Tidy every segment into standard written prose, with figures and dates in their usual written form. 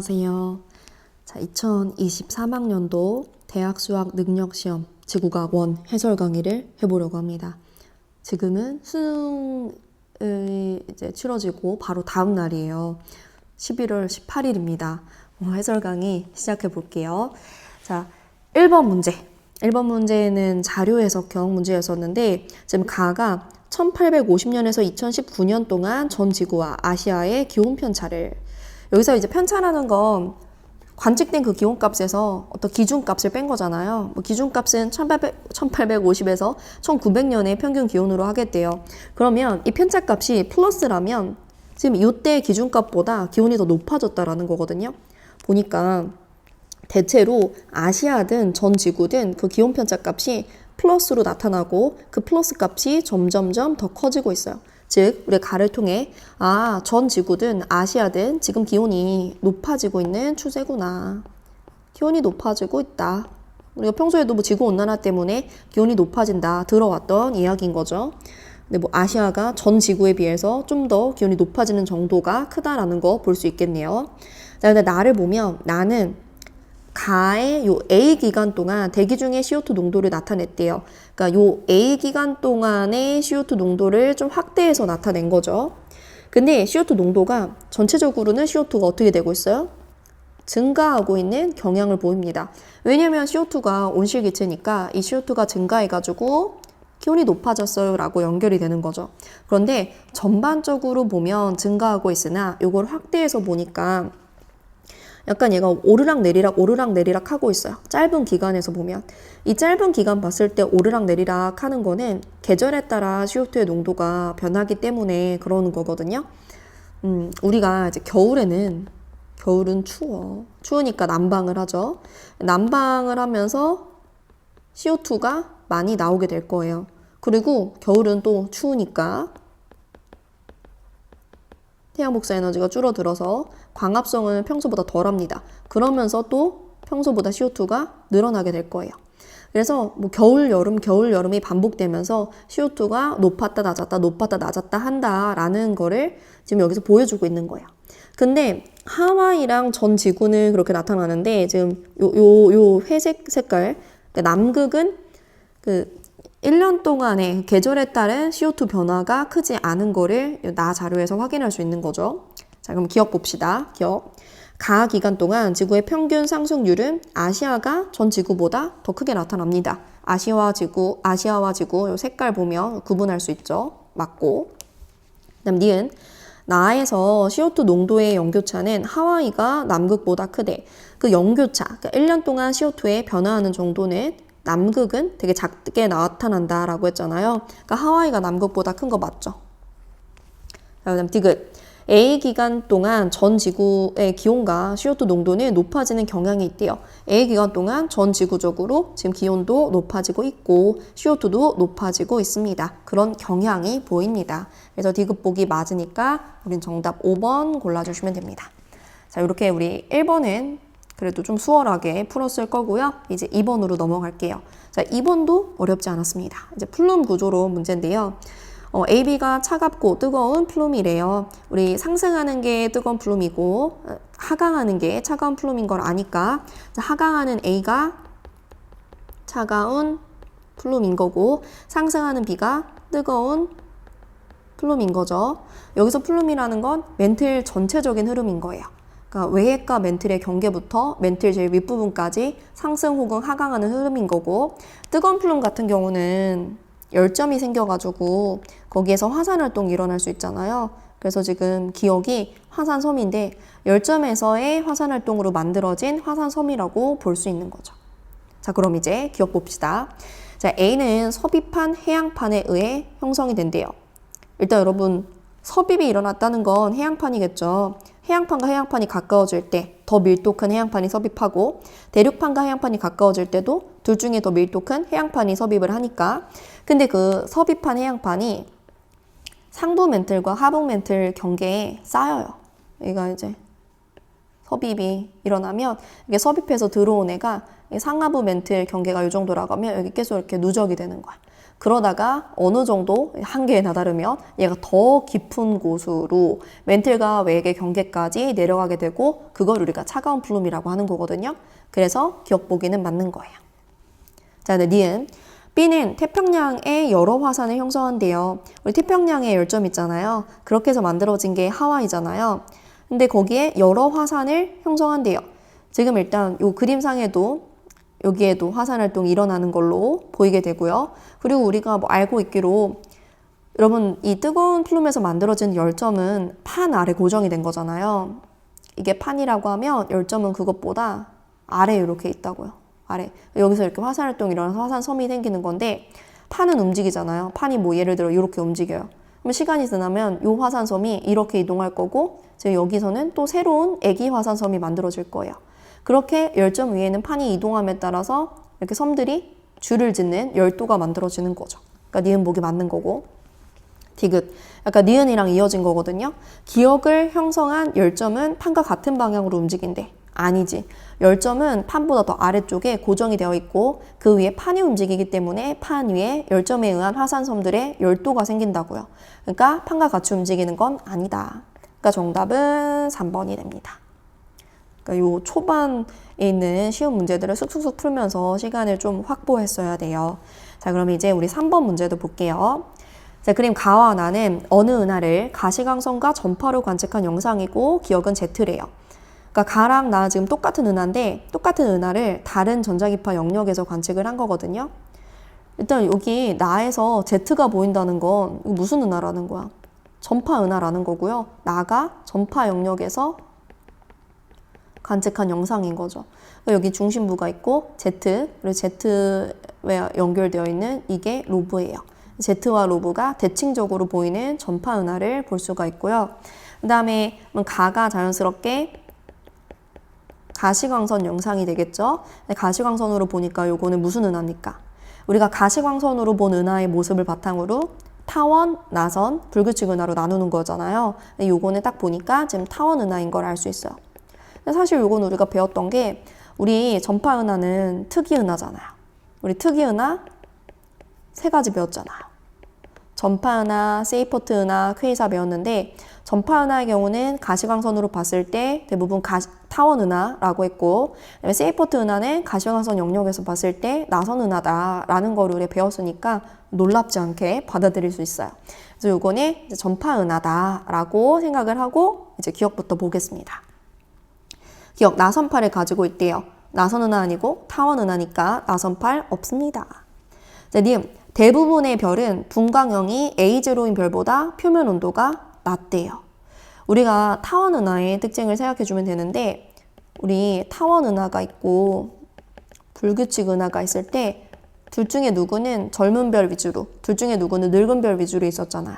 안녕하세요. 자, 2023학년도 대학 수학 능력 시험 지구과학 1 해설 강의를 해보려고 합니다. 지금은 수능이 이제 치러지고 바로 다음 날이에요. 11월 18일입니다. 해설 강의 시작해 볼게요. 자, 1번 문제. 1번 문제는 자료 해석형 문제였었는데 지금 가가 1850년에서 2019년 동안 전 지구와 아시아의 기온 편차를, 여기서 이제 편차라는 건 관측된 그 기온값에서 어떤 기준값을 뺀 거잖아요. 기준값은 1850에서 1900년의 평균 기온으로 하겠대요. 그러면 이 편차값이 플러스라면 지금 이때 기준값보다 기온이 더 높아졌다라는 거거든요. 보니까 대체로 아시아든 전 지구든 그 기온 편차값이 플러스로 나타나고 그 플러스 값이 점점점 더 커지고 있어요. 즉 우리 가를 통해 전 지구든 아시아든 지금 기온이 높아지고 있는 추세구나. 기온이 높아지고 있다. 우리가 평소에도 지구온난화 때문에 기온이 높아진다 들어왔던 이야기인 거죠. 근데 아시아가 전 지구에 비해서 좀 더 기온이 높아지는 정도가 크다라는 거 볼 수 있겠네요. 자, 근데 나를 보면 나는 가의 요 A 기간 동안 대기 중에 CO2 농도를 나타냈대요. 그러니까 요 A 기간 동안의 CO2 농도를 좀 확대해서 나타낸 거죠. 근데 CO2 농도가 전체적으로는 CO2가 어떻게 되고 있어요? 증가하고 있는 경향을 보입니다. 왜냐면 CO2가 온실기체니까 이 CO2가 증가해가지고 기온이 높아졌어요 라고 연결이 되는 거죠. 그런데 전반적으로 보면 증가하고 있으나 요걸 확대해서 보니까 약간 얘가 오르락 내리락 하고 있어요. 짧은 기간에서 보면. 이 짧은 기간 봤을 때 오르락 내리락 하는 거는 계절에 따라 CO2의 농도가 변하기 때문에 그러는 거거든요. 우리가 이제 겨울은 추워. 추우니까 난방을 하죠. 난방을 하면서 CO2가 많이 나오게 될 거예요. 그리고 겨울은 또 추우니까 태양 복사 에너지가 줄어들어서 광합성은 평소보다 덜합니다. 그러면서 또 평소보다 CO2가 늘어나게 될 거예요. 그래서 겨울, 여름이 반복되면서 CO2가 높았다 낮았다 한다라는 거를 지금 여기서 보여주고 있는 거예요. 근데 하와이랑 전 지구는 그렇게 나타나는데 지금 요 회색 색깔, 그러니까 남극은 1년 동안의 계절에 따른 CO2 변화가 크지 않은 거를 나 자료에서 확인할 수 있는 거죠. 자, 그럼 기억 봅시다. 가 기간 동안 지구의 평균 상승률은 아시아가 전 지구보다 더 크게 나타납니다. 아시아와 지구 요 색깔 보면 구분할 수 있죠. 맞고. 그다음 니은 나에서 CO2 농도의 연교차는 하와이가 남극보다 크대. 그 연교차, 그러니까 1년 동안 CO2의 변화하는 정도는 남극은 되게 작게 나타난다라고 했잖아요. 그러니까 하와이가 남극보다 큰 거 맞죠? 자, 그다음 디귿. A 기간 동안 전 지구의 기온과 CO2 농도는 높아지는 경향이 있대요. A 기간 동안 전 지구적으로 지금 기온도 높아지고 있고 CO2도 높아지고 있습니다. 그런 경향이 보입니다. 그래서 디귿 보기 맞으니까 우린 정답 5번 골라주시면 됩니다. 자, 이렇게 우리 1번은 그래도 좀 수월하게 풀었을 거고요. 이제 2번으로 넘어갈게요. 자, 2번도 어렵지 않았습니다. 이제 플룸 구조로 문제인데요. AB가 차갑고 뜨거운 플룸이래요. 우리 상승하는 게 뜨거운 플룸이고 하강하는 게 차가운 플룸인 걸 아니까 하강하는 A가 차가운 플룸인 거고 상승하는 B가 뜨거운 플룸인 거죠. 여기서 플룸이라는 건 멘틀 전체적인 흐름인 거예요. 그러니까 외핵과 멘틀의 경계부터 멘틀 제일 윗부분까지 상승 혹은 하강하는 흐름인 거고, 뜨거운 플룸 같은 경우는 열점이 생겨가지고 거기에서 화산활동이 일어날 수 있잖아요. 그래서 지금 기억이 화산섬인데 열점에서의 화산활동으로 만들어진 화산섬이라고 볼 수 있는 거죠. 자, 그럼 이제 기억 봅시다. 자, A는 섭입한 해양판에 의해 형성이 된대요. 일단 여러분 섭입이 일어났다는 건 해양판이겠죠. 해양판과 해양판이 가까워질 때 더 밀도 큰 해양판이 섭입하고 대륙판과 해양판이 가까워질 때도 둘 중에 더 밀도 큰 해양판이 섭입을 하니까. 근데 그 섭입한 해양판이 상부 멘틀과 하부 멘틀 경계에 쌓여요. 얘가 이제 섭입이 일어나면 이게 섭입해서 들어온 애가 상하부 멘틀 경계가 이 정도라고 하면 여기 계속 이렇게 누적이 되는 거야. 그러다가 어느 정도 한계에 다다르면 얘가 더 깊은 곳으로 멘틀과 외액의 경계까지 내려가게 되고 그걸 우리가 차가운 플룸이라고 하는 거거든요. 그래서 기억 보기는 맞는 거예요. 자, 니은. B는 태평양에 여러 화산을 형성한대요. 우리 태평양에 열점 있잖아요. 그렇게 해서 만들어진 게 하와이잖아요. 근데 거기에 여러 화산을 형성한대요. 지금 일단 이 그림상에도 여기에도 화산 활동이 일어나는 걸로 보이게 되고요. 그리고 우리가 뭐 알고 있기로 여러분 이 뜨거운 플룸에서 만들어진 열점은 판 아래 고정이 된 거잖아요. 이게 판이라고 하면 열점은 그것보다 아래에 이렇게 있다고요. 아래. 여기서 이렇게 화산 활동이 일어나서 화산섬이 생기는 건데 판은 움직이잖아요. 판이 뭐 예를 들어 이렇게 움직여요. 그럼 시간이 지나면 이 화산섬이 이렇게 이동할 거고 지금 여기서는 또 새로운 애기 화산섬이 만들어질 거예요. 그렇게 열점 위에는 판이 이동함에 따라서 이렇게 섬들이 줄을 짓는 열도가 만들어지는 거죠. 그러니까 니은 보기 맞는 거고. 디귿. 약간 니은이랑 이어진 거거든요. 기억을 형성한 열점은 판과 같은 방향으로 움직인대. 아니지. 열점은 판보다 더 아래쪽에 고정이 되어 있고 그 위에 판이 움직이기 때문에 판 위에 열점에 의한 화산섬들의 열도가 생긴다고요. 그러니까 판과 같이 움직이는 건 아니다. 그러니까 정답은 3번이 됩니다. 그러니까 요 초반에 있는 쉬운 문제들을 쑥쑥쑥 풀면서 시간을 좀 확보했어야 돼요. 자, 그럼 이제 우리 3번 문제도 볼게요. 자, 그림 가와 나는 어느 은하를 가시광선과 전파로 관측한 영상이고 기억은 Z래요. 그러니까 가랑 나 지금 똑같은 은하인데 똑같은 은하를 다른 전자기파 영역에서 관측을 한 거거든요. 일단 여기 나에서 Z가 보인다는 건 무슨 은하라는 거야? 전파 은하라는 거고요. 나가 전파 영역에서 관측한 영상인 거죠. 여기 중심부가 있고 Z, 그리고 Z에 연결되어 있는 이게 로브예요. Z와 로브가 대칭적으로 보이는 전파 은하를 볼 수가 있고요. 그 다음에 가가 자연스럽게 가시광선 영상이 되겠죠. 가시광선으로 보니까 요거는 무슨 은하입니까? 우리가 가시광선으로 본 은하의 모습을 바탕으로 타원, 나선, 불규칙 은하로 나누는 거잖아요. 요거는 딱 보니까 지금 타원 은하인 걸 알 수 있어요. 근데 사실 요거는 우리가 배웠던 게 우리 전파 은하는 특이 은하잖아요. 우리 특이 은하 3가지 배웠잖아요. 전파 은하, 세이퍼트 은하, 퀘이사 배웠는데 전파 은하의 경우는 가시광선으로 봤을 때 대부분 타원 은하라고 했고 세이퍼트 은하는 가시광선 영역에서 봤을 때 나선 은하다라는 거를 우리 배웠으니까 놀랍지 않게 받아들일 수 있어요. 그래서 요거는 이제 전파 은하다라고 생각을 하고 이제 기억부터 보겠습니다. 기억, 나선팔을 가지고 있대요. 나선 은하 아니고 타원 은하니까 나선팔 없습니다. 자, 니은. 대부분의 별은 분광형이 A0인 별보다 표면 온도가 낮대요. 우리가 타원 은하의 특징을 생각해 주면 되는데 우리 타원 은하가 있고 불규칙 은하가 있을 때 둘 중에 누구는 젊은 별 위주로, 둘 중에 누구는 늙은 별 위주로 있었잖아요.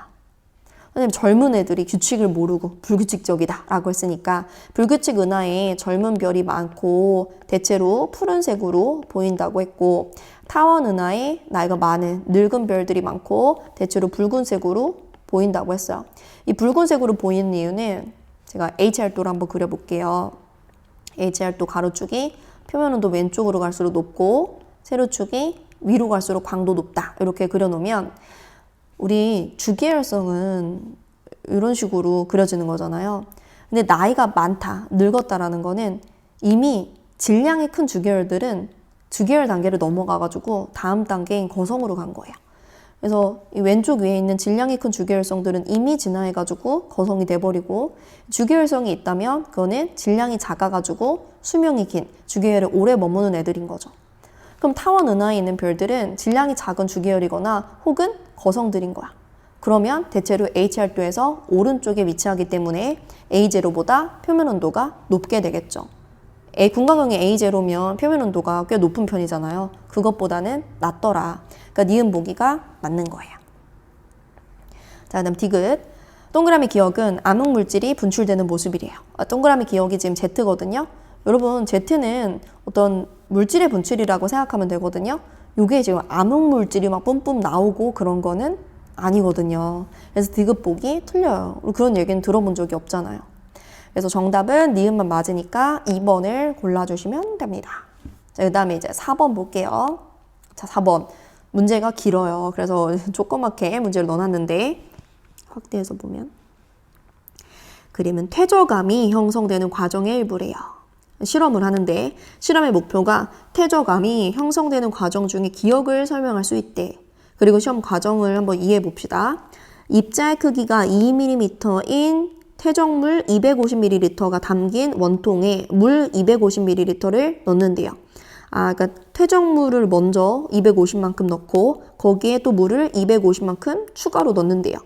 왜냐면 젊은 애들이 규칙을 모르고 불규칙적이다 라고 했으니까 불규칙 은하에 젊은 별이 많고 대체로 푸른색으로 보인다고 했고 타원 은하에 나이가 많은 늙은 별들이 많고 대체로 붉은색으로 보인다고 했어요. 이 붉은색으로 보이는 이유는 제가 HR도를 한번 그려볼게요. HR도 가로축이 표면 온도 왼쪽으로 갈수록 높고 세로축이 위로 갈수록 광도 높다 이렇게 그려놓으면 우리 주계열성은 이런 식으로 그려지는 거잖아요. 근데 나이가 많다, 늙었다라는 거는 이미 질량이 큰 주계열들은 주계열 단계를 넘어가가지고 다음 단계인 거성으로 간 거예요. 그래서 이 왼쪽 위에 있는 질량이 큰 주계열성들은 이미 진화해가지고 거성이 돼버리고 주계열성이 있다면 그거는 질량이 작아가지고 수명이 긴 주계열에 오래 머무는 애들인 거죠. 그럼 타원 은하에 있는 별들은 질량이 작은 주계열이거나 혹은 거성들인 거야. 그러면 대체로 HR도에서 오른쪽에 위치하기 때문에 A0보다 표면 온도가 높게 되겠죠. 분광형이 A0면 표면 온도가 꽤 높은 편이잖아요. 그것보다는 낮더라. 그러니까 니은 보기가 맞는 거예요. 자, 그다음 디귿. 동그라미 기억은 암흑 물질이 분출되는 모습이래요. 동그라미 기억이 지금 Z거든요. 여러분 Z는 어떤 물질의 분출이라고 생각하면 되거든요. 이게 지금 암흑 물질이 막 뿜뿜 나오고 그런 거는 아니거든요. 그래서 디귿 보기 틀려요. 그런 얘기는 들어본 적이 없잖아요. 그래서 정답은 니은만 맞으니까 2번을 골라주시면 됩니다. 자, 그 다음에 이제 4번 볼게요. 자, 4번. 문제가 길어요. 그래서 조그맣게 문제를 넣어놨는데 확대해서 보면 그림은 퇴적암이 형성되는 과정의 일부래요. 실험을 하는데 실험의 목표가 퇴적암이 형성되는 과정 중에 기억을 설명할 수 있대. 그리고 시험 과정을 한번 이해해 봅시다. 입자의 크기가 2mm인 퇴적물 250ml가 담긴 원통에 물 250ml를 넣는데요. 그러니까 퇴적물을 먼저 250만큼 넣고 거기에 또 물을 250만큼 추가로 넣는데요.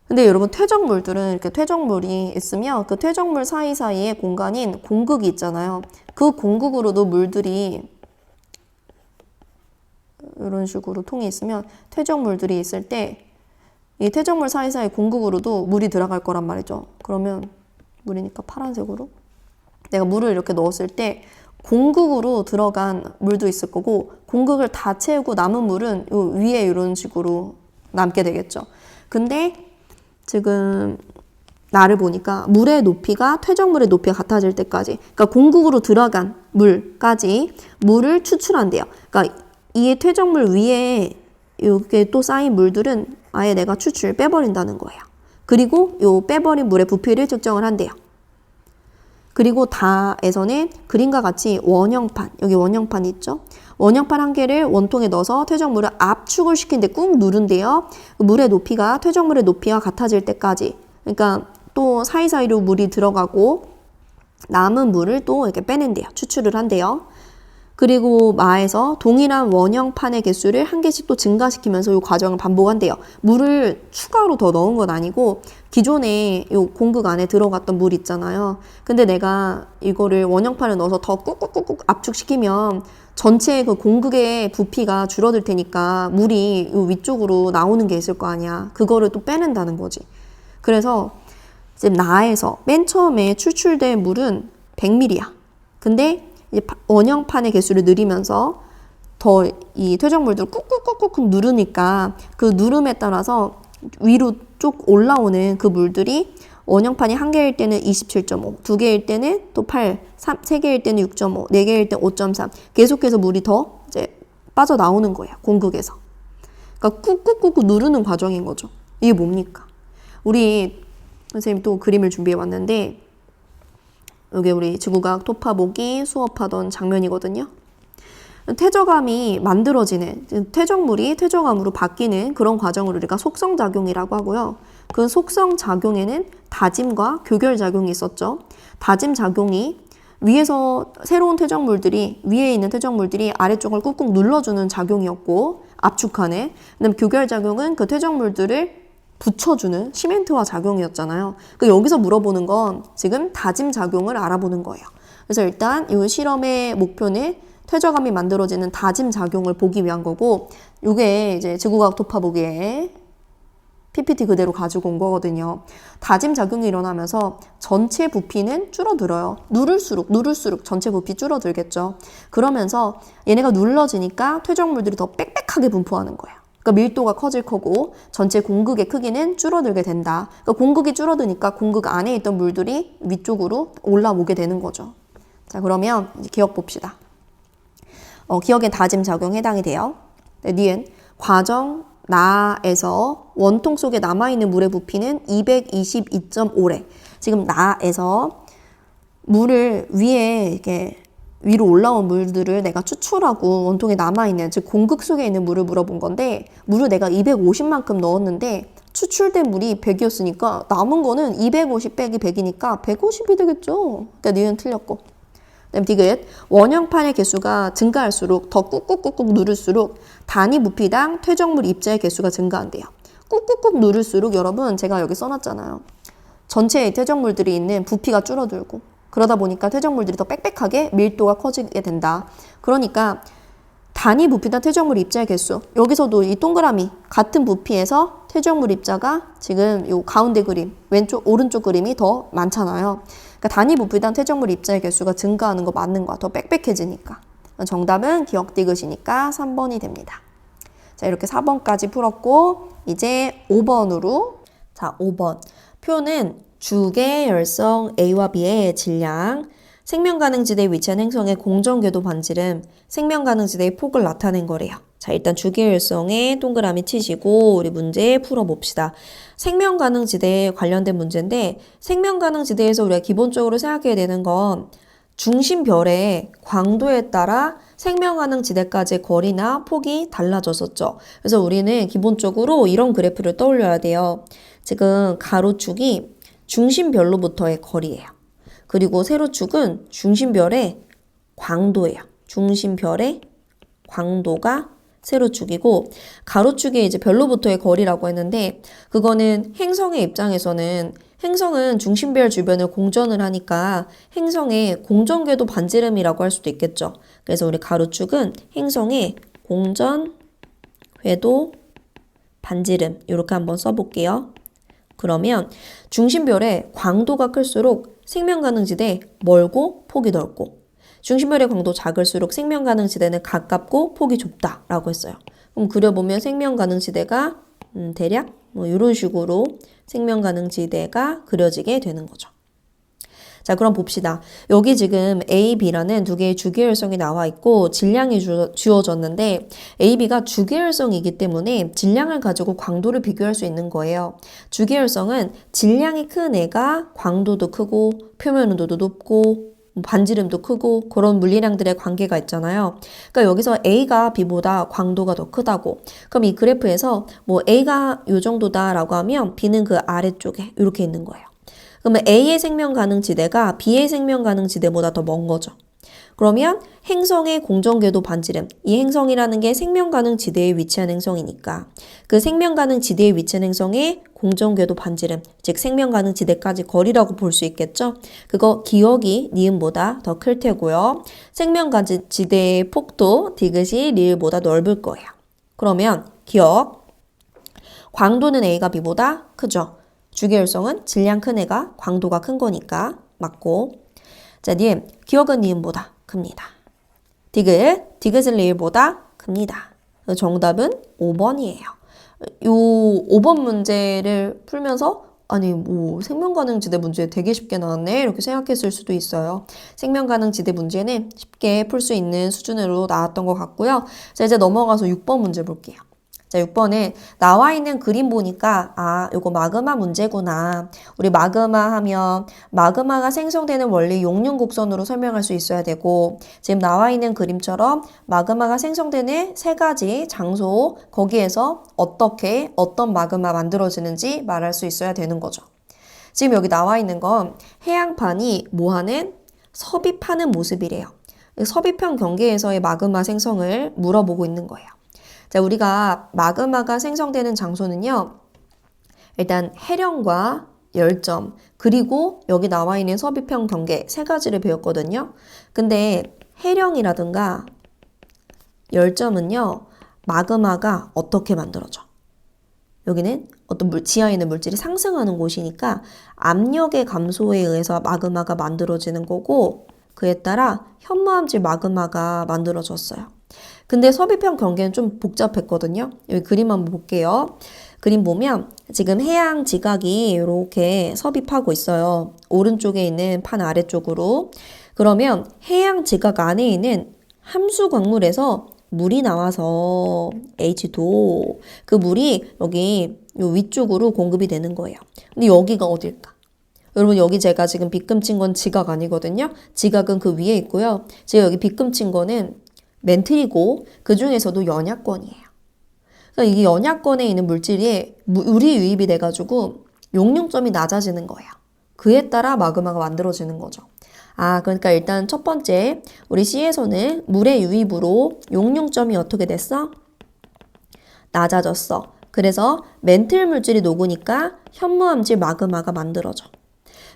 근데 여러분 퇴적물들은 이렇게 퇴적물이 있으면 그 퇴적물 사이사이에 공간인 공극이 있잖아요. 그 공극으로도 물들이 이런 식으로 통이 있으면 퇴적물들이 있을 때 이 퇴적물 사이사이 공극으로도 물이 들어갈 거란 말이죠. 그러면 물이니까 파란색으로 내가 물을 이렇게 넣었을 때 공극으로 들어간 물도 있을 거고 공극을 다 채우고 남은 물은 요 위에 이런 식으로 남게 되겠죠. 근데 지금 나를 보니까 물의 높이가 퇴적물의 높이가 같아질 때까지 그러니까 공극으로 들어간 물까지 물을 추출한대요. 그러니까 이 퇴적물 위에 이게 또 쌓인 물들은 아예 내가 빼버린다는 거예요. 그리고 요 빼버린 물의 부피를 측정을 한대요. 그리고 다에서는 그림과 같이 원형판, 여기 원형판 있죠? 원형판 한 개를 원통에 넣어서 퇴적물을 압축을 시키는데 꾹 누른대요. 물의 높이가 퇴적물의 높이와 같아질 때까지. 그러니까 또 사이사이로 물이 들어가고 남은 물을 또 이렇게 빼낸대요. 추출을 한대요. 그리고 마에서 동일한 원형판의 개수를 한 개씩 또 증가시키면서 이 과정을 반복한대요. 물을 추가로 더 넣은 건 아니고 기존에 이 공극 안에 들어갔던 물 있잖아요. 근데 내가 이거를 원형판을 넣어서 더 꾹꾹꾹꾹 압축시키면 전체 그 공극의 부피가 줄어들 테니까 물이 이 위쪽으로 나오는 게 있을 거 아니야. 그거를 또 빼낸다는 거지. 그래서 지금 나에서 맨 처음에 추출된 물은 100ml야. 근데 이제 원형판의 개수를 늘리면서 더 이 퇴적물들을 꾹꾹꾹꾹 누르니까 그 누름에 따라서 위로 쭉 올라오는 그 물들이 원형판이 한 개일 때는 27.5, 두 개일 때는 또 8, 세 개일 때는 6.5, 네 개일 때는 5.3 계속해서 물이 더 이제 빠져나오는 거예요. 공극에서. 그러니까 꾹꾹꾹꾹 누르는 과정인 거죠. 이게 뭡니까? 우리 선생님 또 그림을 준비해 왔는데 이게 우리 지구과학 토파보기 수업하던 장면이거든요. 퇴적암이 만들어지는, 퇴적물이 퇴적암으로 바뀌는 그런 과정을 우리가 속성작용이라고 하고요. 그 속성작용에는 다짐과 교결작용이 있었죠. 다짐작용이 위에서 새로운 퇴적물들이, 위에 있는 퇴적물들이 아래쪽을 꾹꾹 눌러주는 작용이었고, 압축하는. 그다음에 교결작용은 그 퇴적물들을 붙여주는 시멘트화 작용이었잖아요. 여기서 물어보는 건 지금 다짐작용을 알아보는 거예요. 그래서 일단 이 실험의 목표는 퇴적암이 만들어지는 다짐작용을 보기 위한 거고, 이게 이제 지구과학 토파보기에 PPT 그대로 가지고 온 거거든요. 다짐작용이 일어나면서 전체 부피는 줄어들어요. 누를수록 전체 부피 줄어들겠죠. 그러면서 얘네가 눌러지니까 퇴적물들이 더 빽빽하게 분포하는 거예요. 그러니까 밀도가 커질 거고 전체 공극의 크기는 줄어들게 된다. 그러니까 공극이 줄어드니까 공극 안에 있던 물들이 위쪽으로 올라오게 되는 거죠. 자, 그러면 이제 기억 봅시다. 기억의 다짐작용에 해당이 돼요. 네, 니은 과정 나에서 원통 속에 남아있는 물의 부피는 222.5래. 지금 나에서 물을 위에 이렇게 위로 올라온 물들을 내가 추출하고 원통에 남아있는, 즉 공극 속에 있는 물을 물어본 건데, 물을 내가 250만큼 넣었는데 추출된 물이 100이었으니까 남은 거는 250 빼기 100이니까 150이 되겠죠. 그러니까 니은 틀렸고. 그다음 디귿, 원형판의 개수가 증가할수록 더 꾹꾹꾹꾹 누를수록 단위 부피당 퇴적물 입자의 개수가 증가한대요. 꾹꾹꾹 누를수록 여러분 제가 여기 써놨잖아요. 전체 퇴적물들이 있는 부피가 줄어들고 그러다 보니까 퇴적물들이 더 빽빽하게 밀도가 커지게 된다. 그러니까 단위 부피당 퇴적물 입자의 개수, 여기서도 이 동그라미 같은 부피에서 퇴적물 입자가 지금 이 가운데 그림, 오른쪽 그림이 더 많잖아요. 그러니까 단위 부피당 퇴적물 입자의 개수가 증가하는 거 맞는 거야. 더 빽빽해지니까. 정답은 기억 디귿이니까 3번이 됩니다. 자, 이렇게 4번까지 풀었고 이제 5번으로. 자, 5번. 표는 주계 열성 A와 B의 질량, 생명가능지대에 위치한 행성의 공정궤도 반지름, 생명가능지대의 폭을 나타낸 거래요. 자, 일단 주기율성에 동그라미 치시고 우리 문제 풀어봅시다. 생명가능지대에 관련된 문제인데 생명가능지대에서 우리가 기본적으로 생각해야 되는 건 중심별의 광도에 따라 생명가능지대까지의 거리나 폭이 달라졌었죠. 그래서 우리는 기본적으로 이런 그래프를 떠올려야 돼요. 지금 가로축이 중심별로부터의 거리예요. 그리고 세로축은 중심별의 광도예요. 중심별의 광도가 세로축이고 가로축이 이제 별로부터의 거리라고 했는데 그거는 행성의 입장에서는 행성은 중심별 주변을 공전을 하니까 행성의 공전궤도 반지름이라고 할 수도 있겠죠. 그래서 우리 가로축은 행성의 공전궤도 반지름 이렇게 한번 써볼게요. 그러면 중심별의 광도가 클수록 생명가능지대 멀고 폭이 넓고 중심별의 광도 작을수록 생명가능지대는 가깝고 폭이 좁다라고 했어요. 그럼 그려보면 생명가능지대가 대략 뭐 이런 식으로 생명가능지대가 그려지게 되는 거죠. 자, 그럼 봅시다. 여기 지금 A, B라는 두 개의 주기율성이 나와 있고 질량이 주어졌는데 A, B가 주기율성이기 때문에 질량을 가지고 광도를 비교할 수 있는 거예요. 주기율성은 질량이 큰 애가 광도도 크고 표면 온도도 높고 반지름도 크고 그런 물리량들의 관계가 있잖아요. 그러니까 여기서 A가 B보다 광도가 더 크다고. 그럼 이 그래프에서 뭐 A가 요 정도다라고 하면 B는 그 아래쪽에 이렇게 있는 거예요. 그러면 A의 생명 가능 지대가 B의 생명 가능 지대보다 더 먼 거죠. 그러면 행성의 공전궤도 반지름, 이 행성이라는 게 생명 가능 지대에 위치한 행성이니까 그 생명 가능 지대에 위치한 행성의 공전궤도 반지름, 즉 생명 가능 지대까지 거리라고 볼 수 있겠죠. 그거 기억이 니은보다 더 클 테고요. 생명 가능 지대의 폭도 디귿이 리을보다 넓을 거예요. 그러면 기억, 광도는 A가 B보다 크죠. 주기율성은 질량 큰 애가 광도가 큰 거니까 맞고. 자, 니은, 기억은 니은보다 큽니다. 디귿은 리을보다 큽니다. 정답은 5번이에요. 요 5번 문제를 풀면서 아니 뭐 생명가능지대 문제 되게 쉽게 나왔네 이렇게 생각했을 수도 있어요. 생명가능지대 문제는 쉽게 풀 수 있는 수준으로 나왔던 것 같고요. 자, 이제 넘어가서 6번 문제 볼게요. 자, 6번에 나와 있는 그림 보니까 아, 요거 마그마 문제구나. 우리 마그마 하면 마그마가 생성되는 원리 용융곡선으로 설명할 수 있어야 되고 지금 나와 있는 그림처럼 마그마가 생성되는 세 가지 장소 거기에서 어떻게 어떤 마그마 만들어지는지 말할 수 있어야 되는 거죠. 지금 여기 나와 있는 건 해양판이 뭐하는? 섭입하는 모습이래요. 섭입형 경계에서의 마그마 생성을 물어보고 있는 거예요. 자, 우리가 마그마가 생성되는 장소는요. 일단 해령과 열점, 그리고 여기 나와 있는 섭입형 경계 세 가지를 배웠거든요. 근데 해령이라든가 열점은요. 마그마가 어떻게 만들어져? 여기는 어떤 지하에 있는 물질이 상승하는 곳이니까 압력의 감소에 의해서 마그마가 만들어지는 거고 그에 따라 현무암질 마그마가 만들어졌어요. 근데 섭입형 경계는 좀 복잡했거든요. 여기 그림 한번 볼게요. 그림 보면 지금 해양 지각이 이렇게 섭입하고 있어요. 오른쪽에 있는 판 아래쪽으로. 그러면 해양 지각 안에 있는 함수 광물에서 물이 나와서 H2O 그 물이 여기 요 위쪽으로 공급이 되는 거예요. 근데 여기가 어딜까? 여러분 여기 제가 지금 빗금 친 건 지각 아니거든요. 지각은 그 위에 있고요. 제가 여기 빗금 친 거는 멘틀이고 그 중에서도 연약권이에요. 그러니까 이 연약권에 있는 물질이 물이 유입이 돼가지고 용융점이 낮아지는 거예요. 그에 따라 마그마가 만들어지는 거죠. 아, 그러니까 일단 첫 번째 우리 C에서는 물의 유입으로 용융점이 어떻게 됐어? 낮아졌어. 그래서 멘틀 물질이 녹으니까 현무암질 마그마가 만들어져.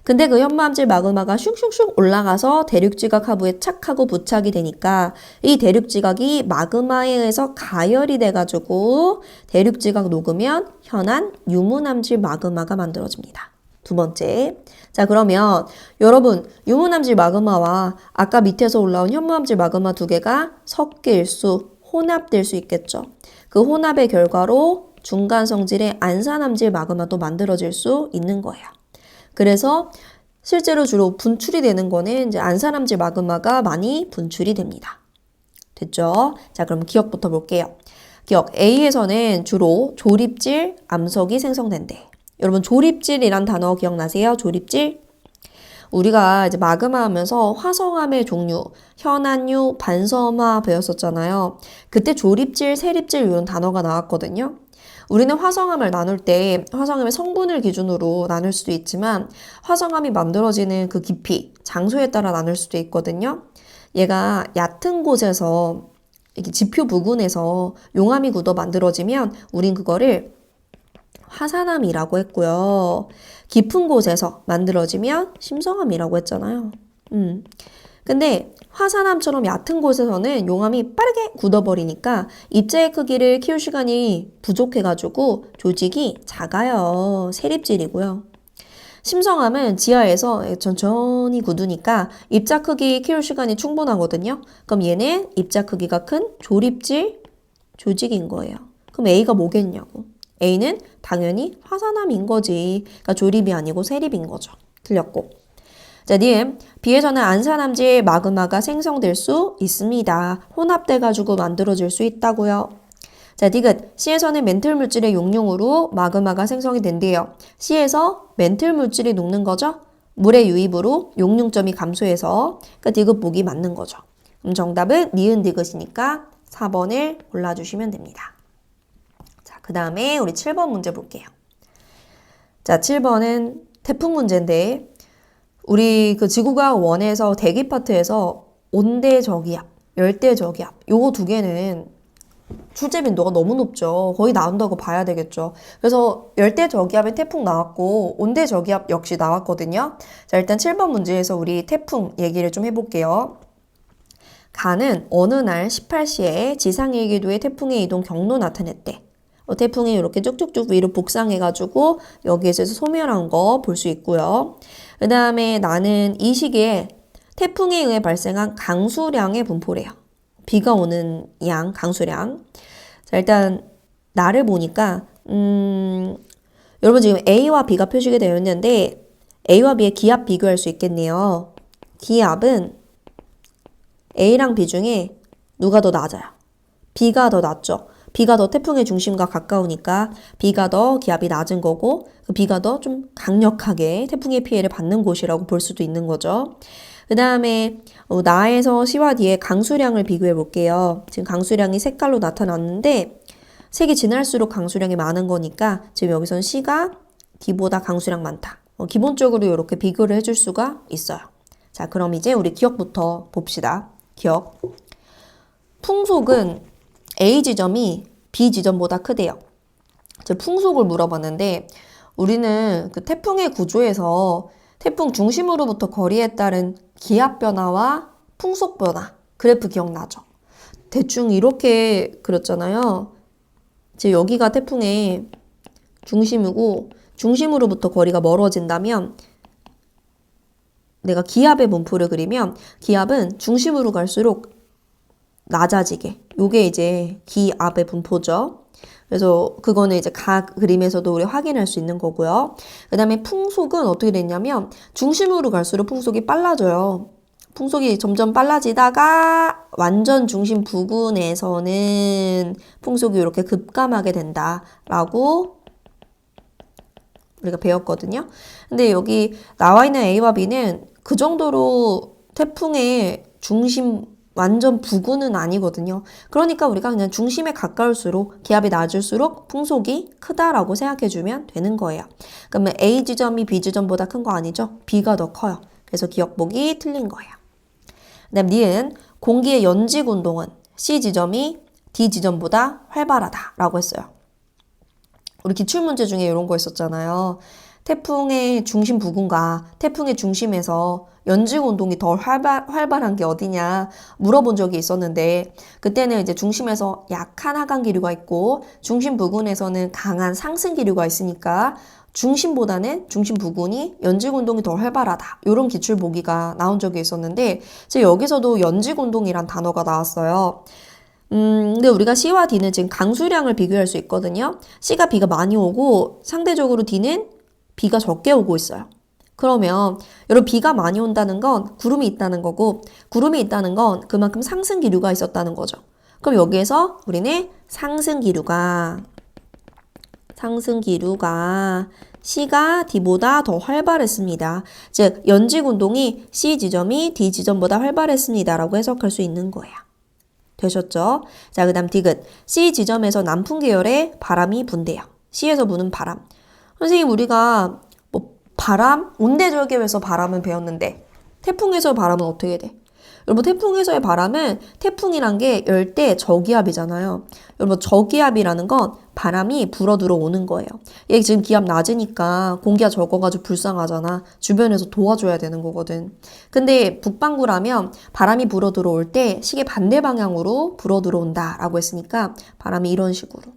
근데 그 현무암질 마그마가 슉슉슉 올라가서 대륙지각 하부에 착 하고 부착이 되니까 이 대륙지각이 마그마에 의해서 가열이 돼가지고 대륙지각 녹으면 현한 유문암질 마그마가 만들어집니다. 두 번째. 자, 그러면 여러분 유문암질 마그마와 아까 밑에서 올라온 현무암질 마그마 두 개가 섞일 수, 혼합될 수 있겠죠. 그 혼합의 결과로 중간 성질의 안산암질 마그마도 만들어질 수 있는 거예요. 그래서 실제로 주로 분출이 되는 거는 이제 안산암질 마그마가 많이 분출이 됩니다. 됐죠? 자, 그럼 기억부터 볼게요. 기억. A에서는 주로 조립질, 암석이 생성된대. 여러분, 조립질이란 단어 기억나세요? 조립질? 우리가 이제 마그마 하면서 화성암의 종류, 현안유, 반섬화 배웠었잖아요. 그때 조립질, 세립질 이런 단어가 나왔거든요. 우리는 화성암을 나눌 때 화성암의 성분을 기준으로 나눌 수도 있지만 화성암이 만들어지는 그 깊이, 장소에 따라 나눌 수도 있거든요. 얘가 얕은 곳에서 이렇게 지표 부근에서 용암이 굳어 만들어지면 우린 그거를 화산암이라고 했고요. 깊은 곳에서 만들어지면 심성암이라고 했잖아요. 근데 화산암처럼 얕은 곳에서는 용암이 빠르게 굳어버리니까 입자의 크기를 키울 시간이 부족해가지고 조직이 작아요. 세립질이고요. 심성암은 지하에서 천천히 굳으니까 입자 크기 키울 시간이 충분하거든요. 그럼 얘는 입자 크기가 큰 조립질 조직인 거예요. 그럼 A가 뭐겠냐고. A는 당연히 화산암인 거지. 그러니까 조립이 아니고 세립인 거죠. 틀렸고. 자, 니은. B에서는 안산암질 마그마가 생성될 수 있습니다. 혼합돼가지고 만들어질 수 있다고요. 자, 디귿. C에서는 멘틀 물질의 용융으로 마그마가 생성이 된대요. C에서 멘틀 물질이 녹는 거죠. 물의 유입으로 용융점이 감소해서 그러니까 디귿 보기 맞는 거죠. 그럼 정답은 니은 디귿이니까 4번을 골라주시면 됩니다. 자, 그 다음에 우리 7번 문제 볼게요. 자, 7번은 태풍 문제인데 우리 그 지구과학 1에서 대기 파트에서 온대저기압, 열대저기압 요거 두 개는 출제 빈도가 너무 높죠. 거의 나온다고 봐야 되겠죠. 그래서 열대저기압의 태풍 나왔고 온대저기압 역시 나왔거든요. 자, 일단 7번 문제에서 우리 태풍 얘기를 좀 해볼게요. 가는 어느 날 18시에 지상일기도의 태풍의 이동 경로 나타냈대. 태풍이 이렇게 쭉쭉쭉 위로 복상해가지고 여기에서 소멸한 거 볼 수 있고요. 그 다음에 나는 이 시기에 태풍에 의해 발생한 강수량의 분포래요. 비가 오는 양, 강수량. 자, 일단 나를 보니까 여러분 지금 A와 B가 표시가 되어 있는데 A와 B의 기압 비교할 수 있겠네요. 기압은 A랑 B 중에 누가 더 낮아요? B가 더 낮죠. B가 더 태풍의 중심과 가까우니까 B가 더 기압이 낮은 거고 B가 더 좀 강력하게 태풍의 피해를 받는 곳이라고 볼 수도 있는 거죠. 그 다음에 나에서 C와 D의 강수량을 비교해 볼게요. 지금 강수량이 색깔로 나타났는데 색이 진할수록 강수량이 많은 거니까 지금 여기서는 C가 D보다 강수량 많다. 기본적으로 이렇게 비교를 해줄 수가 있어요. 자, 그럼 이제 우리 기억부터 봅시다. 기억. 풍속은 A 지점이 B 지점보다 크대요. 제 풍속을 물어봤는데 우리는 그 태풍의 구조에서 태풍 중심으로부터 거리에 따른 기압 변화와 풍속 변화 그래프 기억나죠? 대충 이렇게 그렸잖아요. 지금 여기가 태풍의 중심이고 중심으로부터 거리가 멀어진다면 내가 기압의 분포를 그리면 기압은 중심으로 갈수록 낮아지게. 요게 이제 기압의 분포죠. 그래서 그거는 이제 각 그림에서도 우리 확인할 수 있는 거고요. 그 다음에 풍속은 어떻게 됐냐면 중심으로 갈수록 풍속이 빨라져요. 풍속이 점점 빨라지다가 완전 중심 부근에서는 풍속이 이렇게 급감하게 된다라고 우리가 배웠거든요. 근데 여기 나와 있는 A와 B는 그 정도로 태풍의 중심 완전 부근은 아니거든요. 그러니까 우리가 그냥 중심에 가까울수록 기압이 낮을수록 풍속이 크다라고 생각해주면 되는 거예요. 그러면 A 지점이 B 지점보다 큰 거 아니죠? B가 더 커요. 그래서 기억보기 틀린 거예요. 그 다음 니은 공기의 연직 운동은 C 지점이 D 지점보다 활발하다라고 했어요. 우리 기출문제 중에 이런 거 있었잖아요. 태풍의 중심 부근과 태풍의 중심에서 연직 운동이 더 활발한 게 어디냐 물어본 적이 있었는데 그때는 이제 중심에서 약한 하강 기류가 있고 중심 부근에서는 강한 상승 기류가 있으니까 중심보다는 중심 부근이 연직 운동이 더 활발하다. 이런 기출 보기가 나온 적이 있었는데 지금 여기서도 연직 운동이란 단어가 나왔어요. 근데 우리가 C와 D는 지금 강수량을 비교할 수 있거든요. C가 B가 많이 오고 상대적으로 D는 B가 적게 오고 있어요. 그러면 여러분 비가 많이 온다는 건 구름이 있다는 거고 구름이 있다는 건 그만큼 상승 기류가 있었다는 거죠. 그럼 여기에서 우리는 상승 기류가 C가 D보다 더 활발했습니다. 즉 연직 운동이 C 지점이 D 지점보다 활발했습니다. 라고 해석할 수 있는 거예요. 되셨죠? 자, 그 다음 디귿. C 지점에서 남풍 계열의 바람이 분대요. C에서 부는 바람. 선생님 우리가 뭐 바람, 온대저기압에서 바람은 배웠는데 태풍에서 바람은 어떻게 돼? 여러분 태풍에서의 바람은 태풍이란 게 열대 저기압이잖아요. 여러분 저기압이라는 건 바람이 불어 들어오는 거예요. 얘 지금 기압 낮으니까 공기가 적어가지고 불쌍하잖아. 주변에서 도와줘야 되는 거거든. 근데 북반구라면 바람이 불어 들어올 때 시계 반대 방향으로 불어 들어온다 라고 했으니까 바람이 이런 식으로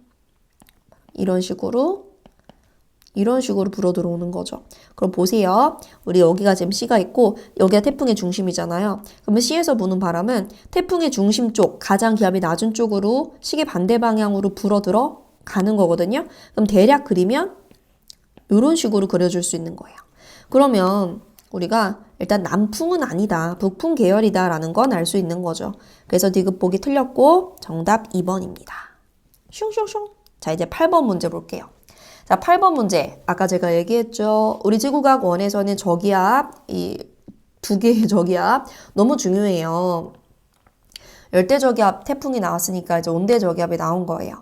불어 들어오는 거죠. 그럼 보세요. 우리 여기가 지금 C가 있고 여기가 태풍의 중심이잖아요. 그러면 C에서 부는 바람은 태풍의 중심 쪽, 가장 기압이 낮은 쪽으로 시계 반대 방향으로 불어 들어가는 거거든요. 그럼 대략 그리면 이런 식으로 그려줄 수 있는 거예요. 그러면 우리가 일단 남풍은 아니다, 북풍 계열이다 라는 건 알 수 있는 거죠. 그래서 디귿 보기 틀렸고 정답 2번입니다. 슝슝슝. 자, 이제 8번 문제 볼게요. 자, 8번 문제. 아까 제가 얘기했죠. 우리 지구과학 원에서는 저기압, 이 두 개의 저기압 너무 중요해요. 열대저기압 태풍이 나왔으니까 이제 온대저기압이 나온 거예요.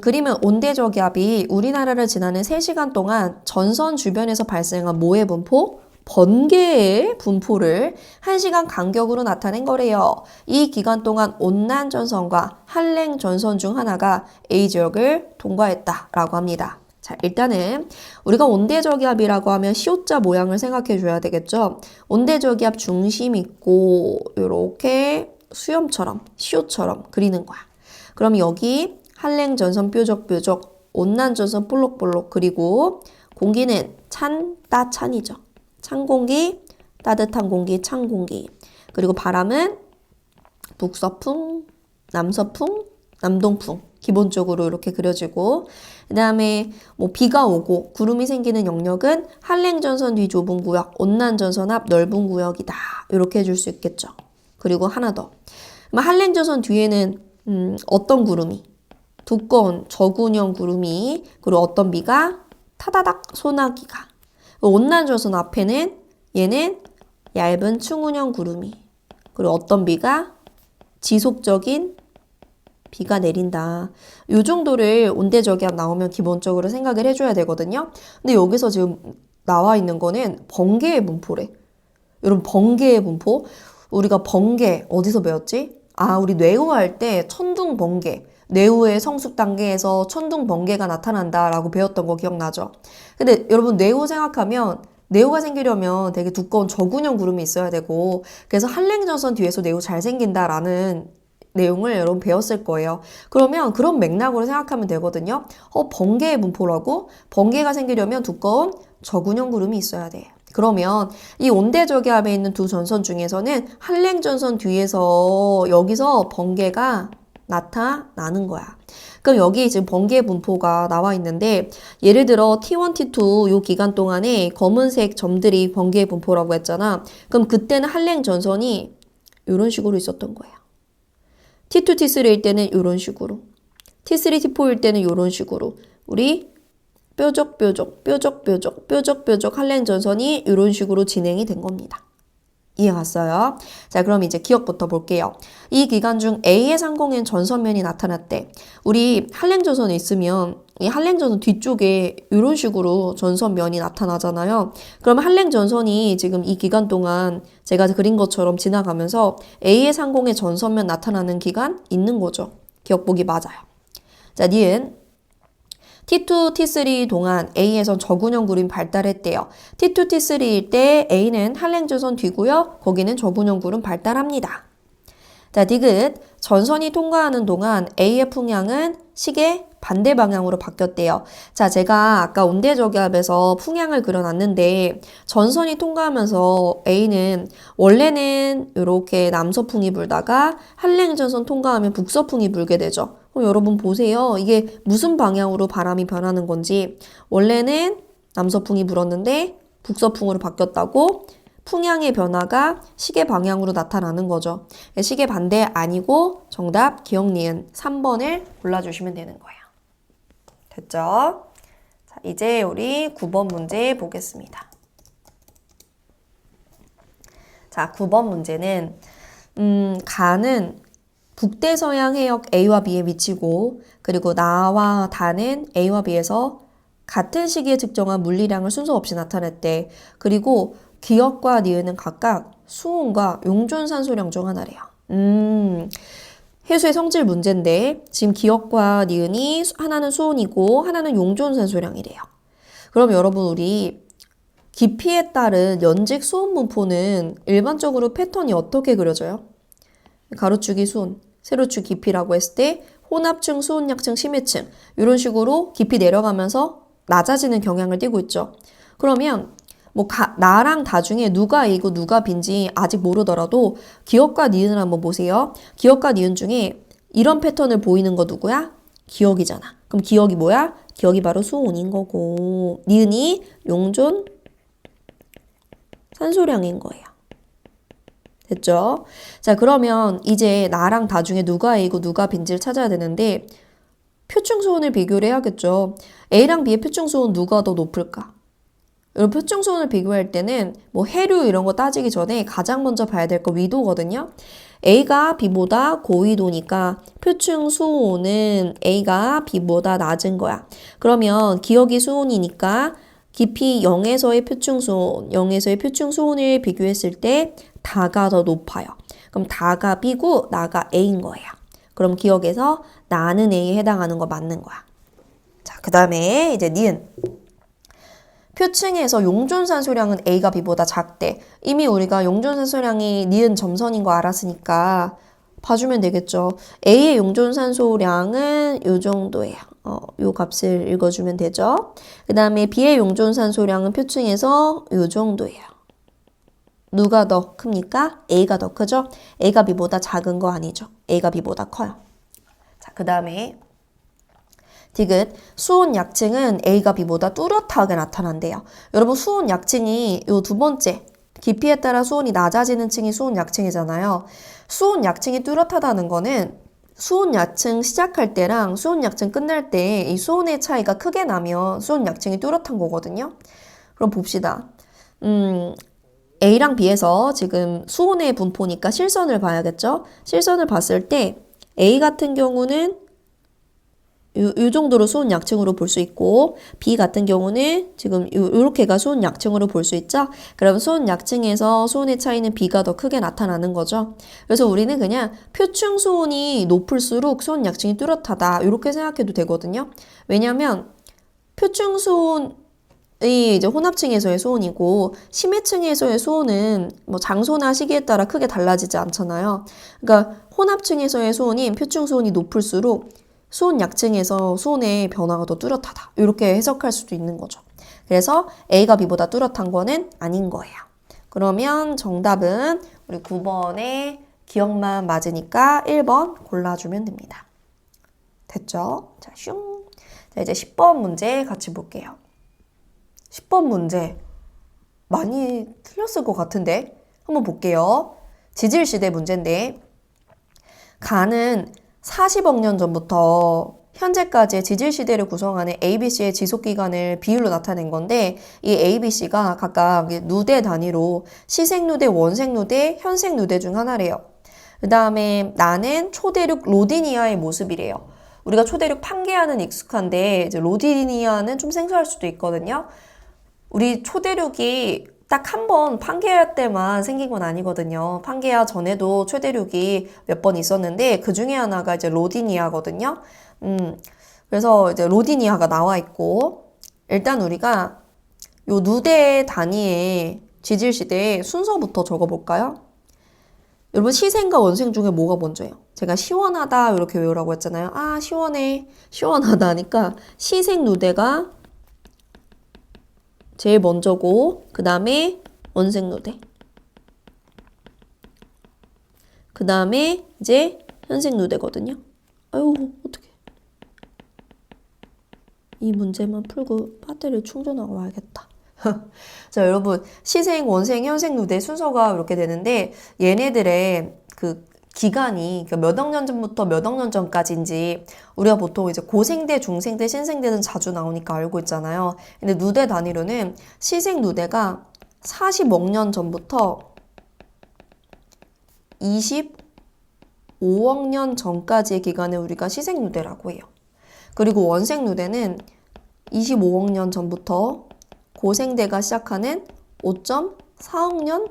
그러면 온대저기압이 우리나라를 지나는 3시간 동안 전선 주변에서 발생한 뭐의 분포? 번개의 분포를 1시간 간격으로 나타낸 거래요. 이 기간 동안 온난 전선과 한랭 전선 중 하나가 A지역을 통과했다라고 합니다. 자, 일단은 우리가 온대저기압이라고 하면 시옷자 모양을 생각해 줘야 되겠죠. 온대저기압 중심 있고 이렇게 수염처럼 시옷처럼 그리는 거야. 그럼 여기 한랭 전선 뾰족뾰족, 온난 전선 볼록볼록, 그리고 공기는 찬, 따찬이죠. 찬 공기, 따뜻한 공기, 찬 공기. 그리고 바람은 북서풍, 남서풍, 남동풍. 기본적으로 이렇게 그려지고, 그 다음에 뭐 비가 오고 구름이 생기는 영역은 한랭전선 뒤 좁은 구역, 온난전선 앞 넓은 구역이다. 이렇게 해줄 수 있겠죠. 그리고 하나 더. 한랭전선 뒤에는 어떤 구름이? 두꺼운 저군형 구름이, 그리고 어떤 비가? 타다닥 소나기가. 온난전선 앞에는 얘는 얇은 충운형 구름이, 그리고 어떤 비가? 지속적인 비가 내린다. 이 정도를 온대저기압 나오면 기본적으로 생각을 해줘야 되거든요. 근데 여기서 지금 나와 있는 거는 번개의 분포래. 여러분 번개의 분포? 우리가 번개 어디서 배웠지? 아, 우리 뇌우할 때 천둥 번개. 뇌우의 성숙 단계에서 천둥 번개가 나타난다라고 배웠던 거 기억나죠? 근데 여러분 뇌우 생각하면 뇌우가 생기려면 되게 두꺼운 저군형 구름이 있어야 되고, 그래서 한랭전선 뒤에서 뇌우 잘 생긴다라는 내용을 여러분 배웠을 거예요. 그러면 그런 맥락으로 생각하면 되거든요. 번개의 분포라고? 번개가 생기려면 두꺼운 저군형 구름이 있어야 돼. 그러면 이 온대저기압에 있는 두 전선 중에서는 한랭전선 뒤에서 여기서 번개가 나타나는 거야. 그럼 여기 지금 번개 분포가 나와 있는데, 예를 들어 T1, T2 요 기간 동안에 검은색 점들이 번개 분포라고 했잖아. 그럼 그때는 한랭 전선이 이런 식으로 있었던 거야. T2, T3일 때는 이런 식으로, T3, T4일 때는 이런 식으로 우리 뾰족뾰족 한랭 전선이 이런 식으로 진행이 된 겁니다. 이해 갔어요? 자, 그럼 이제 기억부터 볼게요. 이 기간 중 A의 상공엔 전선면이 나타났대. 우리 한랭전선에 있으면 이 한랭전선 뒤쪽에 이런 식으로 전선면이 나타나잖아요. 그럼 한랭전선이 지금 이 기간 동안 제가 그린 것처럼 지나가면서 A의 상공에 전선면 나타나는 기간 있는 거죠. 기억 보기 맞아요. 자, 니은 T2, T3 동안 A에선 저군형 구름이 발달했대요. T2, T3일 때 A는 한랭전선 뒤고요. 거기는 저군형 구름 발달합니다. 자, 디귿. 전선이 통과하는 동안 A의 풍향은 시계 반대 방향으로 바뀌었대요. 자, 제가 아까 온대저기압에서 풍향을 그려놨는데, 전선이 통과하면서 A는 원래는 이렇게 남서풍이 불다가 한랭전선 통과하면 북서풍이 불게 되죠. 그럼 여러분 보세요. 이게 무슨 방향으로 바람이 변하는 건지. 원래는 남서풍이 불었는데 북서풍으로 바뀌었다고 풍향의 변화가 시계 방향으로 나타나는 거죠. 시계 반대 아니고 정답 기억 니은 3번을 골라주시면 되는 거예요. 됐죠? 자, 이제 우리 9번 문제 보겠습니다. 자, 9번 문제는 가는 북대서양 해역 A와 B에 미치고 그리고 나와 다는 A와 B에서 같은 시기에 측정한 물리량을 순서 없이 나타냈대. 그리고 기억과 니은은 각각 수온과 용존산소량 중 하나래요. 해수의 성질 문제인데 지금 기억과 니은이 하나는 수온이고 하나는 용존산소량이래요. 그럼 여러분 우리 깊이에 따른 연직 수온 분포는 일반적으로 패턴이 어떻게 그려져요? 가로축이 수온, 세로축 깊이라고 했을 때 혼합층, 수온약층, 심해층 이런 식으로 깊이 내려가면서 낮아지는 경향을 띠고 있죠. 그러면 뭐 나랑 다 중에 누가 A고 누가 B인지 아직 모르더라도 기억과 니은을 한번 보세요. 기억과 니은 중에 이런 패턴을 보이는 거 누구야? 기억이잖아. 그럼 기억이 뭐야? 기억이 바로 수온인 거고 니은이 용존 산소량인 거예요. 됐죠? 자, 그러면 이제 나랑 다 중에 누가 A고 누가 B인지를 찾아야 되는데 표층 수온을 비교를 해야겠죠. A랑 B의 표층 수온 누가 더 높을까? 여러분 표층 수온을 비교할 때는 뭐 해류 이런 거 따지기 전에 가장 먼저 봐야 될 거 위도거든요. A가 B보다 고위도니까 표층 수온은 A가 B보다 낮은 거야. 그러면 기억이 수온이니까 깊이 0에서의 표층 수온, 0에서의 표층 수온을 비교했을 때 다가 더 높아요. 그럼 다가 B고 나가 A인 거예요. 그럼 기억에서 나는 A에 해당하는 거 맞는 거야. 자, 그 다음에 이제 니은. 표층에서 용존산소량은 A가 B보다 작대. 이미 우리가 용존산소량이 니은 점선인 거 알았으니까 봐주면 되겠죠. A의 용존산소량은 요 정도예요. 요 값을 읽어주면 되죠. 그 다음에 B의 용존산소량은 표층에서 요 정도예요. 누가 더 큽니까? A가 더 크죠? A가 B보다 작은 거 아니죠. A가 B보다 커요. 자, 그 다음에 디귿, 수온 약층은 A가 B보다 뚜렷하게 나타난대요. 여러분 수온 약층이 요 두 번째 깊이에 따라 수온이 낮아지는 층이 수온 약층이잖아요. 수온 약층이 뚜렷하다는 거는 수온 약층 시작할 때랑 수온 약층 끝날 때 이 수온의 차이가 크게 나면 수온 약층이 뚜렷한 거거든요. 그럼 봅시다. A랑 B에서 지금 수온의 분포니까 실선을 봐야겠죠? 실선을 봤을 때 A 같은 경우는 이 정도로 수온 약층으로 볼 수 있고 B 같은 경우는 지금 이렇게가 수온 약층으로 볼 수 있죠. 그럼 수온 약층에서 수온의 차이는 B가 더 크게 나타나는 거죠. 그래서 우리는 그냥 표층 수온이 높을수록 수온 약층이 뚜렷하다 이렇게 생각해도 되거든요. 왜냐하면 표층 수온이 이제 혼합층에서의 수온이고 심해층에서의 수온은 뭐 장소나 시기에 따라 크게 달라지지 않잖아요. 그러니까 혼합층에서의 수온이 표층 수온이 높을수록 수온 약층에서 수온의 변화가 더 뚜렷하다. 이렇게 해석할 수도 있는 거죠. 그래서 A가 B보다 뚜렷한 거는 아닌 거예요. 그러면 정답은 우리 9번에 기억만 맞으니까 1번 골라주면 됩니다. 됐죠? 자, 슝. 자, 이제 10번 문제 같이 볼게요. 10번 문제 많이 틀렸을 것 같은데 한번 볼게요. 지질시대 문제인데 가는 40억 년 전부터 현재까지의 지질시대를 구성하는 ABC의 지속기간을 비율로 나타낸 건데 이 ABC가 각각 누대 단위로 시생누대, 원생누대, 현생누대 중 하나래요. 그 다음에 나는 초대륙 로디니아의 모습이래요. 우리가 초대륙 판게아는 익숙한데 이제 로디니아는 좀 생소할 수도 있거든요. 우리 초대륙이 딱 한 번 판게아 때만 생긴 건 아니거든요. 판게아 전에도 초대륙이 몇 번 있었는데 그 중에 하나가 이제 로디니아거든요. 그래서 이제 로디니아가 나와 있고 일단 우리가 요 누대 단위의 지질시대의 순서부터 적어볼까요? 여러분 시생과 원생 중에 뭐가 먼저예요? 제가 시원하다 이렇게 외우라고 했잖아요. 아 시원해 시원하다 하니까 시생 누대가 제일 먼저고 그 다음에 원생누대 그 다음에 이제 현생누대거든요. 아유 어떡해 이 문제만 풀고 배터리 충전하고 와야겠다. 자, 여러분, 시생, 원생, 현생, 누대 순서가 이렇게 되는데, 얘네들의 그 기간이 몇 억 년 전부터 몇 억 년 전까지인지, 우리가 보통 이제 고생대, 중생대, 신생대는 자주 나오니까 알고 있잖아요. 근데 누대 단위로는 시생 누대가 40억 년 전부터 25억 년 전까지의 기간을 우리가 시생 누대라고 해요. 그리고 원생 누대는 25억 년 전부터 고생대가 시작하는 5.4억 년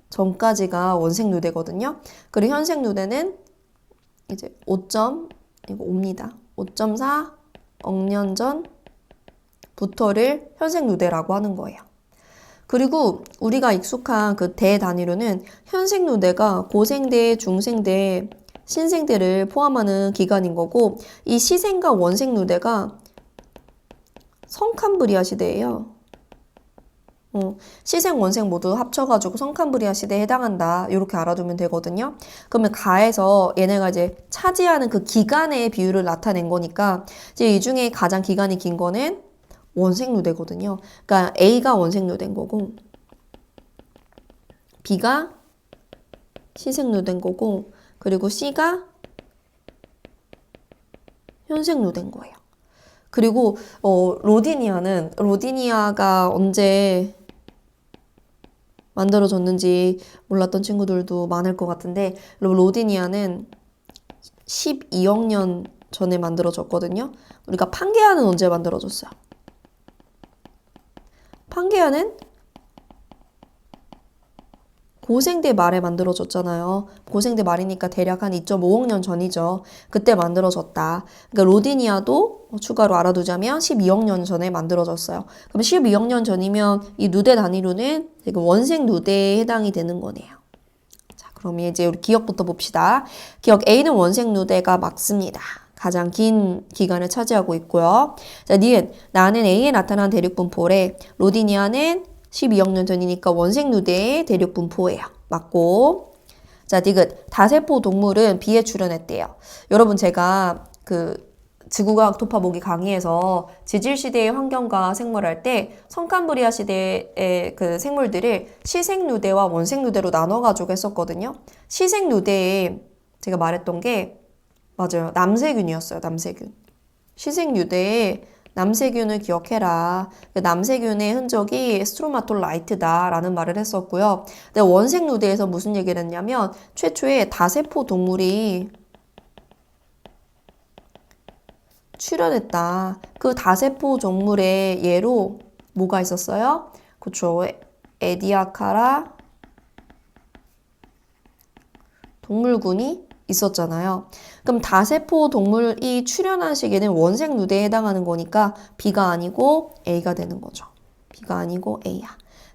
전까지가 원생 누대거든요. 그리고 현생 누대는 이제 5.4억 년 전부터를 현생 누대라고 하는 거예요. 그리고 우리가 익숙한 그 대 단위로는 현생 누대가 고생대, 중생대, 신생대를 포함하는 기간인 거고, 이 시생과 원생 누대가 성캄브리아 시대예요. 시생, 원생 모두 합쳐가지고 성캄브리아 시대에 해당한다. 이렇게 알아두면 되거든요. 그러면 가에서 얘네가 이제 차지하는 그 기간의 비율을 나타낸 거니까 이제 이 중에 가장 기간이 긴 거는 원생 누대거든요. 그러니까 A가 원생 누대인 거고 B가 시생 누대인 거고 그리고 C가 현생 누대인 거예요. 그리고 로디니아가 언제 만들어졌는지 몰랐던 친구들도 많을 것 같은데, 로디니아는 12억 년 전에 만들어졌거든요. 우리가 판게아는 언제 만들어졌어요? 판게아는 고생대 말에 만들어졌잖아요. 고생대 말이니까 대략 한 2.5억 년 전이죠. 그때 만들어졌다. 그러니까 로디니아도 추가로 알아두자면 12억 년 전에 만들어졌어요. 그럼 12억 년 전이면 이 누대 단위로는 지금 원생 누대에 해당이 되는 거네요. 자, 그럼 이제 우리 기억부터 봅시다. 기억 A는 원생 누대가 맞습니다. 가장 긴 기간을 차지하고 있고요. 자, 니은 나는 A에 나타난 대륙 분포래. 로디니아는 12억 년 전이니까 원생 누대의 대륙 분포예요. 맞고. 자, 디귿 다세포 동물은 B에 출현했대요. 여러분 제가 그 지구과학 토파보기 강의에서 지질시대의 환경과 생물할 때 성캄브리아 시대의 그 생물들을 시생누대와 원생누대로 나눠가지고 했었거든요. 시생누대에 제가 말했던 게 맞아요. 남세균이었어요. 남세균. 시생누대에 남세균을 기억해라. 남세균의 흔적이 스트로마톨라이트다라는 말을 했었고요. 근데 원생 누대에서 무슨 얘기를 했냐면 최초에 다세포 동물이 출현했다. 그 다세포 동물의 예로 뭐가 있었어요? 그쵸. 에디아카라 동물군이 있었잖아요. 그럼 다세포 동물이 출현한 시기는 원생 누대에 해당하는 거니까 B가 아니고 A가 되는 거죠. B가 아니고 A야.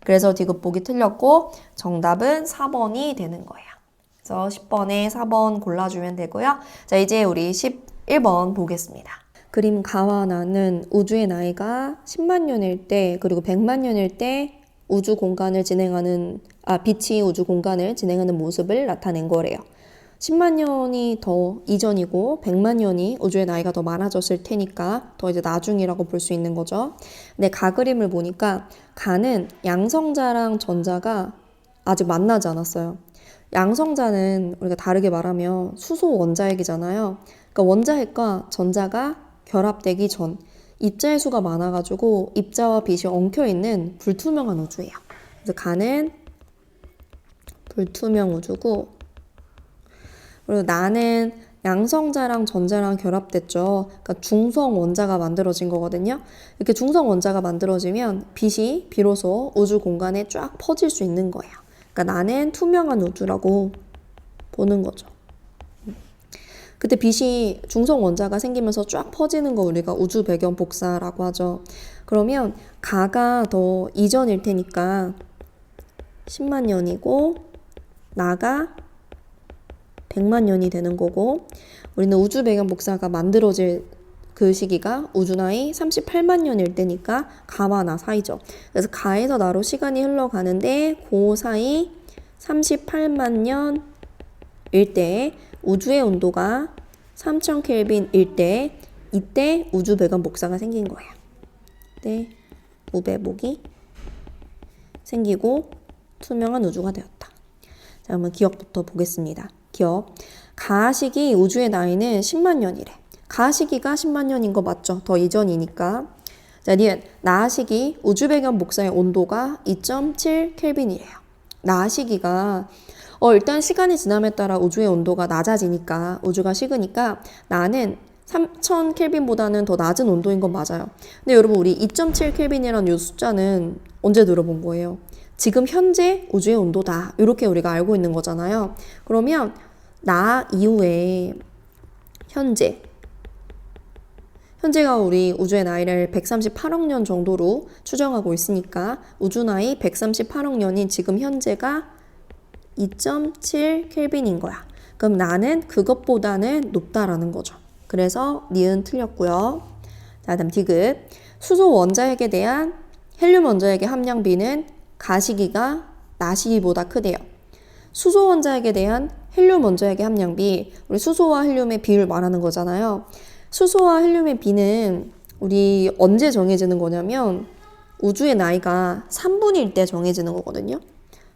그래서 디귿 보기 틀렸고 정답은 4번이 되는 거예요. 그래서 10번에 4번 골라주면 되고요. 자, 이제 우리 11번 보겠습니다. 그림 가와 나는 우주의 나이가 10만 년일 때 그리고 100만 년일 때 우주 공간을 진행하는 빛이 우주 공간을 진행하는 모습을 나타낸 거래요. 10만 년이 더 이전이고 100만 년이 우주의 나이가 더 많아졌을 테니까 더 이제 나중이라고 볼 수 있는 거죠. 근데 가 그림을 보니까 가는 양성자랑 전자가 아직 만나지 않았어요. 양성자는 우리가 다르게 말하면 수소 원자핵이잖아요. 그러니까 원자핵과 전자가 결합되기 전 입자의 수가 많아가지고 입자와 빛이 엉켜있는 불투명한 우주예요. 그래서 가는 불투명 우주고 그리고 나는 양성자랑 전자랑 결합됐죠. 그러니까 중성 원자가 만들어진 거거든요. 이렇게 중성 원자가 만들어지면 빛이 비로소 우주 공간에 쫙 퍼질 수 있는 거예요. 그러니까 나는 투명한 우주라고 보는 거죠. 그때 빛이 중성 원자가 생기면서 쫙 퍼지는 거 우리가 우주 배경 복사라고 하죠. 그러면 가가 더 이전일 테니까 10만 년이고 나가 100만 년이 되는 거고 우리는 우주 배경 복사가 만들어질 그 시기가 우주 나이 38만 년일 때니까 가와 나 사이죠. 그래서 가에서 나로 시간이 흘러가는데 그 사이 38만 년일 때 우주의 온도가 3000켈빈일 때 이때 우주 배경 복사가 생긴 거예요. 네. 우배목이 생기고 투명한 우주가 되었다. 자, 그러면 기억부터 보겠습니다. 기억. 가시기 우주의 나이는 10만 년이래. 가시기가 10만 년인 거 맞죠? 더 이전이니까. 자, 니은 나시기 우주 배경 복사의 온도가 2.7 켈빈이래요. 나시기가 일단 시간이 지남에 따라 우주의 온도가 낮아지니까 우주가 식으니까 나는 3000 켈빈보다는 더 낮은 온도인 건 맞아요. 근데 여러분 우리 2.7 켈빈이라는 이 숫자는 언제 들어본 거예요? 지금 현재 우주의 온도다. 이렇게 우리가 알고 있는 거잖아요. 그러면 나 이후에 현재가 우리 우주의 나이를 138억 년 정도로 추정하고 있으니까 우주 나이 138억 년인 지금 현재가 2.7 켈빈인 거야. 그럼 나는 그것보다는 높다라는 거죠. 그래서 니은 틀렸고요. 자, 다음 디귿. 수소 원자핵에 대한 헬륨 원자핵의 함량비는 가시기가 나시기보다 크대요. 수소 원자핵에 대한 헬륨 원자핵의 함량비, 우리 수소와 헬륨의 비율 말하는 거잖아요. 수소와 헬륨의 비는 우리 언제 정해지는 거냐면 우주의 나이가 3분일 때 정해지는 거거든요.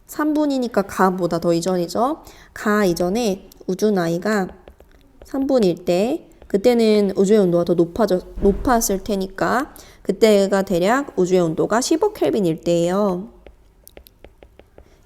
3분이니까 가보다 더 이전이죠. 가 이전에 우주 나이가 3분일 때 그때는 우주의 온도가 더 높았을 테니까 그때가 대략 우주의 온도가 15 켈빈일 때예요.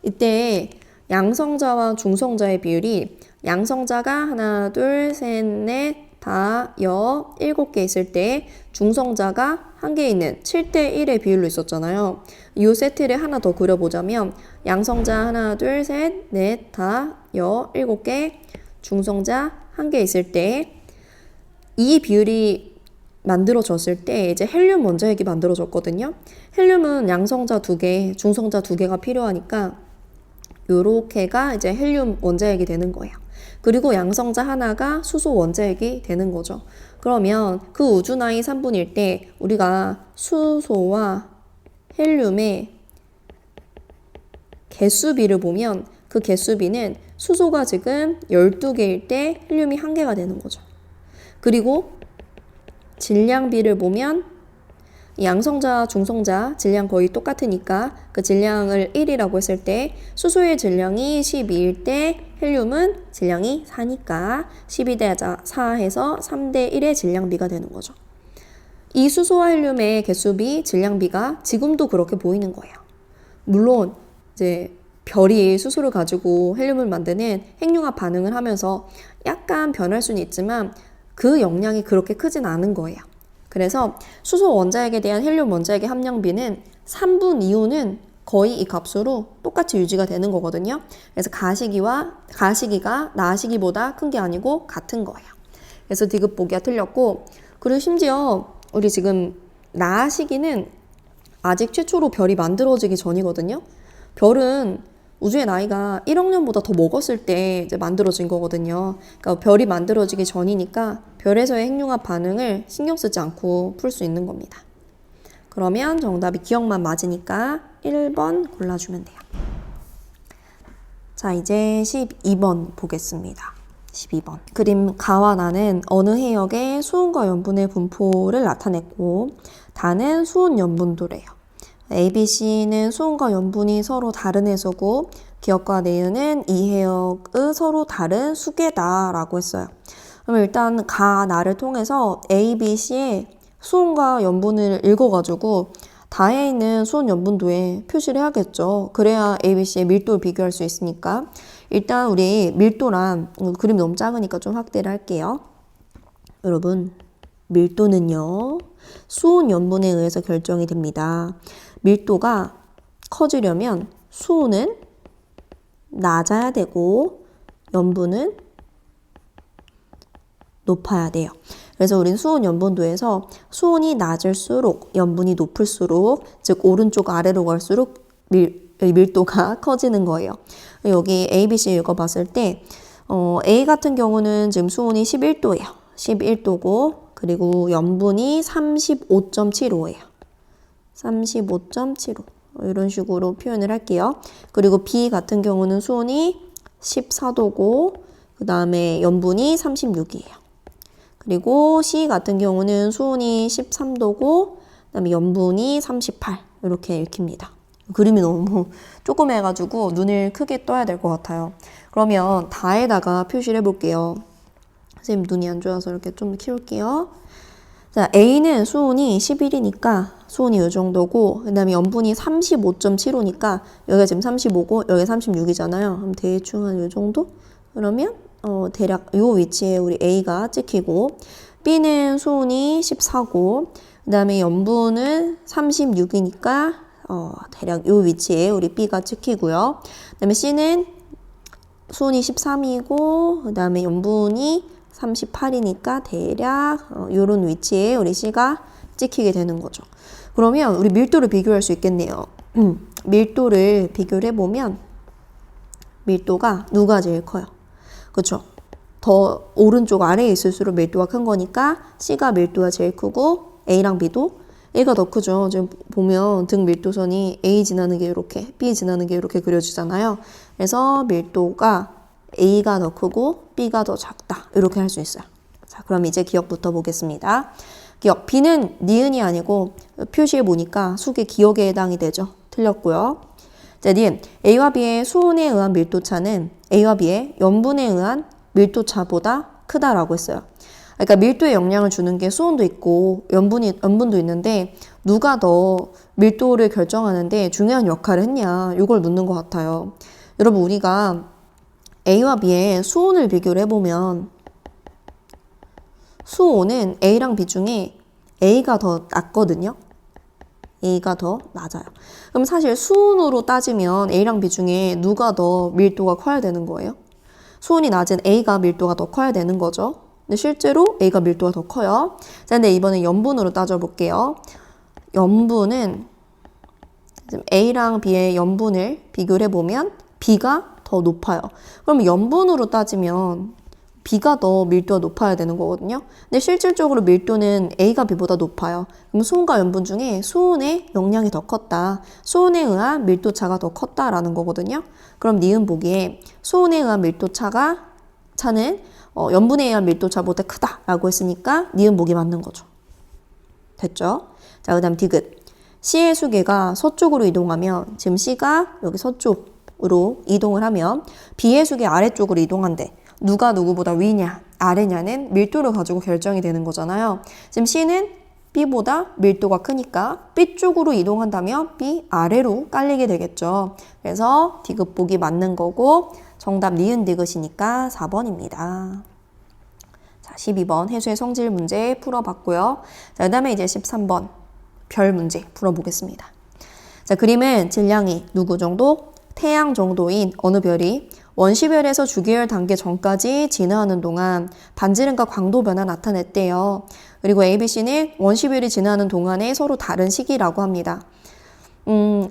이때 양성자와 중성자의 비율이 양성자가 하나, 둘, 셋, 넷, 다, 여, 7개 있을 때 중성자가 한 개 있는 7대 1의 비율로 있었잖아요. 이 세트를 하나 더 그려보자면 양성자 하나, 둘, 셋, 넷, 다, 여, 7개, 중성자 한 개 있을 때 이 비율이 만들어졌을 때 이제 헬륨 원자핵이 만들어졌거든요. 헬륨은 양성자 2개, 중성자 2개가 필요하니까 요렇게가 이제 헬륨 원자핵이 되는 거예요. 그리고 양성자 하나가 수소 원자핵이 되는 거죠. 그러면 그 우주 나이 3분일 때 우리가 수소와 헬륨의 개수비를 보면 그 개수비는 수소가 지금 12개일 때 헬륨이 1개가 되는 거죠. 그리고 질량비를 보면 양성자, 중성자 질량 거의 똑같으니까 그 질량을 1이라고 했을 때 수소의 질량이 12일 때 헬륨은 질량이 4니까 12대 4 해서 3대 1의 질량비가 되는 거죠. 이 수소와 헬륨의 개수비, 질량비가 지금도 그렇게 보이는 거예요. 물론 이제 별이 수소를 가지고 헬륨을 만드는 핵융합 반응을 하면서 약간 변할 수는 있지만 그 영향이 그렇게 크진 않은 거예요. 그래서 수소 원자핵에 대한 헬륨 원자핵의 함량비는 3분 이후는 거의 이 값으로 똑같이 유지가 되는 거거든요. 그래서 가시기가 나시기보다 큰 게 아니고 같은 거예요. 그래서 디귿 보기가 틀렸고, 그리고 심지어 우리 지금 나시기는 아직 최초로 별이 만들어지기 전이거든요. 별은 우주의 나이가 1억 년보다 더 먹었을 때 이제 만들어진 거거든요. 그러니까 별이 만들어지기 전이니까 별에서의 핵융합 반응을 신경 쓰지 않고 풀 수 있는 겁니다. 그러면 정답이 기억만 맞으니까 1번 골라주면 돼요. 자, 이제 12번 보겠습니다. 12번. 그림 가와 나는 어느 해역의 수온과 염분의 분포를 나타냈고 다는 수온 염분도래요. A, B, C는 수온과 염분이 서로 다른 해소고 기억과 내유는 이 해역의 서로 다른 수계다라고 했어요. 그럼 일단 가, 나를 통해서 A, B, C의 수온과 염분을 읽어가지고 다에 있는 수온 염분도에 표시를 해야겠죠. 그래야 A, B, C의 밀도를 비교할 수 있으니까. 일단 우리 밀도란 그림 너무 작으니까 좀 확대를 할게요. 여러분, 밀도는요 수온 염분에 의해서 결정이 됩니다. 밀도가 커지려면 수온은 낮아야 되고 염분은 높아야 돼요. 그래서 우리는 수온 염분도에서 수온이 낮을수록 염분이 높을수록, 즉 오른쪽 아래로 갈수록 밀도가 커지는 거예요. 여기 A, B, C 읽어봤을 때 A 같은 경우는 지금 수온이 11도예요. 11도고 그리고 염분이 35.75예요. 35.75 이런 식으로 표현을 할게요. 그리고 B 같은 경우는 수온이 14도고 그 다음에 염분이 36이에요. 그리고 C 같은 경우는 수온이 13도고 그다음에 염분이 38 이렇게 읽힙니다. 그림이 너무 조그매가지고 눈을 크게 떠야 될 것 같아요. 그러면 다에다가 표시를 해볼게요. 선생님 눈이 안 좋아서 이렇게 좀 키울게요. 자, A는 수온이 11이니까 수온이 이 정도고, 그 다음에 염분이 35.75니까 여기가 지금 35고 여기가 36이잖아요. 그럼 대충 한 이 정도? 그러면 대략 이 위치에 우리 A가 찍히고, B는 수온이 14고, 그 다음에 염분은 36이니까 대략 이 위치에 우리 B가 찍히고요. 그 다음에 C는 수온이 13이고, 그 다음에 염분이 38이니까 대략 이런 위치에 우리 C가 찍히게 되는 거죠. 그러면 우리 밀도를 비교할 수 있겠네요. 밀도를 비교를 해보면 밀도가 누가 제일 커요? 그렇죠? 더 오른쪽 아래에 있을수록 밀도가 큰 거니까 C가 밀도가 제일 크고 A랑 B도 A가 더 크죠. 지금 보면 등 밀도선이 A 지나는 게 이렇게, B 지나는 게 이렇게 그려지잖아요. 그래서 밀도가 A가 더 크고 B가 더 작다. 이렇게 할 수 있어요. 자, 그럼 이제 기억부터 보겠습니다. 기억. B는 니은이 아니고 표시해 보니까 수의 기억에 해당이 되죠. 틀렸고요. 자, 니은. A와 B의 수온에 의한 밀도차는 A와 B의 염분에 의한 밀도차보다 크다라고 했어요. 그러니까 밀도에 영향을 주는 게 수온도 있고 염분도 있는데 누가 더 밀도를 결정하는데 중요한 역할을 했냐. 이걸 묻는 것 같아요. 여러분 우리가 A와 B의 수온을 비교를 해보면 수온은 A랑 B 중에 A가 더 낮거든요. A가 더 낮아요. 그럼 사실 수온으로 따지면 A랑 B 중에 누가 더 밀도가 커야 되는 거예요? 수온이 낮은 A가 밀도가 더 커야 되는 거죠. 근데 실제로 A가 밀도가 더 커요. 자, 근데 이번에 염분으로 따져볼게요. 염분은 A랑 B의 염분을 비교를 해보면 B가 더 높아요. 그럼 염분으로 따지면 B가 더 밀도가 높아야 되는 거거든요. 근데 실질적으로 밀도는 A가 B보다 높아요. 그럼 수온과 염분 중에 수온의 영향이 더 컸다. 수온에 의한 밀도차가 더 컸다라는 거거든요. 그럼 니은 보기에 수온에 의한 차는 염분에 의한 밀도차보다 크다라고 했으니까 니은 보기 맞는 거죠. 됐죠? 자, 그 다음 디귿. C의 수계가 서쪽으로 이동하면 지금 C가 여기 서쪽으로 이동을 하면 B의 수계 아래쪽으로 이동한대. 누가 누구보다 위냐, 아래냐는 밀도를 가지고 결정이 되는 거잖아요. 지금 C는 B보다 밀도가 크니까 B 쪽으로 이동한다면 B 아래로 깔리게 되겠죠. 그래서 디귿 보기 맞는 거고 정답 니은 디귿이니까 4번입니다. 자, 12번 해수의 성질 문제 풀어봤고요. 자, 그 다음에 이제 13번 별 문제 풀어보겠습니다. 자, 그림은 질량이 누구 정도? 태양 정도인 어느 별이 원시별에서 주기열 단계 전까지 진화하는 동안 반지름과 광도 변화 나타냈대요. 그리고 ABC는 원시별이 진화하는 동안에 서로 다른 시기라고 합니다.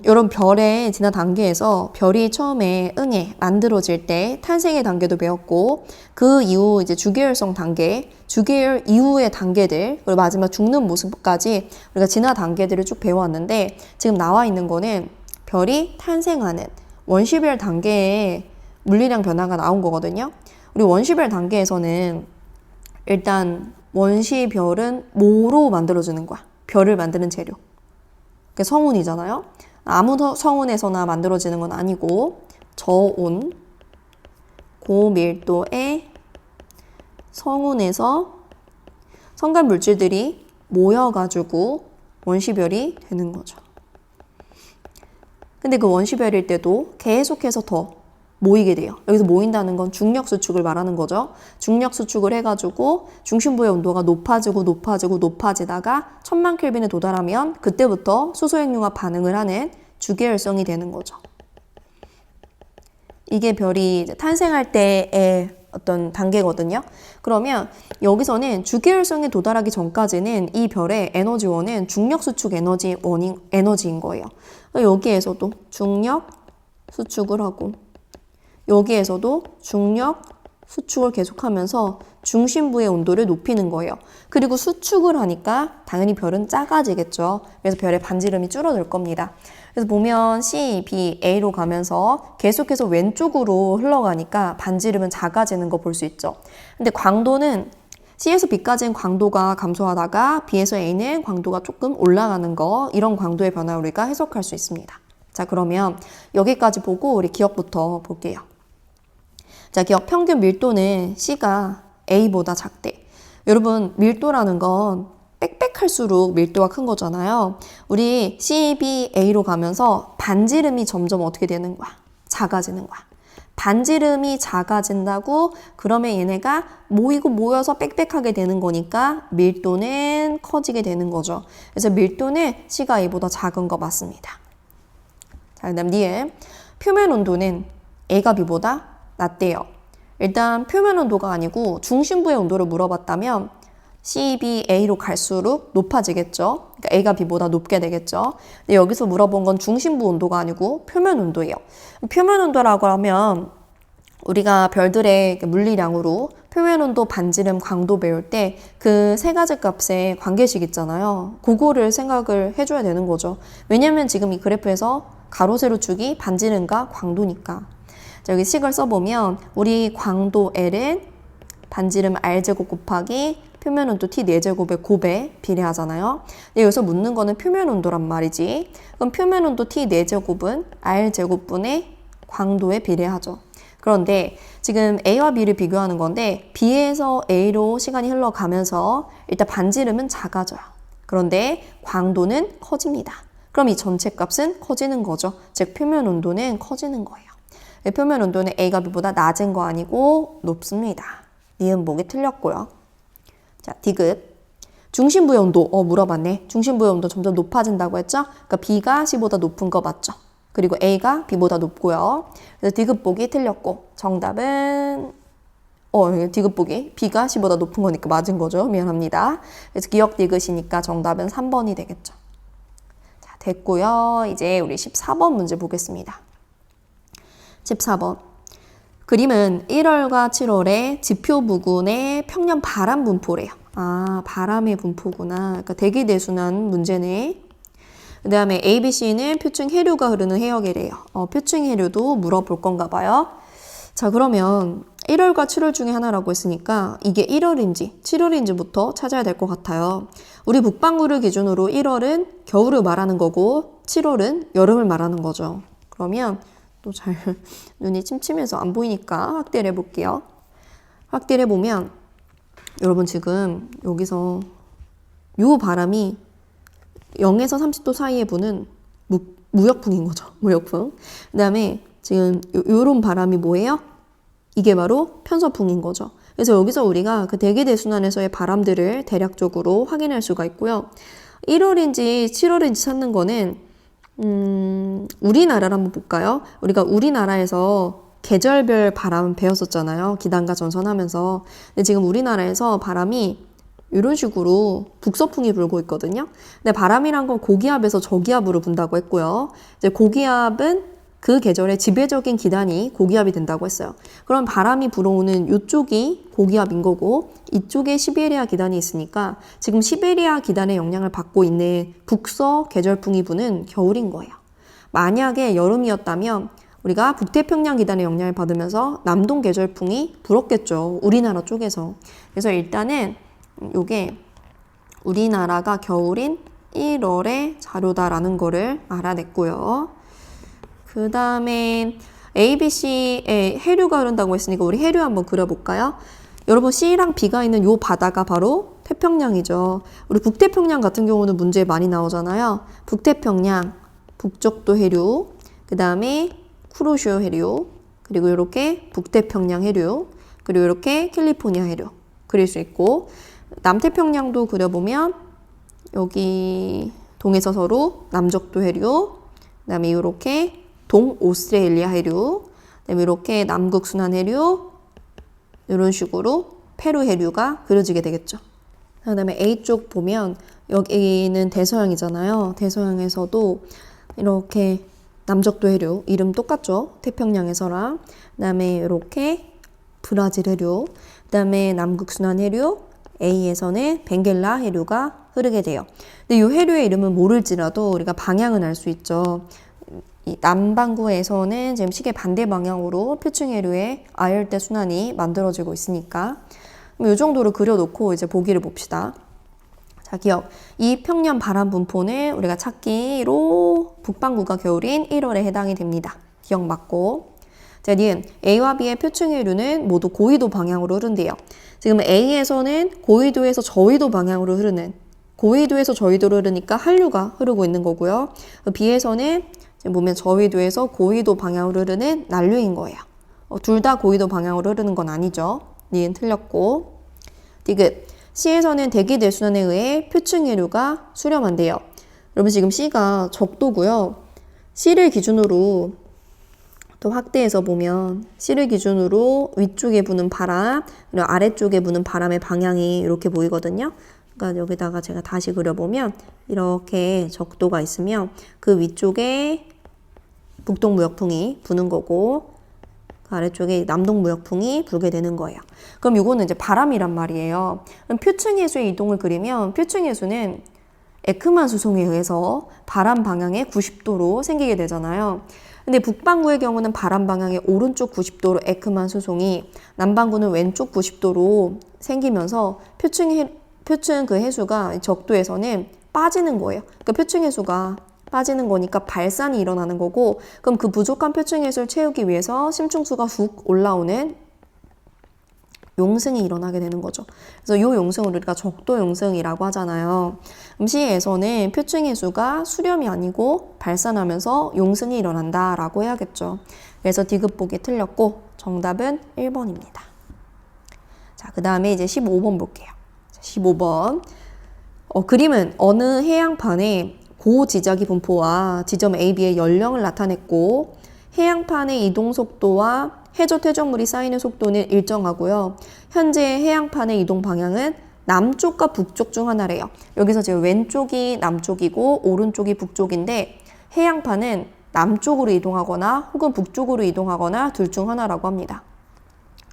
이런 별의 진화 단계에서 별이 처음에 만들어질 때 탄생의 단계도 배웠고 그 이후 이제 주기열성 단계, 주기열 이후의 단계들, 그리고 마지막 죽는 모습까지 우리가 진화 단계들을 쭉 배워왔는데 지금 나와 있는 거는 별이 탄생하는 원시별 단계의 물리량 변화가 나온 거거든요. 우리 원시별 단계에서는 일단 원시별은 뭐로 만들어지는 거야? 별을 만드는 재료. 그게 성운이잖아요. 아무 성운에서나 만들어지는 건 아니고 저온, 고밀도의 성운에서 성간 물질들이 모여가지고 원시별이 되는 거죠. 근데 그 원시별일 때도 계속해서 더 모이게 돼요. 여기서 모인다는 건 중력 수축을 말하는 거죠. 중력 수축을 해가지고 중심부의 온도가 높아지다가 1000만 켈빈에 도달하면 그때부터 수소핵융합 반응을 하는 주계열성이 되는 거죠. 이게 별이 이제 탄생할 때의 어떤 단계거든요. 그러면 여기서는 주계열성에 도달하기 전까지는 이 별의 에너지원은 중력 수축 에너지인 거예요. 여기에서도 중력 수축을 하고 여기에서도 중력 수축을 계속하면서 중심부의 온도를 높이는 거예요. 그리고 수축을 하니까 당연히 별은 작아지겠죠. 그래서 별의 반지름이 줄어들 겁니다. 그래서 보면 C, B, A로 가면서 계속해서 왼쪽으로 흘러가니까 반지름은 작아지는 거 볼 수 있죠. 근데 광도는 C에서 B까지는 광도가 감소하다가 B에서 A는 광도가 조금 올라가는 거, 이런 광도의 변화를 우리가 해석할 수 있습니다. 자, 그러면 여기까지 보고 우리 기억부터 볼게요. 자, 기억 평균 밀도는 C가 A보다 작대. 여러분, 밀도라는 건 빽빽할수록 밀도가 큰 거잖아요. 우리 C, B, A로 가면서 반지름이 점점 어떻게 되는 거야? 작아지는 거야. 반지름이 작아진다고 그러면 얘네가 모이고 모여서 빽빽하게 되는 거니까 밀도는 커지게 되는 거죠. 그래서 밀도는 C가 A보다 작은 거 맞습니다. 자, 그 다음 뒤에 표면 온도는 A가 B보다 낮대요. 일단 표면 온도가 아니고 중심부의 온도를 물어봤다면 C, B, A로 갈수록 높아지겠죠. 그러니까 A가 B보다 높게 되겠죠. 근데 여기서 물어본 건 중심부 온도가 아니고 표면 온도예요. 표면 온도라고 하면 우리가 별들의 물리량으로 표면 온도, 반지름, 광도 배울 때 그 세 가지 값의 관계식 있잖아요. 그거를 생각을 해줘야 되는 거죠. 왜냐면 지금 이 그래프에서 가로, 세로 축이 반지름과 광도니까. 자, 여기 식을 써보면 우리 광도 L은 반지름 R제곱 곱하기 표면 온도 T 4제곱의 곱에 비례하잖아요. 근데 여기서 묻는 거는 표면 온도란 말이지. 그럼 표면 온도 T 4제곱은 R제곱분의 광도에 비례하죠. 그런데 지금 A와 B를 비교하는 건데 B에서 A로 시간이 흘러가면서 일단 반지름은 작아져요. 그런데 광도는 커집니다. 그럼 이 전체 값은 커지는 거죠. 즉 표면 온도는 커지는 거예요. 표면 온도는 A가 B보다 낮은 거 아니고 높습니다. 니은 보기 틀렸고요. 자, D급. 중심부의 온도, 물어봤네. 중심부의 온도 점점 높아진다고 했죠? 그러니까 B가 C보다 높은 거 맞죠? 그리고 A가 B보다 높고요. 그래서 D급 보기 틀렸고, 정답은, D급 보기. B가 C보다 높은 거니까 맞은 거죠. 미안합니다. 그래서 기억 디귿이니까 정답은 3번이 되겠죠. 자, 됐고요. 이제 우리 14번 문제 보겠습니다. 14번. 그림은 1월과 7월의 지표 부근의 평년 바람 분포래요. 아, 바람의 분포구나. 그러니까 대기대순환 문제네. 그 다음에 A, B, C는 표층 해류가 흐르는 해역이래요. 표층 해류도 물어볼 건가 봐요. 자, 그러면 1월과 7월 중에 하나라고 했으니까 이게 1월인지 7월인지부터 찾아야 될 것 같아요. 우리 북반구를 기준으로 1월은 겨울을 말하는 거고 7월은 여름을 말하는 거죠. 그러면 또 잘 눈이 침침해서 안 보이니까 확대를 해볼게요. 확대를 해보면 여러분 지금 여기서 요 바람이 0에서 30도 사이에 부는 무역풍인 거죠. 무역풍. 그 다음에 지금 요런 바람이 뭐예요? 이게 바로 편서풍인 거죠. 그래서 여기서 우리가 그 대기대순환에서의 바람들을 대략적으로 확인할 수가 있고요. 1월인지 7월인지 찾는 거는 우리나라를 한번 볼까요? 우리가 우리나라에서 계절별 바람 배웠었잖아요. 기단과 전선하면서. 근데 지금 우리나라에서 바람이 이런 식으로 북서풍이 불고 있거든요. 근데 바람이란 건 고기압에서 저기압으로 분다고 했고요. 이제 고기압은 그 계절의 지배적인 기단이 고기압이 된다고 했어요. 그럼 바람이 불어오는 이쪽이 고기압인 거고 이쪽에 시베리아 기단이 있으니까 지금 시베리아 기단의 영향을 받고 있는 북서 계절풍이 부는 겨울인 거예요. 만약에 여름이었다면 우리가 북태평양 기단의 영향을 받으면서 남동 계절풍이 불었겠죠. 우리나라 쪽에서. 그래서 일단은 이게 우리나라가 겨울인 1월의 자료다라는 거를 알아냈고요. 그 다음에 A, B, C에 해류가 흐른다고 했으니까 우리 해류 한번 그려볼까요? 여러분 C랑 B가 있는 요 바다가 바로 태평양이죠. 우리 북태평양 같은 경우는 문제에 많이 나오잖아요. 북태평양, 북적도 해류, 그 다음에 쿠로시오 해류, 그리고 이렇게 북태평양 해류, 그리고 이렇게 캘리포니아 해류 그릴 수 있고 남태평양도 그려보면 여기 동해서서로 남적도 해류, 그 다음에 이렇게 동오스트레일리아 해류, 그다음에 이렇게 남극순환 해류, 이런 식으로 페루 해류가 그려지게 되겠죠. 그 다음에 A쪽 보면 여기는 대서양이잖아요. 대서양에서도 이렇게 남적도 해류, 이름 똑같죠? 태평양에서랑. 그 다음에 이렇게 브라질 해류, 그 다음에 남극순환 해류, A에서는 벵겔라 해류가 흐르게 돼요. 근데 이 해류의 이름은 모를지라도 우리가 방향은 알 수 있죠. 이 남반구에서는 지금 시계 반대 방향으로 표층 해류의 아열대 순환이 만들어지고 있으니까. 그럼 이 정도로 그려놓고 이제 보기를 봅시다. 자, 기억. 이 평년 바람 분포는 우리가 찾기로 북반구가 겨울인 1월에 해당이 됩니다. 기억 맞고. 자, 니은 A와 B의 표층해류는 모두 고위도 방향으로 흐른대요. 지금 A에서는 고위도에서 저위도 방향으로 흐르는, 고위도에서 저위도로 흐르니까 한류가 흐르고 있는 거고요. B에서는 지금 보면 저위도에서 고위도 방향으로 흐르는 난류인 거예요. 둘 다 고위도 방향으로 흐르는 건 아니죠. 니은 틀렸고. 디귿. C에서는 대기 대순환에 의해 표층해류가 수렴한대요. 여러분 지금 C가 적도고요. C를 기준으로 또 확대해서 보면 C를 기준으로 위쪽에 부는 바람, 그리고 아래쪽에 부는 바람의 방향이 이렇게 보이거든요. 그러니까 여기다가 제가 다시 그려보면 이렇게 적도가 있으면 그 위쪽에 북동무역풍이 부는 거고 그 아래쪽에 남동무역풍이 불게 되는 거예요. 그럼 이거는 이제 바람이란 말이에요. 그럼 표층해수의 이동을 그리면 표층해수는 에크만 수송에 의해서 바람 방향의 90도로 생기게 되잖아요. 근데 북반구의 경우는 바람 방향의 오른쪽 90도로 에크만 수송이, 남반구는 왼쪽 90도로 생기면서 표층 그 해수가 적도에서는 빠지는 거예요. 그러니까 표층 해수가 빠지는 거니까 발산이 일어나는 거고, 그럼 그 부족한 표층 해수를 채우기 위해서 심층수가 훅 올라오는 용승이 일어나게 되는 거죠. 그래서 이 용승을 우리가 적도 용승이라고 하잖아요. C에서는 표층 해수가 수렴이 아니고 발산하면서 용승이 일어난다라고 해야겠죠. 그래서 디귿 보기 틀렸고 정답은 1번입니다. 자, 그 다음에 이제 15번 볼게요. 15번. 그림은 어느 해양판에 고지자기 분포와 지점 A, B의 연령을 나타냈고 해양판의 이동 속도와 해저 퇴적물이 쌓이는 속도는 일정하고요. 현재 해양판의 이동 방향은 남쪽과 북쪽 중 하나래요. 여기서 지금 왼쪽이 남쪽이고 오른쪽이 북쪽인데 해양판은 남쪽으로 이동하거나 혹은 북쪽으로 이동하거나 둘 중 하나라고 합니다.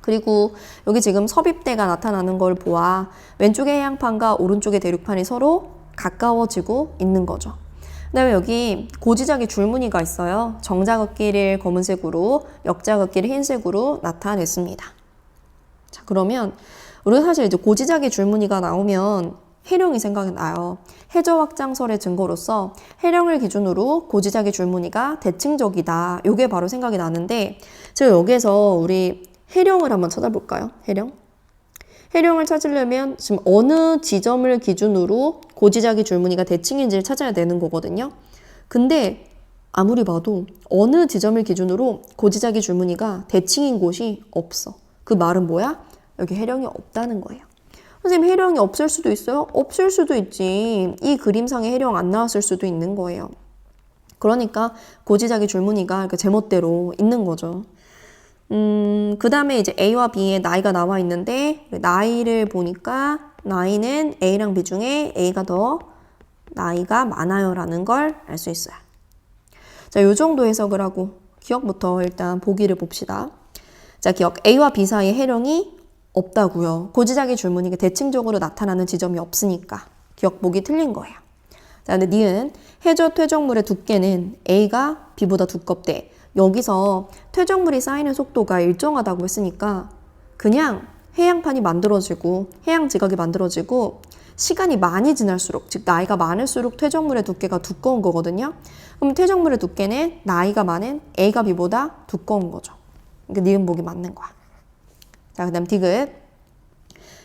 그리고 여기 지금 섭입대가 나타나는 걸 보아 왼쪽의 해양판과 오른쪽의 대륙판이 서로 가까워지고 있는 거죠. 그 다음에 여기 고지자기 줄무늬가 있어요. 정자긋기를 검은색으로, 역자긋기를 흰색으로 나타냈습니다. 자, 그러면 우리가 사실 이제 고지자기 줄무늬가 나오면 해령이 생각이 나요. 해저 확장설의 증거로서 해령을 기준으로 고지자기 줄무늬가 대칭적이다. 이게 바로 생각이 나는데 제가 여기에서 우리 해령을 한번 찾아볼까요? 해령을 찾으려면 지금 어느 지점을 기준으로 고지자기 줄무늬가 대칭인지를 찾아야 되는 거거든요. 근데 아무리 봐도 어느 지점을 기준으로 고지자기 줄무늬가 대칭인 곳이 없어. 그 말은 뭐야? 여기 해령이 없다는 거예요. 선생님, 해령이 없을 수도 있어요? 없을 수도 있지. 이 그림상에 해령 안 나왔을 수도 있는 거예요. 그러니까 고지자기 줄무늬가 제멋대로 있는 거죠. 그 다음에 이제 A와 B의 나이가 나와 있는데 나이를 보니까 나이는 A랑 B 중에 A가 더 나이가 많아요 라는 걸 알 수 있어요. 자, 요 정도 해석을 하고 기억부터 일단 보기를 봅시다. 자, 기억. A와 B 사이에 해령이 없다고요. 고지자기 줄무늬가 대칭적으로 나타나는 지점이 없으니까 기억 보기 틀린 거예요. 자, 근데 니은 해저 퇴적물의 두께는 A가 B보다 두껍대. 여기서 퇴적물이 쌓이는 속도가 일정하다고 했으니까 그냥 해양판이 만들어지고 해양 지각이 만들어지고 시간이 많이 지날수록, 즉 나이가 많을수록 퇴적물의 두께가 두꺼운 거거든요. 그럼 퇴적물의 두께는 나이가 많은 A가 B보다 두꺼운 거죠. 그러니까 니은 보기 맞는 거야. 자, 그 다음 디귿.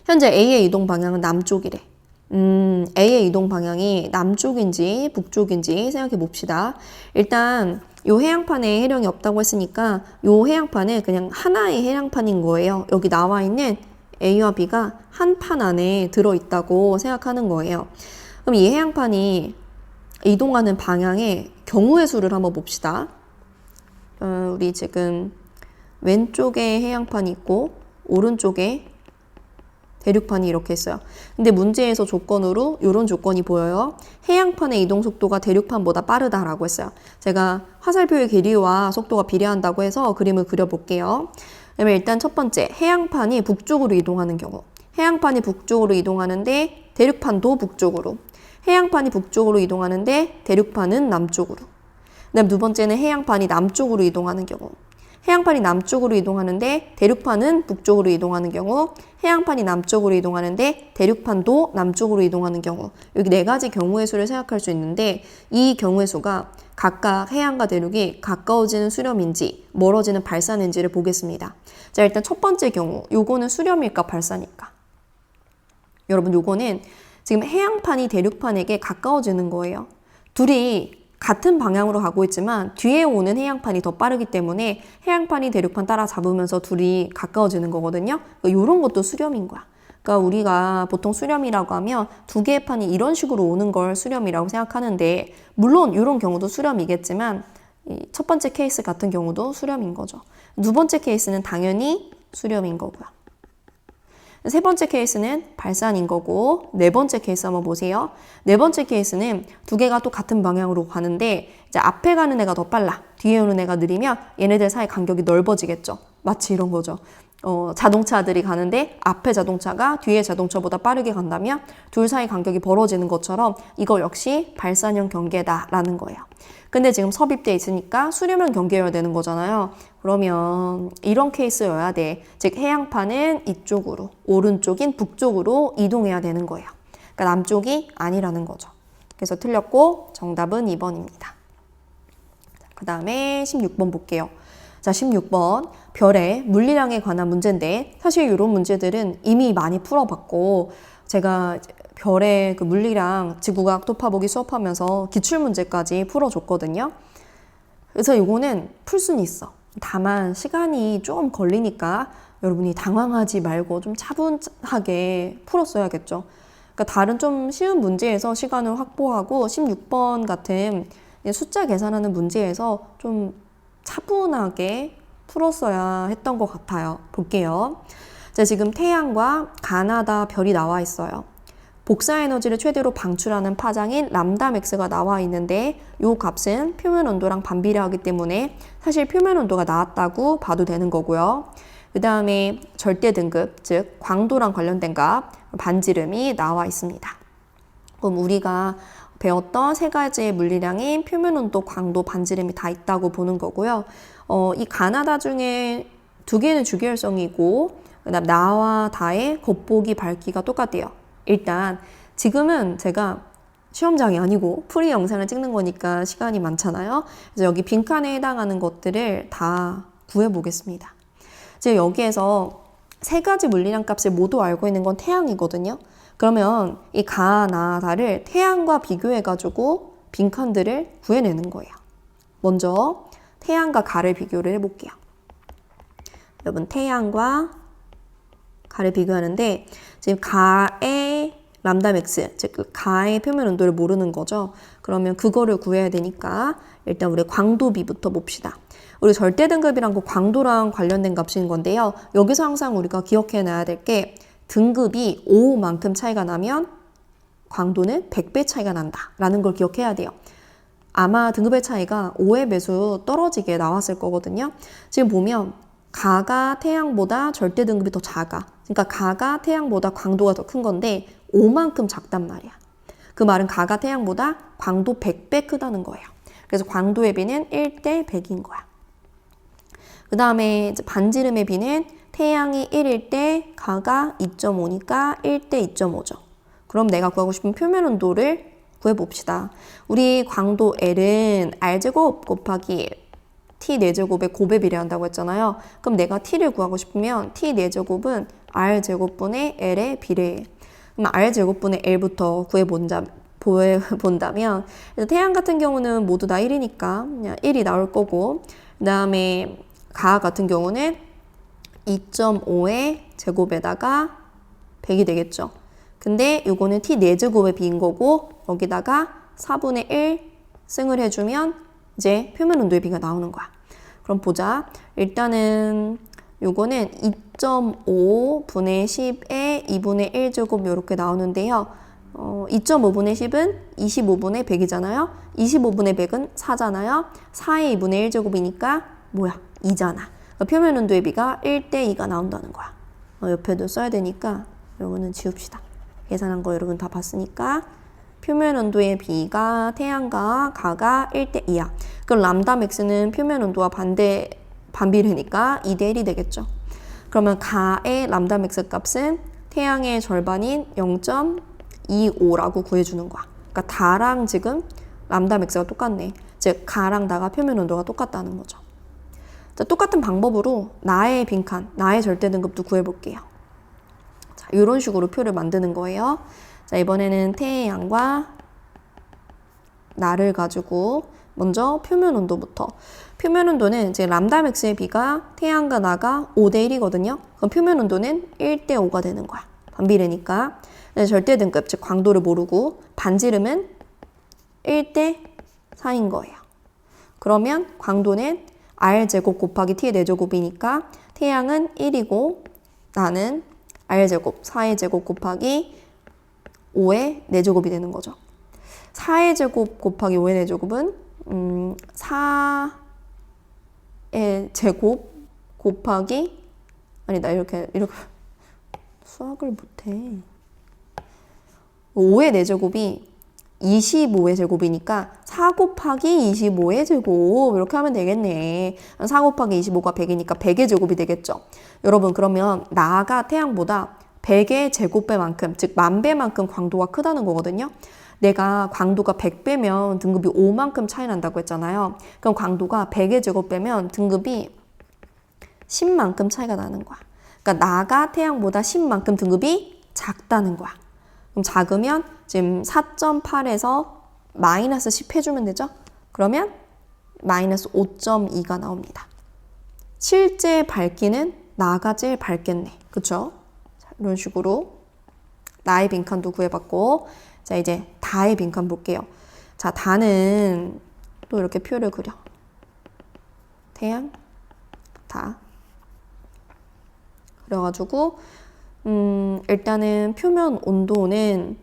현재 A의 이동 방향은 남쪽이래. A의 이동 방향이 남쪽인지 북쪽인지 생각해 봅시다. 일단 요 해양판에 해령이 없다고 했으니까 요 해양판은 그냥 하나의 해양판인 거예요. 여기 나와 있는 A와 B가 한 판 안에 들어있다고 생각하는 거예요. 그럼 이 해양판이 이동하는 방향의 경우의 수를 한번 봅시다. 우리 지금 왼쪽에 해양판이 있고 오른쪽에 대륙판이 이렇게 있어요. 근데 문제에서 조건으로 이런 조건이 보여요. 해양판의 이동 속도가 대륙판보다 빠르다라고 했어요. 제가 화살표의 길이와 속도가 비례한다고 해서 그림을 그려볼게요. 그러면 일단 첫 번째, 해양판이 북쪽으로 이동하는 경우. 해양판이 북쪽으로 이동하는데 대륙판도 북쪽으로. 해양판이 북쪽으로 이동하는데 대륙판은 남쪽으로. 그다음 두 번째는 해양판이 남쪽으로 이동하는 경우. 해양판이 남쪽으로 이동하는데 대륙판은 북쪽으로 이동하는 경우, 해양판이 남쪽으로 이동하는데 대륙판도 남쪽으로 이동하는 경우, 여기 네 가지 경우의 수를 생각할 수 있는데 이 경우의 수가 각각 해양과 대륙이 가까워지는 수렴인지 멀어지는 발산인지를 보겠습니다. 자, 일단 첫 번째 경우, 요거는 수렴일까 발산일까? 여러분, 요거는 지금 해양판이 대륙판에게 가까워지는 거예요. 둘이 같은 방향으로 가고 있지만 뒤에 오는 해양판이 더 빠르기 때문에 해양판이 대륙판 따라잡으면서 둘이 가까워지는 거거든요. 그러니까 이런 것도 수렴인 거야. 그러니까 우리가 보통 수렴이라고 하면 두 개의 판이 이런 식으로 오는 걸 수렴이라고 생각하는데, 물론 이런 경우도 수렴이겠지만 첫 번째 케이스 같은 경우도 수렴인 거죠. 두 번째 케이스는 당연히 수렴인 거고요. 세 번째 케이스는 발산인 거고, 네 번째 케이스 한번 보세요. 네 번째 케이스는 두 개가 또 같은 방향으로 가는데 이제 앞에 가는 애가 더 빨라, 뒤에 오는 애가 느리면 얘네들 사이 간격이 넓어지겠죠. 마치 이런 거죠. 자동차들이 가는데 앞에 자동차가 뒤에 자동차보다 빠르게 간다면 둘 사이 간격이 벌어지는 것처럼 이거 역시 발산형 경계다라는 거예요. 근데 지금 섭입돼 있으니까 수렴형 경계여야 되는 거잖아요. 그러면 이런 케이스여야 돼. 즉 해양판은 이쪽으로, 오른쪽인 북쪽으로 이동해야 되는 거예요. 그러니까 남쪽이 아니라는 거죠. 그래서 틀렸고 정답은 2번입니다. 그 다음에 16번 볼게요. 자, 16번 별의 물리량에 관한 문제인데, 사실 이런 문제들은 이미 많이 풀어봤고, 제가 별의 그 물리량 지구과학 토파보기 수업하면서 기출문제까지 풀어줬거든요. 그래서 이거는 풀 수는 있어. 다만 시간이 좀 걸리니까 여러분이 당황하지 말고 좀 차분하게 풀었어야겠죠. 그러니까 다른 좀 쉬운 문제에서 시간을 확보하고 16번 같은 숫자 계산하는 문제에서 좀 차분하게 풀었어야 했던 것 같아요. 볼게요. 자, 지금 태양과 가나다 별이 나와 있어요. 복사 에너지를 최대로 방출하는 파장인 람다 맥스가 나와 있는데 이 값은 표면 온도랑 반비례하기 때문에 사실 표면 온도가 나왔다고 봐도 되는 거고요. 그 다음에 절대 등급, 즉 광도랑 관련된 값, 반지름이 나와 있습니다. 그럼 우리가 배웠던 세 가지의 물리량인 표면 온도, 광도, 반지름이 다 있다고 보는 거고요. 이 가나다 중에 두 개는 주기율성이고, 그다음 나와 다의 곱보기 밝기가 똑같대요. 일단 지금은 제가 시험장이 아니고 프리 영상을 찍는 거니까 시간이 많잖아요. 그래서 여기 빈칸에 해당하는 것들을 다 구해보겠습니다. 지금 여기에서 세 가지 물리량 값을 모두 알고 있는 건 태양이거든요. 그러면 이 가나다를 태양과 비교해가지고 빈칸들을 구해내는 거예요. 먼저 태양과 가를 비교를 해볼게요. 여러분, 태양과 가를 비교하는데 지금 가의 람다 맥스, 즉 가의 표면 온도를 모르는 거죠. 그러면 그거를 구해야 되니까 일단 우리 광도비부터 봅시다. 우리 절대 등급이란 거 광도랑 관련된 값인 건데요. 여기서 항상 우리가 기억해놔야 될 게 등급이 5만큼 차이가 나면 광도는 100배 차이가 난다라는 걸 기억해야 돼요. 아마 등급의 차이가 5의 배수 떨어지게 나왔을 거거든요. 지금 보면 가가 태양보다 절대 등급이 더 작아. 그러니까 가가 태양보다 광도가 더 큰 건데 5만큼 작단 말이야. 그 말은 가가 태양보다 광도 100배 크다는 거예요. 그래서 광도의 비는 1대 100인 거야. 그 다음에 반지름의 비는 태양이 1일 때 가가 2.5니까 1대 2.5죠. 그럼 내가 구하고 싶은 표면 온도를 구해봅시다. 우리 광도 L은 R제곱 곱하기 T 4제곱의 곱에 비례한다고 했잖아요. 그럼 내가 T를 구하고 싶으면 T 4제곱은 R제곱분의 L에 비례해. 그럼 R제곱분의 L부터 구해본다면 태양 같은 경우는 모두 다 1이니까 그냥 1이 나올 거고, 그 다음에 가 같은 경우는 2.5의 제곱에다가 100이 되겠죠. 근데 이거는 T 4제곱의 비인 거고 여기다가 4분의 1 승을 해주면 이제 표면 온도의 비가 나오는 거야. 그럼 보자. 일단은 요거는 2.5분의 10에 2분의 1제곱 이렇게 나오는데요. 2.5분의 10은 25분의 100이잖아요. 25분의 100은 4잖아요. 4의 2분의 1제곱이니까 뭐야? 2잖아. 표면 온도의 비가 1대 2가 나온다는 거야. 옆에도 써야 되니까 이거는 지웁시다. 계산한 거 여러분 다 봤으니까 표면 온도의 비가 태양과 가가 1대 2야. 그럼 람다 맥스는 표면 온도와 반비례니까 2대 1이 되겠죠. 그러면 가의 람다 맥스 값은 태양의 절반인 0.25라고 구해주는 거야. 그러니까 다랑 지금 람다 맥스가 똑같네. 즉 가랑 다가 표면 온도가 똑같다는 거죠. 자, 똑같은 방법으로 나의 빈칸, 나의 절대 등급도 구해볼게요. 자, 이런 식으로 표를 만드는 거예요. 자, 이번에는 태양과 나를 가지고 먼저 표면 온도부터. 표면 온도는 이제 람다 맥스의 비가 태양과 나가 5대 1이거든요. 그럼 표면 온도는 1대 5가 되는 거야. 반비례니까. 절대 등급, 즉 광도를 모르고 반지름은 1대 4인 거예요. 그러면 광도는 R제곱 곱하기 T의 4제곱이니까 태양은 1이고 나는 R제곱, 4의 제곱 곱하기 5의 4제곱이 되는 거죠. 4의 제곱 곱하기 5의 4제곱은 4의 제곱 곱하기 아니다 이렇게 수학을 못해. 5의 4제곱이 25의 제곱이니까 4 곱하기 25의 제곱 이렇게 하면 되겠네. 4 곱하기 25가 100이니까 100의 제곱이 되겠죠. 여러분 그러면 나가 태양보다 100의 제곱배만큼 즉 만배만큼 광도가 크다는 거거든요. 내가 광도가 100배면 등급이 5만큼 차이 난다고 했잖아요. 그럼 광도가 100의 제곱배면 등급이 10만큼 차이가 나는 거야. 그러니까 나가 태양보다 10만큼 등급이 작다는 거야. 그럼 작으면 지금 4.8에서 마이너스 10 해주면 되죠? 그러면 마이너스 5.2가 나옵니다. 실제 밝기는 나가 제일 밝겠네. 그쵸? 자, 이런 식으로 나의 빈칸도 구해봤고 자 이제 다의 빈칸 볼게요. 자 다는 또 이렇게 표를 그려. 태양, 다. 그래가지고 일단은 표면 온도는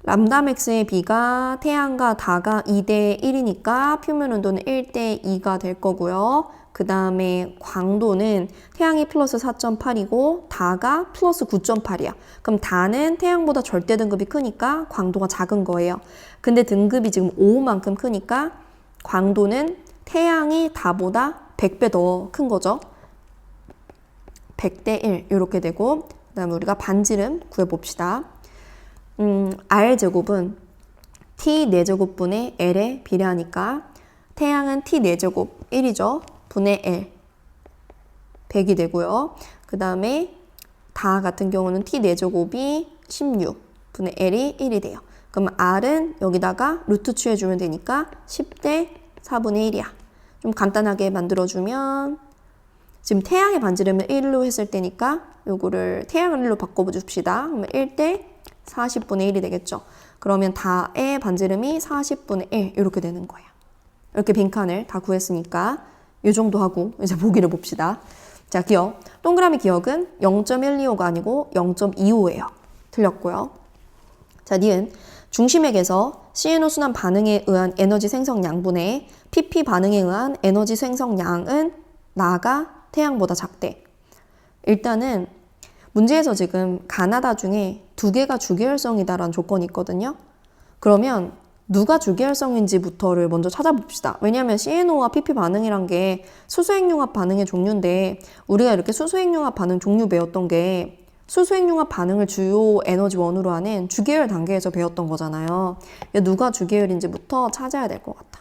람다 맥스의 비가 태양과 다가 2대 1이니까 표면 온도는 1대 2가 될 거고요. 그 다음에 광도는 태양이 플러스 4.8이고 다가 플러스 9.8이야. 그럼 다는 태양보다 절대 등급이 크니까 광도가 작은 거예요. 근데 등급이 지금 5만큼 크니까 광도는 태양이 다보다 100배 더 큰 거죠. 100대 1 이렇게 되고 그 다음에 우리가 반지름 구해봅시다. R제곱은 T 4제곱분의 L에 비례하니까 태양은 T 4제곱 1이죠. 분의 L 100이 되고요. 그 다음에 다 같은 경우는 T 4제곱이 16 분의 L이 1이 돼요. 그럼 R은 여기다가 루트 취해주면 되니까 10대 4분의 1이야. 좀 간단하게 만들어주면 지금 태양의 반지름을 1로 했을 때니까 요거를 태양을 1로 바꿔줍시다. 그러면 1대 40분의 1이 되겠죠. 그러면 다의 반지름이 40분의 1 이렇게 되는 거예요. 이렇게 빈칸을 다 구했으니까 이 정도 하고 이제 보기를 봅시다. 자, 기억. 동그라미 기억은 0.125가 아니고 0.25예요. 틀렸고요. 자, 니은. 중심액에서 CNO 순환 반응에 의한 에너지 생성량분의 PP 반응에 의한 에너지 생성량은 나가 태양보다 작대. 일단은 문제에서 지금 가나다 중에 2개가 주계열성이다라는 조건이 있거든요. 그러면 누가 주계열성인지부터를 먼저 찾아봅시다. 왜냐하면 CNO와 PP 반응이란 게 수소핵융합 반응의 종류인데 우리가 이렇게 수소핵융합 반응 종류 배웠던 게 수소핵융합 반응을 주요 에너지 원으로 하는 주계열 단계에서 배웠던 거잖아요. 누가 주계열인지부터 찾아야 될 것 같아.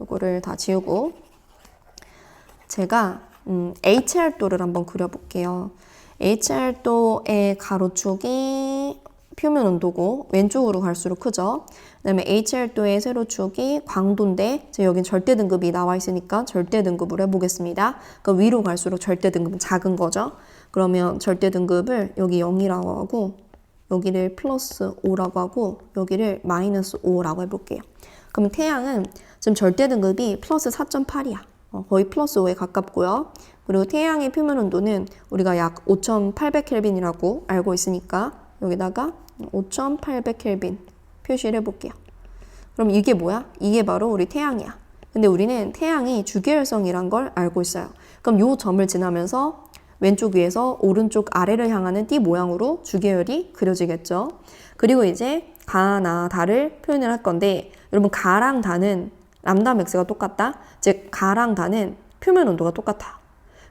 이거를 다 지우고 제가 HR도를 한번 그려볼게요. HR도의 가로축이 표면 온도고 왼쪽으로 갈수록 크죠. 그 다음에 HR도의 세로축이 광도인데 제가 여긴 절대 등급이 나와 있으니까 절대 등급으로 해보겠습니다. 그 위로 갈수록 절대 등급은 작은 거죠. 그러면 절대 등급을 여기 0이라고 하고 여기를 플러스 5라고 하고 여기를 마이너스 5라고 해볼게요. 그럼 태양은 지금 절대 등급이 플러스 4.8이야. 거의 플러스 5에 가깝고요. 그리고 태양의 표면 온도는 우리가 약 5800켈빈이라고 알고 있으니까 여기다가 5800켈빈 표시를 해볼게요. 그럼 이게 뭐야? 이게 바로 우리 태양이야. 근데 우리는 태양이 주계열성이란 걸 알고 있어요. 그럼 요 점을 지나면서 왼쪽 위에서 오른쪽 아래를 향하는 띠 모양으로 주계열이 그려지겠죠. 그리고 이제 가나 다를 표현을 할 건데 여러분 가랑 다는 람다 맥스가 똑같다. 즉 가랑 다는 표면 온도가 똑같아.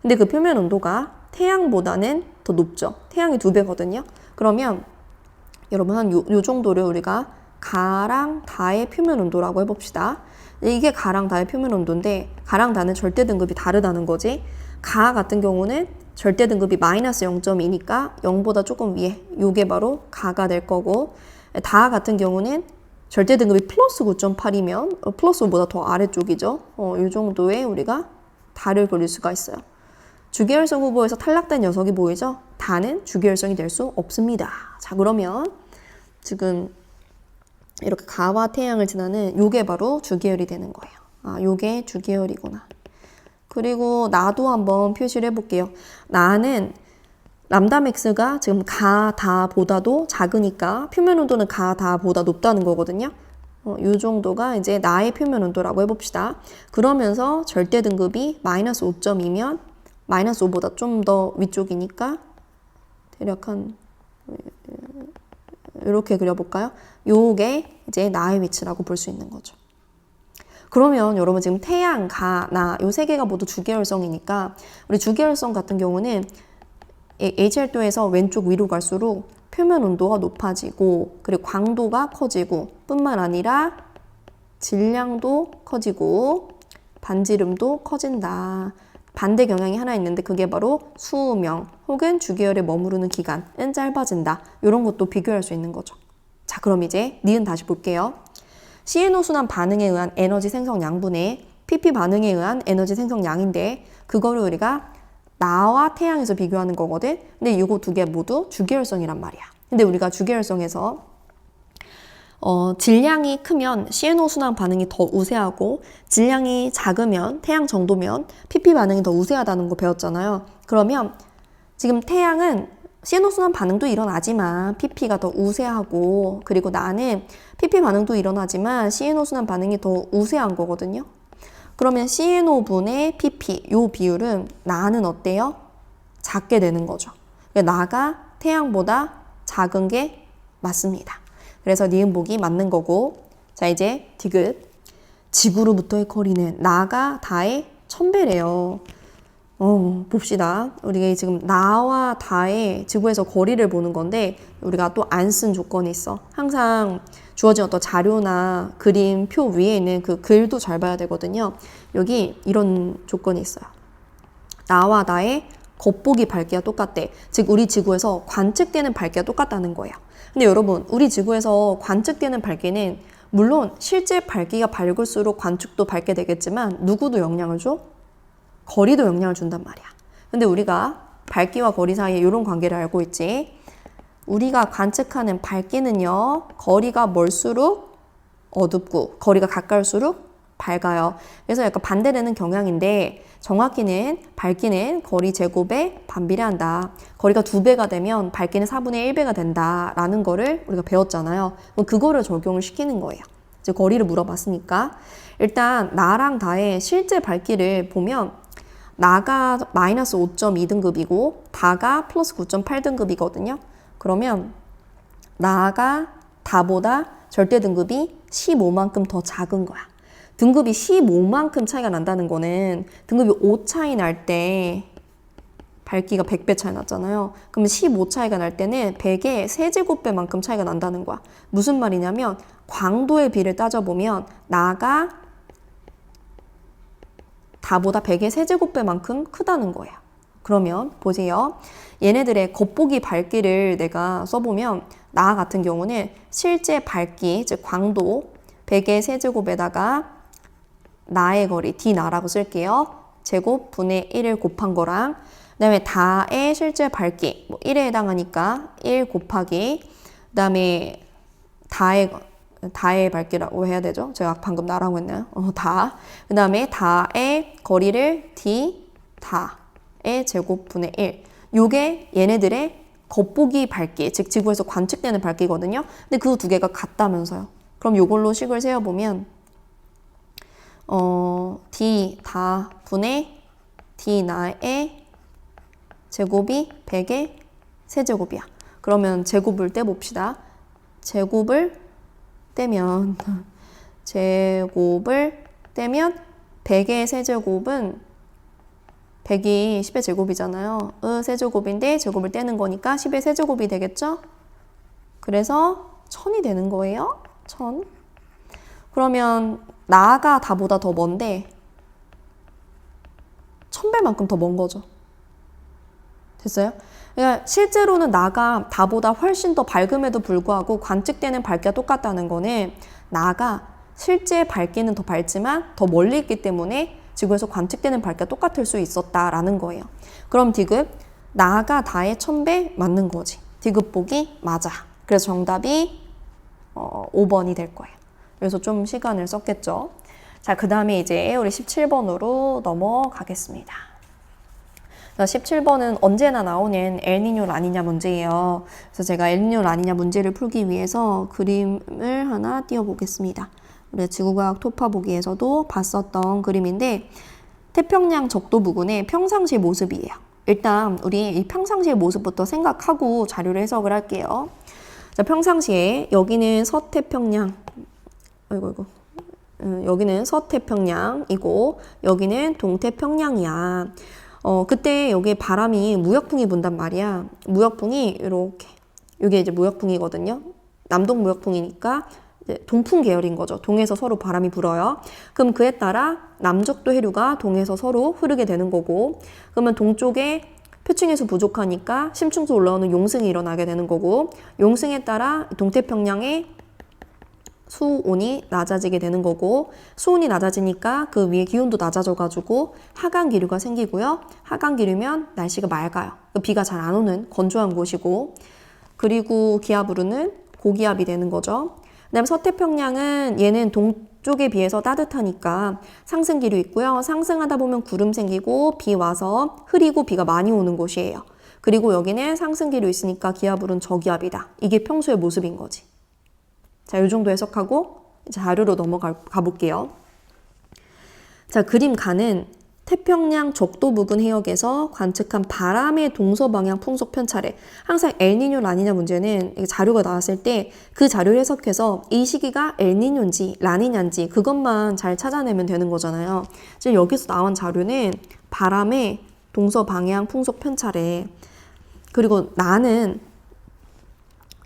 근데 그 표면 온도가 태양보다는 더 높죠. 태양이 2배거든요. 그러면 여러분 한 요 정도를 우리가 가랑 다의 표면 온도라고 해봅시다. 이게 가랑 다의 표면 온도인데 가랑 다는 절대 등급이 다르다는 거지. 가 같은 경우는 절대 등급이 마이너스 0.2니까 0보다 조금 위에, 요게 바로 가가 될 거고, 다 같은 경우는 절대 등급이 플러스 9.8이면 플러스 5보다 더 아래쪽이죠. 이 정도의 우리가 다를 그릴 수가 있어요. 주계열성 후보에서 탈락된 녀석이 보이죠? 다는 주계열성이 될 수 없습니다. 자, 그러면 지금 이렇게 가와 태양을 지나는 요게 바로 주계열이 되는 거예요. 아, 요게 주계열이구나. 그리고 나도 한번 표시를 해볼게요. 나는 람다 맥스가 지금 가, 다보다도 작으니까 표면 온도는 가, 다보다 높다는 거거든요. 이 정도가 이제 나의 표면 온도라고 해봅시다. 그러면서 절대 등급이 마이너스 5.2면 마이너스 5보다 좀 더 위쪽이니까 대략 한 이렇게 그려볼까요? 요게 이제 나의 위치라고 볼 수 있는 거죠. 그러면 여러분 지금 태양, 가, 나 요 세 개가 모두 주계열성이니까 우리 주계열성 같은 경우는 HR도에서 왼쪽 위로 갈수록 표면 온도가 높아지고 그리고 광도가 커지고 뿐만 아니라 질량도 커지고 반지름도 커진다. 반대 경향이 하나 있는데 그게 바로 수명 혹은 주계열에 머무르는 기간은 짧아진다. 이런 것도 비교할 수 있는 거죠. 자, 그럼 이제 니은 다시 볼게요. CNO 순환 반응에 의한 에너지 생성량분의 PP 반응에 의한 에너지 생성량인데 그거를 우리가 나와 태양에서 비교하는 거거든. 근데 이거 두 개 모두 주계열성이란 말이야. 근데 우리가 주계열성에서 질량이 크면 CNO 순환 반응이 더 우세하고 질량이 작으면 태양 정도면 PP 반응이 더 우세하다는 거 배웠잖아요. 그러면 지금 태양은 CNO 순환 반응도 일어나지만 PP가 더 우세하고 그리고 나는 PP 반응도 일어나지만 CNO 순환 반응이 더 우세한 거거든요. 그러면 CNO분의 PP 요 비율은 나는 어때요? 작게 되는 거죠. 그러니까 나가 태양보다 작은 게 맞습니다. 그래서 니은복이 맞는 거고 자 이제 디귿 지구로부터의 거리는 나가 다의 1000배래요. 봅시다. 우리가 지금 나와 다의 지구에서 거리를 보는 건데 우리가 또 안 쓴 조건이 있어. 항상 주어진 어떤 자료나 그림, 표 위에 있는 그 글도 잘 봐야 되거든요. 여기 이런 조건이 있어요. 나와 나의 겉보기 밝기가 똑같대. 즉 우리 지구에서 관측되는 밝기가 똑같다는 거예요. 근데 여러분 우리 지구에서 관측되는 밝기는 물론 실제 밝기가 밝을수록 관측도 밝게 되겠지만 누구도 영향을 줘? 거리도 영향을 준단 말이야. 근데 우리가 밝기와 거리 사이에 이런 관계를 알고 있지. 우리가 관측하는 밝기는요. 거리가 멀수록 어둡고 거리가 가까울수록 밝아요. 그래서 약간 반대되는 경향인데 정확히는 밝기는 거리 제곱에 반비례한다. 거리가 2배가 되면 밝기는 4분의 1배가 된다라는 거를 우리가 배웠잖아요. 그럼 그거를 적용을 시키는 거예요. 이제 거리를 물어봤으니까 일단 나랑 다의 실제 밝기를 보면 나가 마이너스 5.2등급이고 다가 플러스 9.8등급이거든요. 그러면 나가 다보다 절대 등급이 15만큼 더 작은 거야. 등급이 15만큼 차이가 난다는 거는 등급이 5 차이 날 때 밝기가 100배 차이 났잖아요. 그러면 15 차이가 날 때는 100의 세제곱배만큼 차이가 난다는 거야. 무슨 말이냐면 광도의 비를 따져보면 나가 다보다 100의 세제곱배만큼 크다는 거예요. 그러면 보세요. 얘네들의 겉보기 밝기를 내가 써보면 나 같은 경우는 실제 밝기, 즉 광도 100의 세제곱에다가 나의 거리, D나라고 쓸게요. 제곱 분의 1을 곱한 거랑 그 다음에 다의 실제 밝기, 1에 해당하니까 1 곱하기 그 다음에 다의 밝기라고 해야 되죠? 제가 방금 나라고 했나요? 다. 그 다음에 다의 거리를 D, 다의 제곱분의 1. 요게 얘네들의 겉보기 밝기, 즉 지구에서 관측되는 밝기거든요. 근데 그 두 개가 같다면서요. 그럼 요걸로 식을 세어보면 D, 다 분의 D, 나의 제곱이 100의 세제곱이야. 그러면 제곱을 떼봅시다. 제곱을 떼면 100의 세제곱은 100이 10의 제곱이잖아요. 세제곱인데 제곱을 떼는 거니까 10의 세제곱이 되겠죠? 그래서 1000이 되는 거예요. 1000. 그러면 나가 다보다 더 먼데 1000배만큼 더 먼 거죠. 됐어요? 그러니까 실제로는 나가 다보다 훨씬 더 밝음에도 불구하고 관측되는 밝기가 똑같다는 거는 나가 실제 밝기는 더 밝지만 더 멀리 있기 때문에 지구에서 관측되는 밝기가 똑같을 수 있었다라는 거예요. 그럼 디귿 나가 다의 1000배 맞는 거지. 디귿 보기 맞아. 그래서 정답이 5번이 될 거예요. 그래서 좀 시간을 썼겠죠. 자, 그 다음에 이제 우리 17번으로 넘어가겠습니다. 17번은 언제나 나오는 엘니뇨 라니냐 문제예요. 그래서 제가 엘니뇨 라니냐 문제를 풀기 위해서 그림을 하나 띄워보겠습니다. 우리 지구과학 토파 보기에서도 봤었던 그림인데 태평양 적도 부근의 평상시 모습이에요. 일단 우리 이 평상시의 모습부터 생각하고 자료를 해석을 할게요. 자, 평상시에 여기는 서태평양, 여기는 서태평양이고 여기는 동태평양이야. 그때 여기 바람이 무역풍이 분단 말이야. 무역풍이 이렇게, 이게 이제 무역풍이거든요. 남동 무역풍이니까 이제 동풍 계열인 거죠. 동에서 서로 바람이 불어요. 그럼 그에 따라 남적도 해류가 동에서 서로 흐르게 되는 거고, 그러면 동쪽에 표층에서 부족하니까 심층수 올라오는 용승이 일어나게 되는 거고, 용승에 따라 동태평양에 수온이 낮아지게 되는 거고, 수온이 낮아지니까 그 위에 기온도 낮아져가지고 하강기류가 생기고요. 하강기류면 날씨가 맑아요. 비가 잘 안 오는 건조한 곳이고, 그리고 기압으로는 고기압이 되는 거죠. 그다음에 서태평양은 얘는 동쪽에 비해서 따뜻하니까 상승기류 있고요. 상승하다 보면 구름 생기고 비 와서 흐리고 비가 많이 오는 곳이에요. 그리고 여기는 상승기류 있으니까 기압으로는 저기압이다. 이게 평소의 모습인 거지. 자, 이 정도 해석하고 자료로 넘어가 볼게요. 자, 그림 가는 태평양 적도 부근 해역에서 관측한 바람의 동서방향 풍속 편차래. 항상 엘니뇨 라니냐 문제는 자료가 나왔을 때 그 자료를 해석해서 이 시기가 엘니뇨인지 라니냐인지 그것만 잘 찾아내면 되는 거잖아요. 지금 여기서 나온 자료는 바람의 동서방향 풍속 편차래. 그리고 나는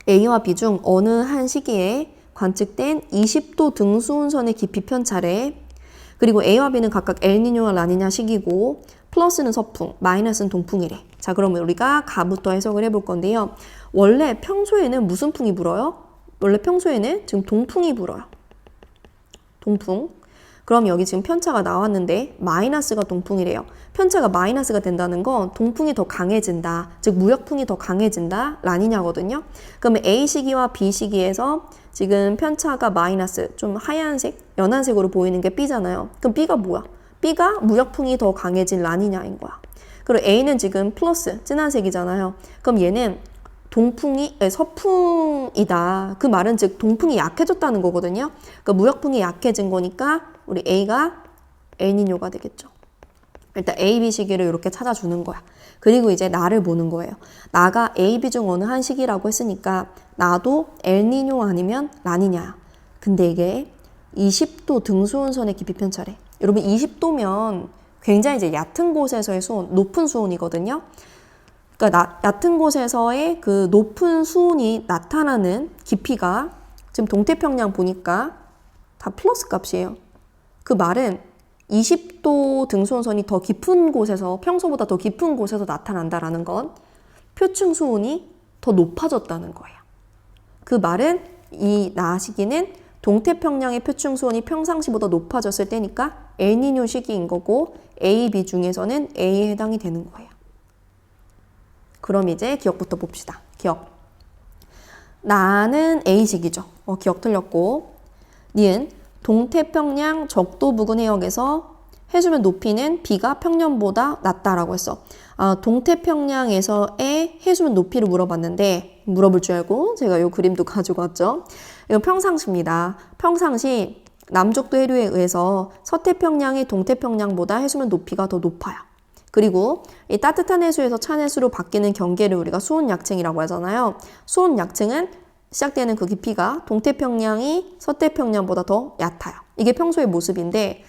A와 B 중 어느 한 시기에 관측된 20도 등수운선의 깊이 편차래. 그리고 A와 B는 각각 엘니뇨와 라니냐 시기고 플러스는 서풍, 마이너스는 동풍이래. 자, 그러면 우리가 가부터 해석을 해볼 건데요. 원래 평소에는 무슨 풍이 불어요? 원래 평소에는 지금 동풍이 불어요. 동풍. 그럼 여기 지금 편차가 나왔는데 마이너스가 동풍이래요. 편차가 마이너스가 된다는 건 동풍이 더 강해진다. 즉 무역풍이 더 강해진다. 라니냐거든요. 그러면 A 시기와 B 시기에서 지금 편차가 마이너스, 좀 하얀색, 연한색으로 보이는 게 B잖아요. 그럼 B가 뭐야? B가 무역풍이 더 강해진 라니냐인 거야. 그리고 A는 지금 플러스, 진한색이잖아요. 그럼 얘는 서풍이다. 그 말은 즉 동풍이 약해졌다는 거거든요. 그러니까 무역풍이 약해진 거니까 우리 A가 엘니뇨가 되겠죠. 일단 A, B 시기를 이렇게 찾아주는 거야. 그리고 이제 나를 보는 거예요. 나가 A, B 중 어느 한 시기라고 했으니까 나도 엘니뇨 아니면 라니냐. 근데 이게 20도 등수온선의 깊이 편차래. 여러분 20도면 굉장히 이제 얕은 곳에서의 수온, 높은 수온이거든요. 그러니까 얕은 곳에서의 그 높은 수온이 나타나는 깊이가 지금 동태평양 보니까 다 플러스 값이에요. 그 말은 20도 등수온선이 더 깊은 곳에서, 평소보다 더 깊은 곳에서 나타난다라는 건 표층 수온이 더 높아졌다는 거예요. 그 말은 이 나 시기는 동태평양의 표층 수온이 평상시보다 높아졌을 때니까 엘니뇨 시기인 거고 A, B 중에서는 A에 해당이 되는 거예요. 그럼 이제 기억부터 봅시다. 기억. 나는 A 시기죠. 기억 틀렸고. 니은 동태평양 적도 부근 해역에서 해수면 높이는 B가 평년보다 낮다라고 했어. 동태평양에서의 해수면 높이를 물어볼 줄 알고 제가 이 그림도 가지고 왔죠. 이건 평상시입니다. 평상시 남적도 해류에 의해서 서태평양이 동태평양보다 해수면 높이가 더 높아요. 그리고 이 따뜻한 해수에서 찬 해수로 바뀌는 경계를 우리가 수온 약층이라고 하잖아요. 수온 약층은 시작되는 그 깊이가 동태평양이 서태평양보다 더 얕아요. 이게 평소의 모습인데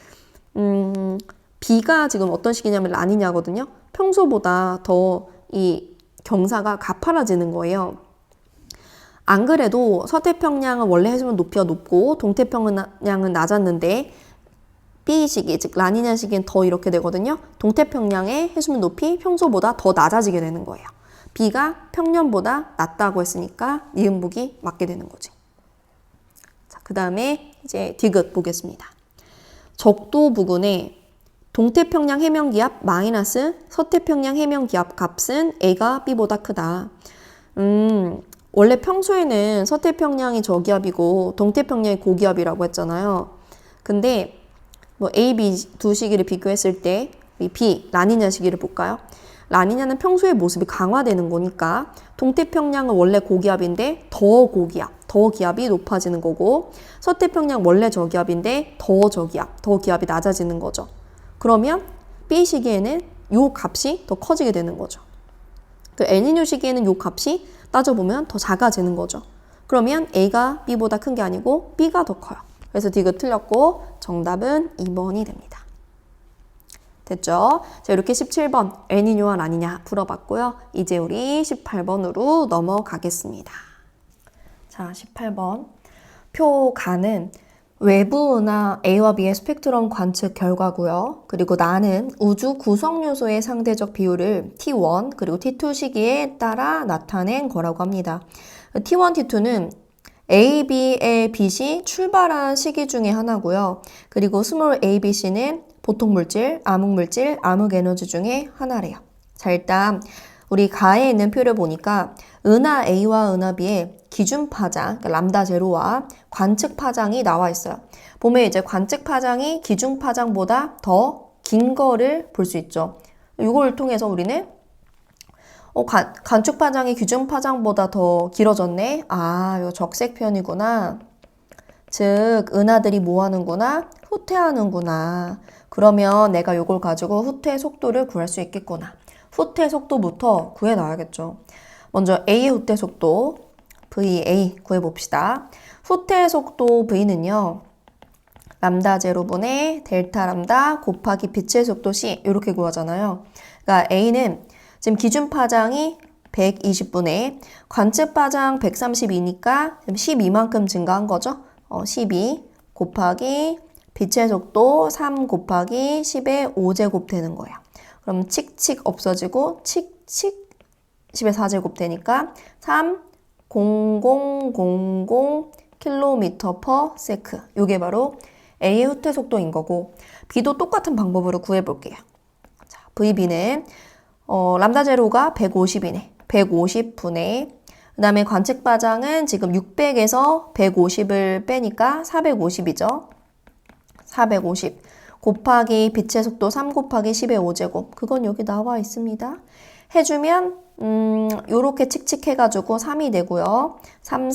B가 지금 어떤 식이냐면 라니냐거든요. 평소보다 더 이 경사가 가파라지는 거예요. 안 그래도 서태평양은 원래 해수면 높이가 높고 동태평양은 낮았는데 B 시기, 즉 라니냐 시기엔 더 이렇게 되거든요. 동태평양의 해수면 높이 평소보다 더 낮아지게 되는 거예요. B가 평년보다 낮다고 했으니까 니은북이 맞게 되는 거지. 자, 그 다음에 이제 디귿 보겠습니다. 적도 부근에 동태평양 해면기압 마이너스 서태평양 해면기압 값은 A가 B보다 크다. 원래 평소에는 서태평양이 저기압이고 동태평양이 고기압이라고 했잖아요. 근데 뭐 A, B 두 시기를 비교했을 때 이 B, 라니냐 시기를 볼까요? 라니냐는 평소의 모습이 강화되는 거니까 동태평양은 원래 고기압인데 더 고기압, 더 기압이 높아지는 거고 서태평양 원래 저기압인데 더 저기압, 더 기압이 낮아지는 거죠. 그러면 B 시기에는 요 값이 더 커지게 되는 거죠. 그 엘니뇨 시기에는 요 값이 따져보면 더 작아지는 거죠. 그러면 A가 B보다 큰 게 아니고 B가 더 커요. 그래서 디귿 틀렸고 정답은 2번이 됩니다. 됐죠? 자, 이렇게 17번 엘니뇨와 라니냐 풀어봤고요. 이제 우리 18번으로 넘어가겠습니다. 자, 18번. 표가는 외부 은하 A와 B의 스펙트럼 관측 결과고요. 그리고 나는 우주 구성 요소의 상대적 비율을 T1 그리고 T2 시기에 따라 나타낸 거라고 합니다. T1, T2는 A, B의 빛이 출발한 시기 중에 하나고요. 그리고 스몰 a, b, c는 보통물질, 암흑물질, 암흑에너지 중에 하나래요. 자, 일단 우리 가에 있는 표를 보니까 은하 A와 은하 B의 기준 파장, 그러니까 람다 제로와 관측 파장이 나와 있어요. 보면 이제 관측 파장이 기준 파장보다 더 긴 거를 볼 수 있죠. 이걸 통해서 우리는 관측 파장이 기준 파장보다 더 길어졌네. 아, 이거 적색편이구나. 즉, 은하들이 뭐 하는구나? 후퇴하는구나. 그러면 내가 이걸 가지고 후퇴 속도를 구할 수 있겠구나. 후퇴 속도부터 구해놔야겠죠. 먼저 A의 후퇴 속도, VA 구해봅시다. 후퇴 속도 V는요. 람다 제로분의 델타 람다 곱하기 빛의 속도 C 이렇게 구하잖아요. 그러니까 A는 지금 기준 파장이 120분의 관측 파장 132니까 12만큼 증가한 거죠. 12 곱하기 빛의 속도 3 곱하기 10의 5제곱 되는 거야. 그럼 칙칙 없어지고 칙칙 10의 4제곱 되니까 3,0000 킬로미터 퍼 세크. 이게 바로 A의 후퇴 속도인 거고 B도 똑같은 방법으로 구해볼게요. 자, VB는 람다 제로가 150이네. 150분의 그 다음에 관측 파장은 지금 600에서 150을 빼니까 450이죠. 450 곱하기 빛의 속도 3 곱하기 10의 5제곱. 그건 여기 나와 있습니다. 해주면 요렇게 칙칙해가지고 3이 되고요. 3,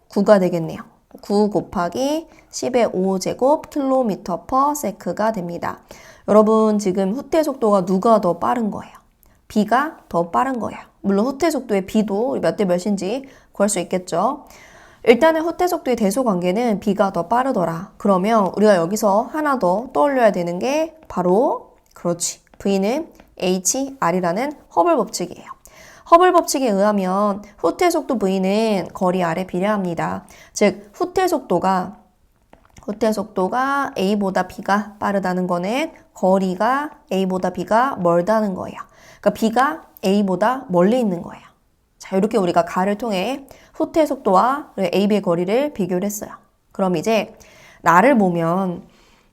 9가 되겠네요. 9 곱하기 10의 5제곱 킬로미터 퍼 세크가 됩니다. 여러분 지금 후퇴 속도가 누가 더 빠른 거예요? B가 더 빠른 거예요. 물론 후퇴 속도의 B도 몇 대 몇인지 구할 수 있겠죠. 일단은 후퇴 속도의 대소 관계는 B가 더 빠르더라. 그러면 우리가 여기서 하나 더 떠올려야 되는 게 바로 그렇지. V는 HR이라는 허블 법칙이에요. 허블 법칙에 의하면 후퇴 속도 V는 거리 R에 비례합니다. 즉 후퇴 속도가 A보다 B가 빠르다는 거는 거리가 A보다 B가 멀다는 거예요. 그러니까 B가 A보다 멀리 있는 거예요. 자, 이렇게 우리가 가를 통해 후퇴 속도와 A, B의 거리를 비교를 했어요. 그럼 이제 나를 보면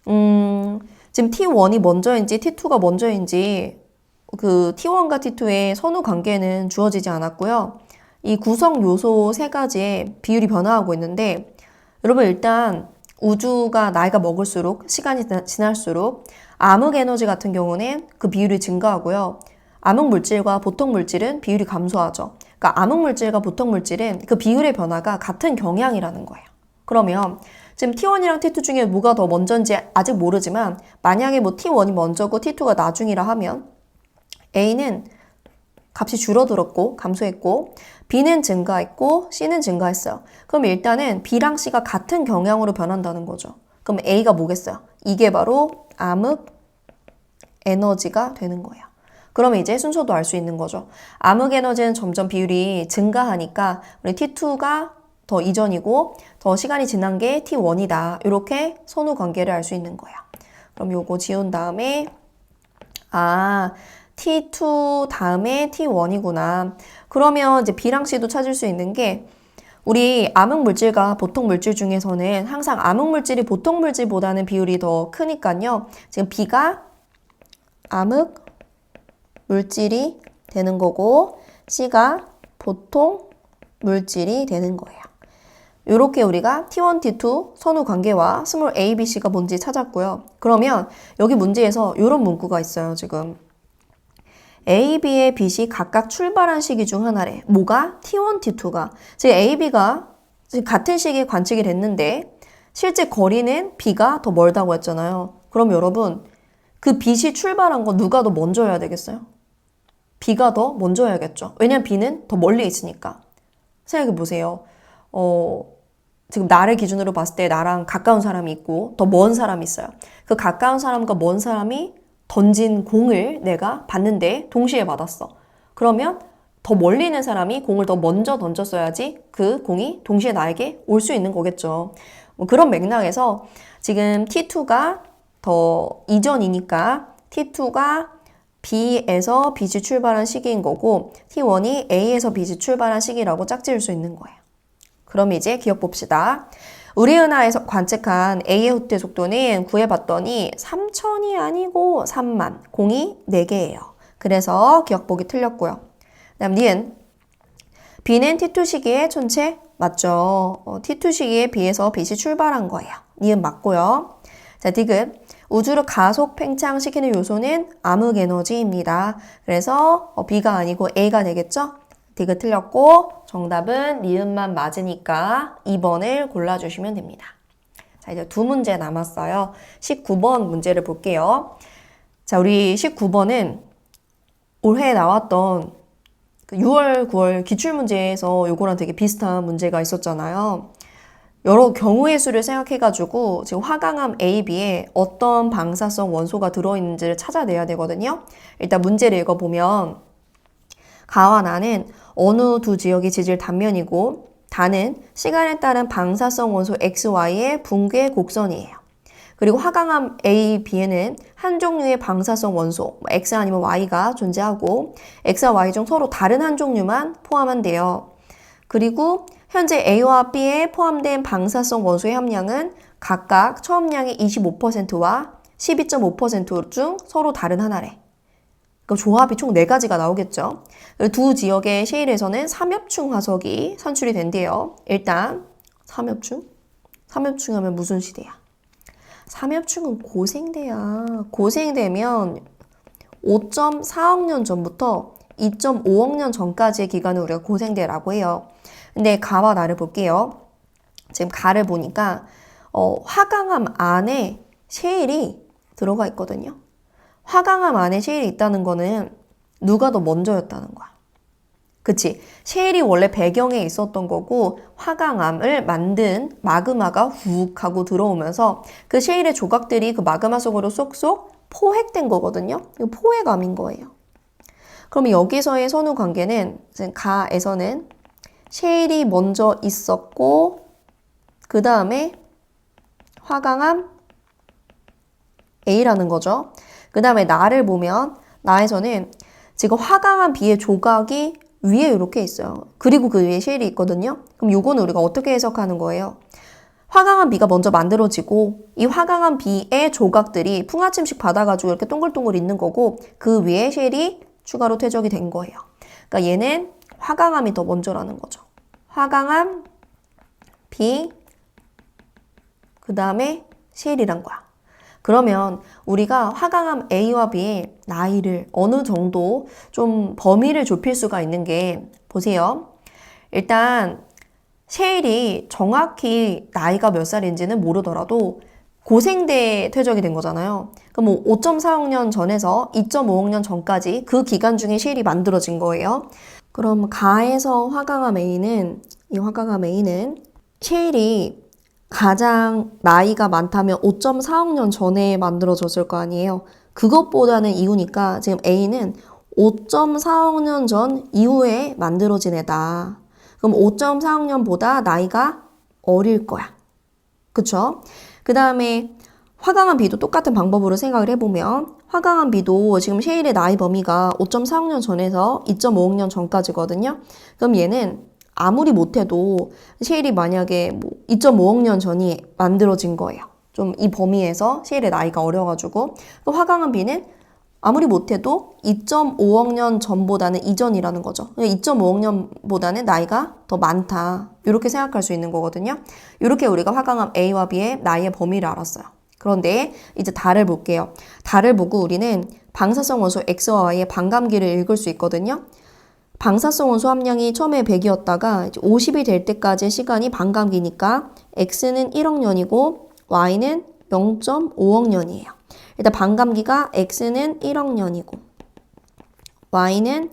지금 T1이 먼저인지 T2가 먼저인지 그 T1과 T2의 선후 관계는 주어지지 않았고요. 이 구성 요소 세 가지의 비율이 변화하고 있는데 여러분 일단 우주가 나이가 먹을수록 시간이 지날수록 암흑 에너지 같은 경우는 그 비율이 증가하고요. 암흑 물질과 보통 물질은 비율이 감소하죠. 그러니까 암흑 물질과 보통 물질은 그 비율의 변화가 같은 경향이라는 거예요. 그러면 지금 T1이랑 T2 중에 뭐가 더 먼저인지 아직 모르지만 만약에 뭐 T1이 먼저고 T2가 나중이라 하면 A는 값이 줄어들었고 감소했고 B는 증가했고 C는 증가했어요. 그럼 일단은 B랑 C가 같은 경향으로 변한다는 거죠. 그럼 A가 뭐겠어요? 이게 바로 암흑 에너지가 되는 거예요. 그러면 이제 순서도 알 수 있는 거죠. 암흑 에너지는 점점 비율이 증가하니까 우리 T2가 더 이전이고 더 시간이 지난 게 T1이다. 이렇게 선후 관계를 알 수 있는 거야. 그럼 요거 지운 다음에 T2 다음에 T1이구나. 그러면 이제 B랑 C도 찾을 수 있는 게 우리 암흑 물질과 보통 물질 중에서는 항상 암흑 물질이 보통 물질보다는 비율이 더 크니까요. 지금 B가 암흑 물질이 되는 거고 C가 보통 물질이 되는 거예요. 이렇게 우리가 T1, T2 선후 관계와 스몰 a, b, c가 뭔지 찾았고요. 그러면 여기 문제에서 이런 문구가 있어요. 지금 A, B의 빛이 각각 출발한 시기 중 하나래. 뭐가? T1, T2가. 지금 A, B가 지금 같은 시기에 관측이 됐는데 실제 거리는 B가 더 멀다고 했잖아요. 그럼 여러분 그 빛이 출발한 거 누가 더 먼저 해야 되겠어요? B가 더 먼저 해야겠죠. 왜냐면 B는 더 멀리 있으니까. 생각해 보세요. 지금 나를 기준으로 봤을 때 나랑 가까운 사람이 있고 더 먼 사람이 있어요. 그 가까운 사람과 먼 사람이 던진 공을 내가 봤는데 동시에 받았어. 그러면 더 멀리 있는 사람이 공을 더 먼저 던졌어야지 그 공이 동시에 나에게 올 수 있는 거겠죠. 뭐 그런 맥락에서 지금 T2가 더 이전이니까 T2가 B에서 빛이 출발한 시기인 거고 T1이 A에서 빛이 출발한 시기라고 짝지을 수 있는 거예요. 그럼 이제 기억 봅시다. 우리 은하에서 관측한 A의 후퇴 속도는 구해봤더니 3000이 아니고 3만, 공이 4개예요. 그래서 기억 보기 틀렸고요. 다음 니은, B는 T2 시기의 천체 맞죠? T2 시기에 B에서 빛이 출발한 거예요. 니은 맞고요. 자, 디귿, 우주를 가속 팽창시키는 요소는 암흑 에너지입니다. 그래서 B가 아니고 A가 되겠죠? 디귿 틀렸고 정답은 니은만 맞으니까 2번을 골라주시면 됩니다. 자, 이제 두 문제 남았어요. 19번 문제를 볼게요. 자, 우리 19번은 올해 나왔던 6월, 9월 기출문제에서 요거랑 되게 비슷한 문제가 있었잖아요. 여러 경우의 수를 생각해가지고 지금 화강암 A, B에 어떤 방사성 원소가 들어있는지를 찾아내야 되거든요. 일단 문제를 읽어보면 가와 나는 어느 두 지역이 지질 단면이고 다는 시간에 따른 방사성 원소 XY의 붕괴 곡선이에요. 그리고 화강암 A, B에는 한 종류의 방사성 원소 X 아니면 Y가 존재하고 X와 Y 중 서로 다른 한 종류만 포함한대요. 그리고 현재 A와 B에 포함된 방사성 원소의 함량은 각각 처음량의 25%와 12.5% 중 서로 다른 하나래. 그럼 조합이 총 4가지가 나오겠죠. 두 지역의 셰일에서는 삼엽충 화석이 산출이 된대요. 일단 삼엽충? 삼엽충 하면 무슨 시대야? 삼엽충은 고생대야. 고생대면 5.4억 년 전부터 2.5억 년 전까지의 기간을 우리가 고생대라고 해요. 근데 가와 나를 볼게요. 지금 가를 보니까 화강암 안에 셰일이 들어가 있거든요. 화강암 안에 셰일이 있다는 거는 누가 더 먼저였다는 거야. 그치? 셰일이 원래 배경에 있었던 거고 화강암을 만든 마그마가 훅 하고 들어오면서 그 셰일의 조각들이 그 마그마 속으로 쏙쏙 포획된 거거든요. 이거 포획암인 거예요. 그럼 여기서의 선후 관계는 가에서는 셰일이 먼저 있었고 그 다음에 화강암 A라는 거죠. 그 다음에 나를 보면 나에서는 지금 화강암 B의 조각이 위에 이렇게 있어요. 그리고 그 위에 셰일이 있거든요. 그럼 요거는 우리가 어떻게 해석하는 거예요? 화강암 B가 먼저 만들어지고 이 화강암 B의 조각들이 풍화침식 받아가지고 이렇게 동글동글 있는 거고 그 위에 셰일이 추가로 퇴적이 된 거예요. 그러니까 얘는 화강암이 더 먼저라는 거죠. 화강암 B 그 다음에 셰일이란 거야. 그러면 우리가 화강암 A와 B의 나이를 어느 정도 좀 범위를 좁힐 수가 있는 게 보세요. 일단 셰일이 정확히 나이가 몇 살인지는 모르더라도 고생대에 퇴적이 된 거잖아요. 그럼 뭐 5.4억 년 전에서 2.5억 년 전까지 그 기간 중에 셰일이 만들어진 거예요. 그럼 가에서 화강암 A는 이 화강암 A는 셰일이 가장 나이가 많다면 5.4억 년 전에 만들어졌을 거 아니에요. 그것보다는 이후니까 지금 A는 5.4억 년 전 이후에 만들어진 애다. 그럼 5.4억 년보다 나이가 어릴 거야. 그쵸? 그 다음에 화강암 B도 똑같은 방법으로 생각을 해보면 화강암 B도 지금 셰일의 나이 범위가 5.4억 년 전에서 2.5억 년 전까지거든요. 그럼 얘는 아무리 못해도 셰일이 만약에 뭐 2.5억 년 전이 만들어진 거예요. 좀 이 범위에서 셰일의 나이가 어려가지고 화강암 B는 아무리 못해도 2.5억 년 전보다는 이전이라는 거죠. 2.5억 년보다는 나이가 더 많다. 이렇게 생각할 수 있는 거거든요. 이렇게 우리가 화강암 A와 B의 나이의 범위를 알았어요. 그런데 이제 달을 볼게요. 달을 보고 우리는 방사성 원소 X와 Y의 반감기를 읽을 수 있거든요. 방사성 원소 함량이 처음에 100이었다가 50이 될 때까지의 시간이 반감기니까 X는 1억 년이고 Y는 0.5억 년이에요. 일단 반감기가 X는 1억 년이고 Y는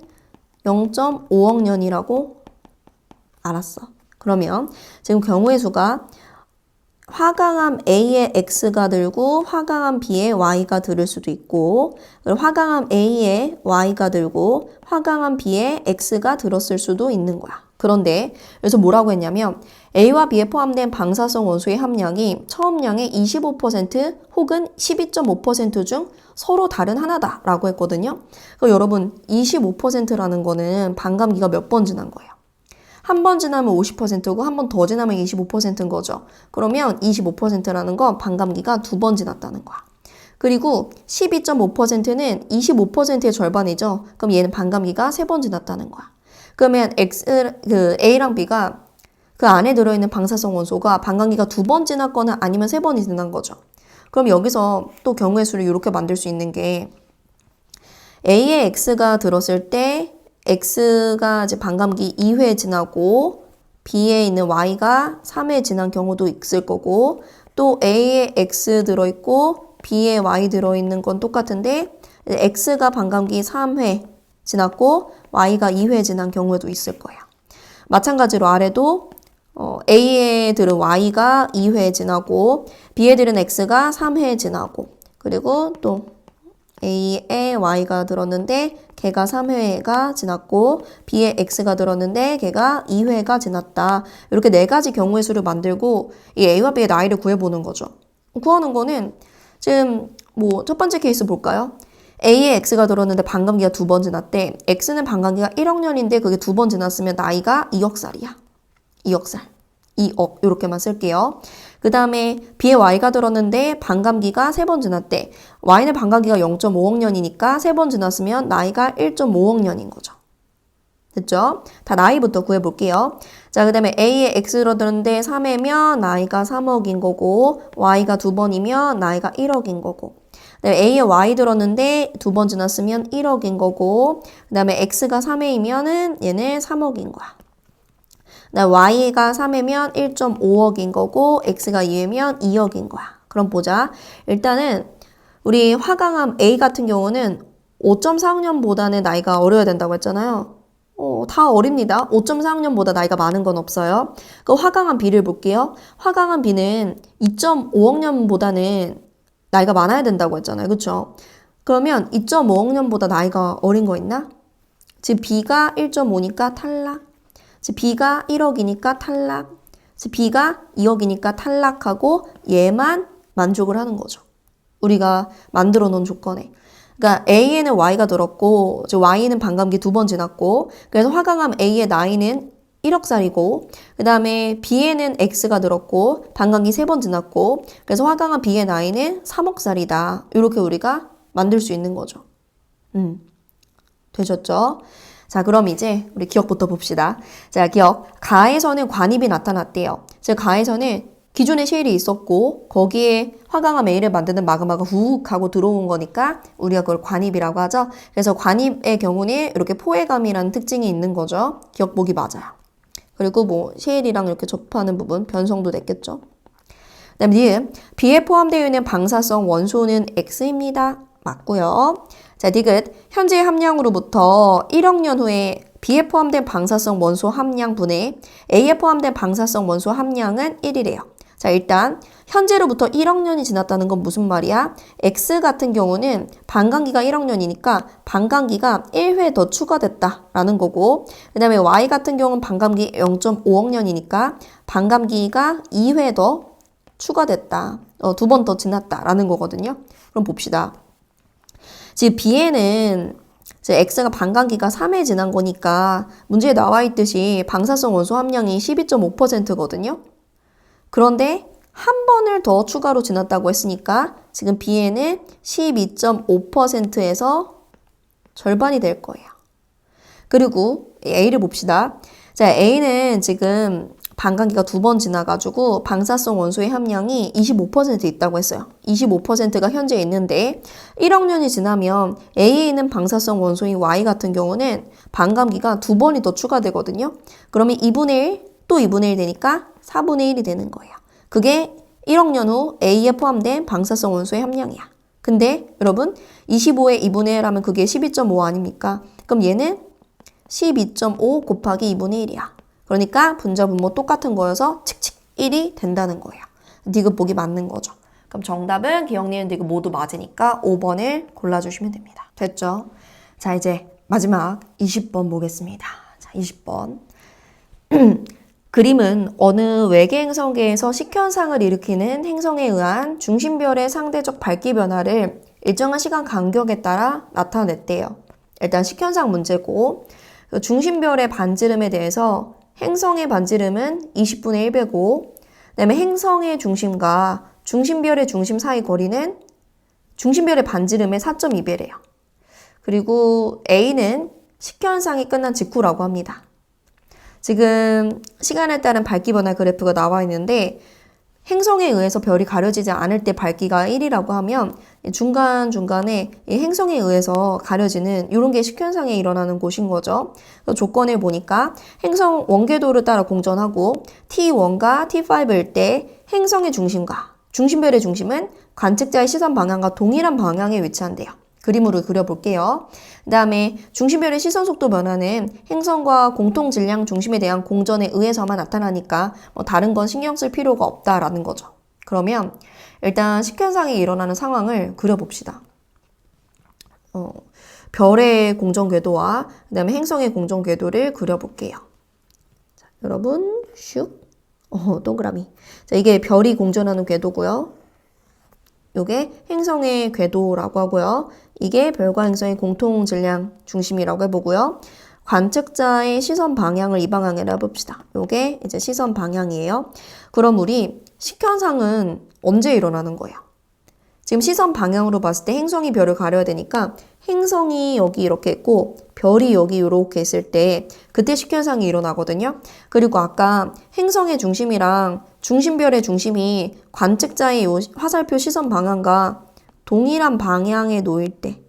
0.5억 년이라고 알았어. 그러면 지금 경우의 수가 화강암 A의 X가 들고 화강암 B의 Y가 들을 수도 있고 화강암 A의 Y가 들고 화강암 B의 X가 들었을 수도 있는 거야. 그런데 여기서 뭐라고 했냐면 A와 B에 포함된 방사성 원소의 함량이 처음량의 25% 혹은 12.5% 중 서로 다른 하나다 라고 했거든요. 그럼 여러분 25%라는 거는 반감기가 몇 번 지난 거예요? 한 번 지나면 50%고 한 번 더 지나면 25%인 거죠. 그러면 25%라는 건 반감기가 두 번 지났다는 거야. 그리고 12.5%는 25%의 절반이죠. 그럼 얘는 반감기가 세 번 지났다는 거야. 그러면 A랑 B가 그 안에 들어있는 방사성 원소가 반감기가 두 번 지났거나 아니면 세 번이 지난 거죠. 그럼 여기서 또 경우의 수를 이렇게 만들 수 있는 게 A의 X가 들었을 때 X가 이제 반감기 2회 지나고 B에 있는 Y가 3회 지난 경우도 있을 거고 또 A에 X 들어있고 B에 Y 들어있는 건 똑같은데 X가 반감기 3회 지났고 Y가 2회 지난 경우에도 있을 거예요. 마찬가지로 아래도 A에 들은 Y가 2회 지나고 B에 들은 X가 3회 지나고 그리고 또 A에 Y가 들었는데 걔가 3회가 지났고 B에 X가 들었는데 걔가 2회가 지났다. 이렇게 네 가지 경우의 수를 만들고 이 A와 B의 나이를 구해보는 거죠. 구하는 거는 지금 뭐 첫 번째 케이스 볼까요? A에 X가 들었는데 반감기가 두 번 지났대. X는 반감기가 1억 년인데 그게 두 번 지났으면 나이가 2억 살이야. 2억 살. 2억 이렇게만 쓸게요. 그 다음에 B에 Y가 들었는데 반감기가 세 번 지났대. Y는 반감기가 0.5억 년이니까 세 번 지났으면 나이가 1.5억 년인 거죠. 됐죠? 다 나이부터 구해볼게요. 자, 그 다음에 A에 X로 들었는데 3회면 나이가 3억인 거고 Y가 두 번이면 나이가 1억인 거고 A에 Y 들었는데 두 번 지났으면 1억인 거고 그 다음에 X가 3회이면은 얘는 3억인 거야. Y가 3회면 1.5억인 거고 X가 2회면 2억인 거야. 그럼 보자. 일단은 우리 화강암 A 같은 경우는 5.4억 년보다는 나이가 어려야 된다고 했잖아요. 다 어립니다. 5.4억 년보다 나이가 많은 건 없어요. 그 화강암 B를 볼게요. 화강암 B는 2.5억 년보다는 나이가 많아야 된다고 했잖아요. 그쵸? 그러면 2.5억 년보다 나이가 어린 거 있나? 지금 B가 1.5니까 탈락. B가 1억이니까 탈락, B가 2억이니까 탈락하고 얘만 만족을 하는 거죠. 우리가 만들어 놓은 조건에. 그러니까 A에는 Y가 들었고 Y는 반감기 두 번 지났고 그래서 화강암 A의 나이는 1억 살이고 그 다음에 B에는 X가 들었고 반감기 세 번 지났고 그래서 화강암 B의 나이는 3억 살이다. 이렇게 우리가 만들 수 있는 거죠. 되셨죠? 자, 그럼 이제 우리 기억부터 봅시다. 자, 기억. 가에서는 관입이 나타났대요. 즉, 가에서는 기존에 셰일이 있었고 거기에 화강암 A를 만드는 마그마가 후욱 하고 들어온 거니까 우리가 그걸 관입이라고 하죠. 그래서 관입의 경우는 이렇게 포획감이라는 특징이 있는 거죠. 기억보기 맞아요. 그리고 뭐 셰일이랑 이렇게 접하는 부분 변성도 됐겠죠. 그다음 니은 B에 포함되어 있는 방사성 원소는 X입니다. 맞고요. 자, 디귿. 현재 함량으로부터 1억 년 후에 B에 포함된 방사성 원소 함량분의 A에 포함된 방사성 원소 함량은 1이래요. 자, 일단 현재로부터 1억 년이 지났다는 건 무슨 말이야? X 같은 경우는 반감기가 1억 년이니까 반감기가 1회 더 추가됐다라는 거고, 그 다음에 Y 같은 경우는 반감기 0.5억 년이니까 반감기가 2회 더 추가됐다. 2번 더 지났다라는 거거든요. 그럼 봅시다. 지금 B에는 이제 X가 반감기가 3회 지난 거니까 문제에 나와 있듯이 방사성 원소 함량이 12.5%거든요. 그런데 한 번을 더 추가로 지났다고 했으니까 지금 B에는 12.5%에서 절반이 될 거예요. 그리고 A를 봅시다. 자, A는 지금 반감기가 2번 지나가지고 방사성 원소의 함량이 25% 있다고 했어요. 25%가 현재 있는데 1억 년이 지나면 A에 있는 방사성 원소인 Y 같은 경우는 반감기가 2번이 더 추가되거든요. 그러면 2분의 1, 또 2분의 1 되니까 4분의 1이 되는 거예요. 그게 1억 년 후 A에 포함된 방사성 원소의 함량이야. 근데 여러분 25에 2분의 1 하면 그게 12.5 아닙니까? 그럼 얘는 12.5 곱하기 2분의 1이야. 그러니까 분자 분모 똑같은 거여서 칙칙 1이 된다는 거예요. 디귿 보기 맞는 거죠. 그럼 정답은 기억, 니은, 디귿 모두 맞으니까 5번을 골라주시면 됩니다. 됐죠? 자, 이제 마지막 20번 보겠습니다. 자, 20번. 그림은 어느 외계 행성계에서 식현상을 일으키는 행성에 의한 중심별의 상대적 밝기 변화를 일정한 시간 간격에 따라 나타냈대요. 일단 식현상 문제고, 중심별의 반지름에 대해서 행성의 반지름은 20분의 1배고, 그 다음에 행성의 중심과 중심별의 중심 사이 거리는 중심별의 반지름의 4.2배래요. 그리고 A는 식현상이 끝난 직후라고 합니다. 지금 시간에 따른 밝기 변화 그래프가 나와 있는데 행성에 의해서 별이 가려지지 않을 때 밝기가 1이라고 하면 중간중간에 이 행성에 의해서 가려지는 이런 게 식현상에 일어나는 곳인 거죠. 조건을 보니까 행성 원궤도를 따라 공전하고 T1과 T5일 때 행성의 중심과 중심별의 중심은 관측자의 시선 방향과 동일한 방향에 위치한대요. 그림으로 그려볼게요. 그 다음에 중심별의 시선 속도 변화는 행성과 공통 질량 중심에 대한 공전에 의해서만 나타나니까 다른 건 신경 쓸 필요가 없다라는 거죠. 그러면 일단 식현상이 일어나는 상황을 그려봅시다. 별의 공전 궤도와 그 다음에 행성의 공전 궤도를 그려볼게요. 자, 여러분 슉 동그라미. 자, 이게 별이 공전하는 궤도고요. 요게 행성의 궤도라고 하고요. 이게 별과 행성의 공통 질량 중심이라고 해보고요. 관측자의 시선 방향을 이 방향으로 해봅시다. 요게 이제 시선 방향이에요. 그럼 우리 식현상은 언제 일어나는 거예요? 지금 시선 방향으로 봤을 때 행성이 별을 가려야 되니까 행성이 여기 이렇게 있고 별이 여기 이렇게 있을 때 그때 식현상이 일어나거든요. 그리고 아까 행성의 중심이랑 중심별의 중심이 관측자의 화살표 시선 방향과 동일한 방향에 놓일 때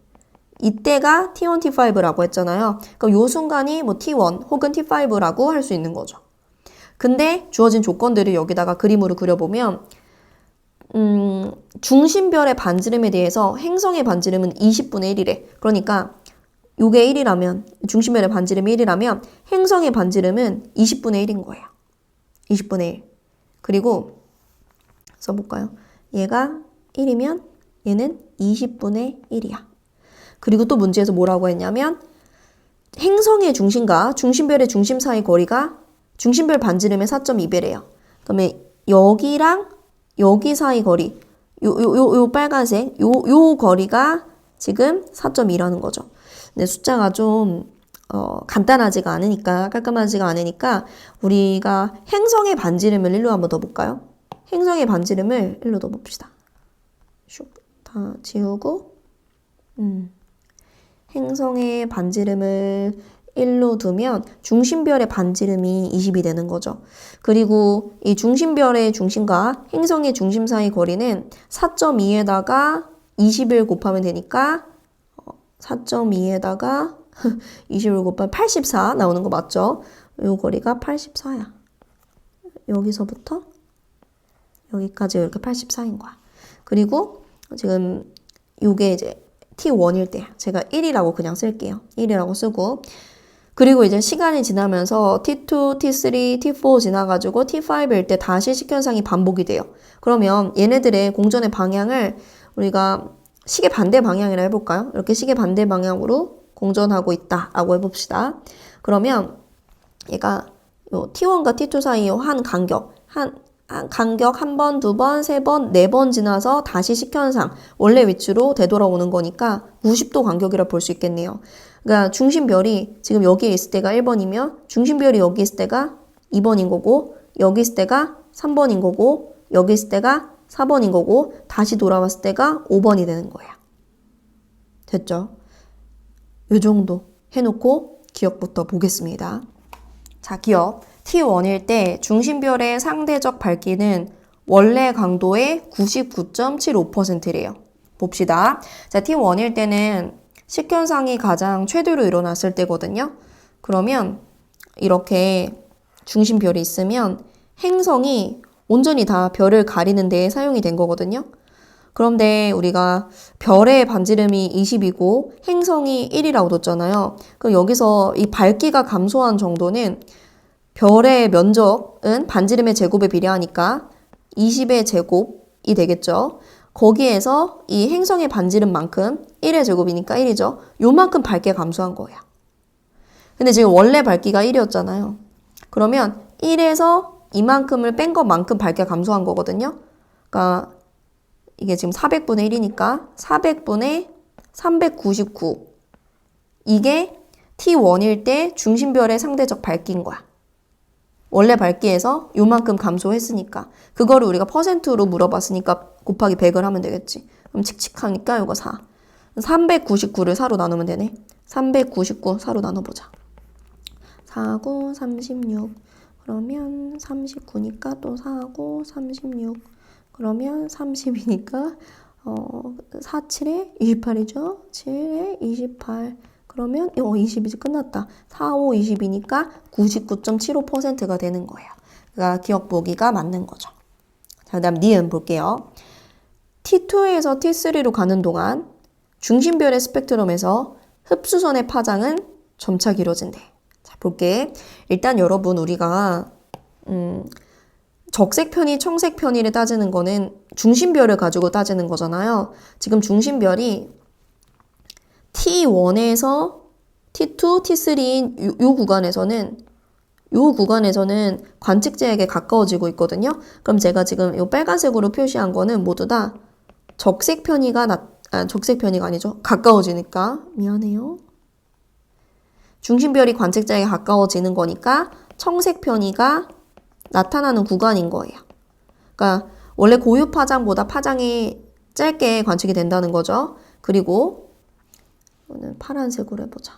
이때가 T1, T5라고 했잖아요. 그럼 요 순간이 뭐 T1 혹은 T5라고 할 수 있는 거죠. 근데 주어진 조건들을 여기다가 그림으로 그려보면 중심별의 반지름에 대해서 행성의 반지름은 20분의 1이래. 그러니까 요게 1이라면 중심별의 반지름이 1이라면 행성의 반지름은 20분의 1인 거예요. 20분의 1. 그리고 써볼까요? 얘가 1이면 얘는 20분의 1이야. 그리고 또 문제에서 뭐라고 했냐면 행성의 중심과 중심별의 중심 사이 거리가 중심별 반지름의 4.2배래요. 그러면 여기랑 여기 사이 거리, 요 빨간색, 요 거리가 지금 4.2라는 거죠. 근데 숫자가 좀 간단하지가 않으니까, 깔끔하지가 않으니까 우리가 행성의 반지름을 1로 한번 더 볼까요? 행성의 반지름을 1로 더 봅시다. 슉, 다 지우고 행성의 반지름을 1로 두면 중심별의 반지름이 20이 되는 거죠. 그리고 이 중심별의 중심과 행성의 중심 사이 거리는 4.2에다가 20을 곱하면 되니까 4.2에다가 20을 곱하면 84 나오는 거 맞죠? 이 거리가 84야. 여기서부터 여기까지 이렇게 84인 거야. 그리고 지금 요게 이제 T1일 때 제가 1이라고 그냥 쓸게요. 1이라고 쓰고 그리고 이제 시간이 지나면서 T2, T3, T4 지나가지고 T5일 때 다시 식현상이 반복이 돼요. 그러면 얘네들의 공전의 방향을 우리가 시계 반대 방향이라 해볼까요? 이렇게 시계 반대 방향으로 공전하고 있다라고 해봅시다. 그러면 얘가 요 T1과 T2 사이에 한 간격, 한 번, 두 번, 세 번, 네 번 지나서 다시 식현상 원래 위치로 되돌아오는 거니까 90도 간격이라 볼 수 있겠네요. 그러니까 중심별이 지금 여기에 있을 때가 1번이면 중심별이 여기 있을 때가 2번인 거고 여기 있을 때가 3번인 거고 여기 있을 때가 4번인 거고 다시 돌아왔을 때가 5번이 되는 거예요. 됐죠? 이 정도 해놓고 기억부터 보겠습니다. 자, 기억. T1일 때 중심별의 상대적 밝기는 원래 강도의 99.75%래요. 봅시다. 자, T1일 때는 식현상이 가장 최대로 일어났을 때거든요. 그러면 이렇게 중심별이 있으면 행성이 온전히 다 별을 가리는 데 사용이 된 거거든요. 그런데 우리가 별의 반지름이 20이고 행성이 1이라고 뒀잖아요. 그럼 여기서 이 밝기가 감소한 정도는 별의 면적은 반지름의 제곱에 비례하니까 20의 제곱이 되겠죠. 거기에서 이 행성의 반지름만큼 1의 제곱이니까 1이죠. 요만큼 밝기가 감소한 거예요. 근데 지금 원래 밝기가 1이었잖아요. 그러면 1에서 이만큼을 뺀 것만큼 밝기가 감소한 거거든요. 그러니까 이게 지금 400분의 1이니까 400분의 399. 이게 T1일 때 중심별의 상대적 밝기인 거야. 원래 밝기에서 요만큼 감소했으니까 그거를 우리가 퍼센트로 물어봤으니까 곱하기 100을 하면 되겠지. 그럼 칙칙하니까 요거 4. 399를 4로 나누면 되네. 399 4로 나눠보자. 4, 9, 36. 그러면 39니까 또 4, 9, 36. 그러면 30이니까 4, 7에 28이죠. 7에 28. 그러면 20이지 끝났다. 4, 5, 20이니까 99.75%가 되는 거예요. 그러니까 기억 보기가 맞는 거죠. 자, 그다음 니은 볼게요. T2에서 T3로 가는 동안 중심별의 스펙트럼에서 흡수선의 파장은 점차 길어진대. 자, 볼게. 일단 여러분 우리가 적색편이 청색편이를 따지는 거는 중심별을 가지고 따지는 거잖아요. 지금 중심별이 T1에서 T2, T3인 요 구간에서는 관측제에게 가까워지고 있거든요. 그럼 제가 지금 요 빨간색으로 표시한 거는 모두 다 적색편이가 아니죠. 가까워지니까 미안해요. 중심별이 관측자에게 가까워지는 거니까 청색편이가 나타나는 구간인 거예요. 그러니까 원래 고유 파장보다 파장이 짧게 관측이 된다는 거죠. 그리고 이거는 파란색으로 해보자.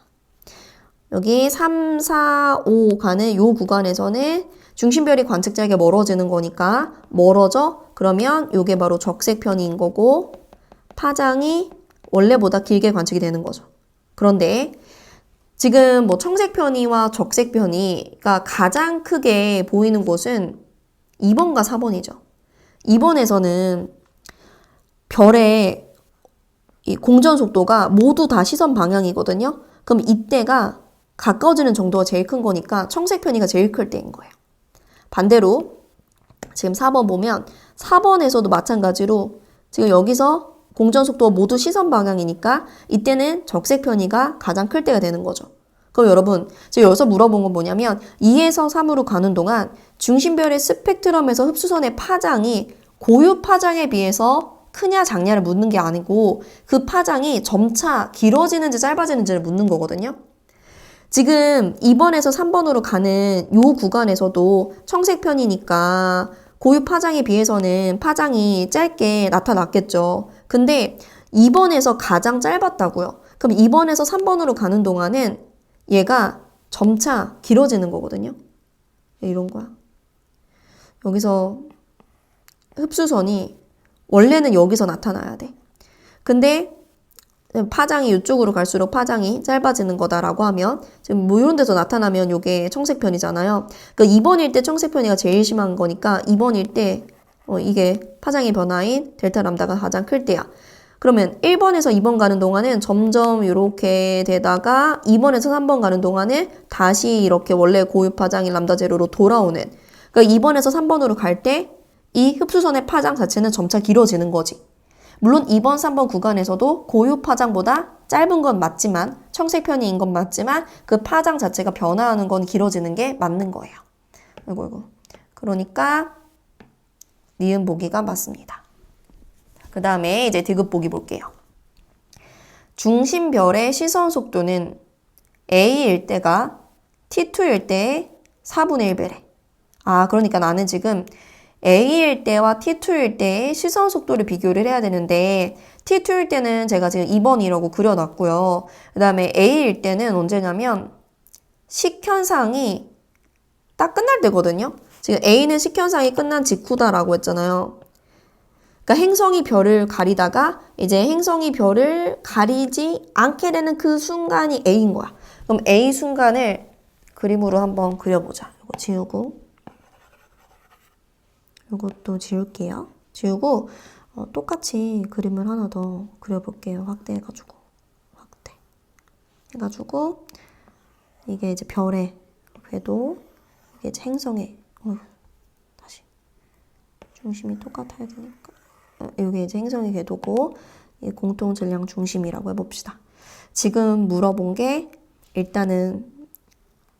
여기 3, 4, 5 가는 요 구간에서는 중심별이 관측자에게 멀어지는 거니까 멀어져? 그러면 요게 바로 적색편인 거고 파장이 원래보다 길게 관측이 되는 거죠. 그런데 지금 뭐 청색편이와 적색편이가 가장 크게 보이는 곳은 2번과 4번이죠. 2번에서는 별의 이 공전 속도가 모두 다 시선 방향이거든요. 그럼 이때가 가까워지는 정도가 제일 큰 거니까 청색 편이가 제일 클 때인 거예요. 반대로 지금 4번 보면 4번에서도 마찬가지로 지금 여기서 공전 속도가 모두 시선 방향이니까 이때는 적색 편이가 가장 클 때가 되는 거죠. 그럼 여러분 지금 여기서 물어본 건 뭐냐면 2에서 3으로 가는 동안 중심별의 스펙트럼에서 흡수선의 파장이 고유 파장에 비해서 크냐 작냐를 묻는 게 아니고 그 파장이 점차 길어지는지 짧아지는지를 묻는 거거든요. 지금 2번에서 3번으로 가는 요 구간에서도 청색편이니까 고유 파장에 비해서는 파장이 짧게 나타났겠죠. 근데 2번에서 가장 짧았다고요. 그럼 2번에서 3번으로 가는 동안은 얘가 점차 길어지는 거거든요. 이런 거야. 여기서 흡수선이 원래는 여기서 나타나야 돼. 근데 파장이 이쪽으로 갈수록 파장이 짧아지는 거다라고 하면 지금 뭐 이런 데서 나타나면 이게 청색편이잖아요. 그러니까 2번일 때 청색편이가 제일 심한 거니까 2번일 때 이게 파장의 변화인 델타 람다가 가장 클 때야. 그러면 1번에서 2번 가는 동안은 점점 이렇게 되다가 2번에서 3번 가는 동안은 다시 이렇게 원래 고유 파장인 람다 제로로 돌아오는. 그러니까 2번에서 3번으로 갈 때 이 흡수선의 파장 자체는 점차 길어지는 거지. 물론 2번, 3번 구간에서도 고유 파장보다 짧은 건 맞지만, 청색 편이인 건 맞지만 그 파장 자체가 변화하는 건 길어지는 게 맞는 거예요. 이거. 그러니까 니은 보기가 맞습니다. 그 다음에 이제 디귿 보기 볼게요. 중심별의 시선 속도는 A일 때가 T2일 때의 4분의 1배래. 그러니까 나는 지금 A일 때와 T2일 때의 시선 속도를 비교를 해야 되는데 T2일 때는 제가 지금 2번이라고 그려놨고요. 그 다음에 A일 때는 언제냐면 식현상이 딱 끝날 때거든요. 지금 A는 식현상이 끝난 직후다라고 했잖아요. 그러니까 행성이 별을 가리다가 이제 행성이 별을 가리지 않게 되는 그 순간이 A인 거야. 그럼 A 순간을 그림으로 한번 그려보자. 이거 지우고 이것도 지울게요. 지우고 똑같이 그림을 하나 더 그려볼게요. 확대해가지고 확대 해가지고 이게 이제 별의 궤도, 이게 이제 행성의 다시 중심이 똑같아야 되니까 이게 이제 행성의 궤도고 이 공통 질량 중심이라고 해봅시다. 지금 물어본 게 일단은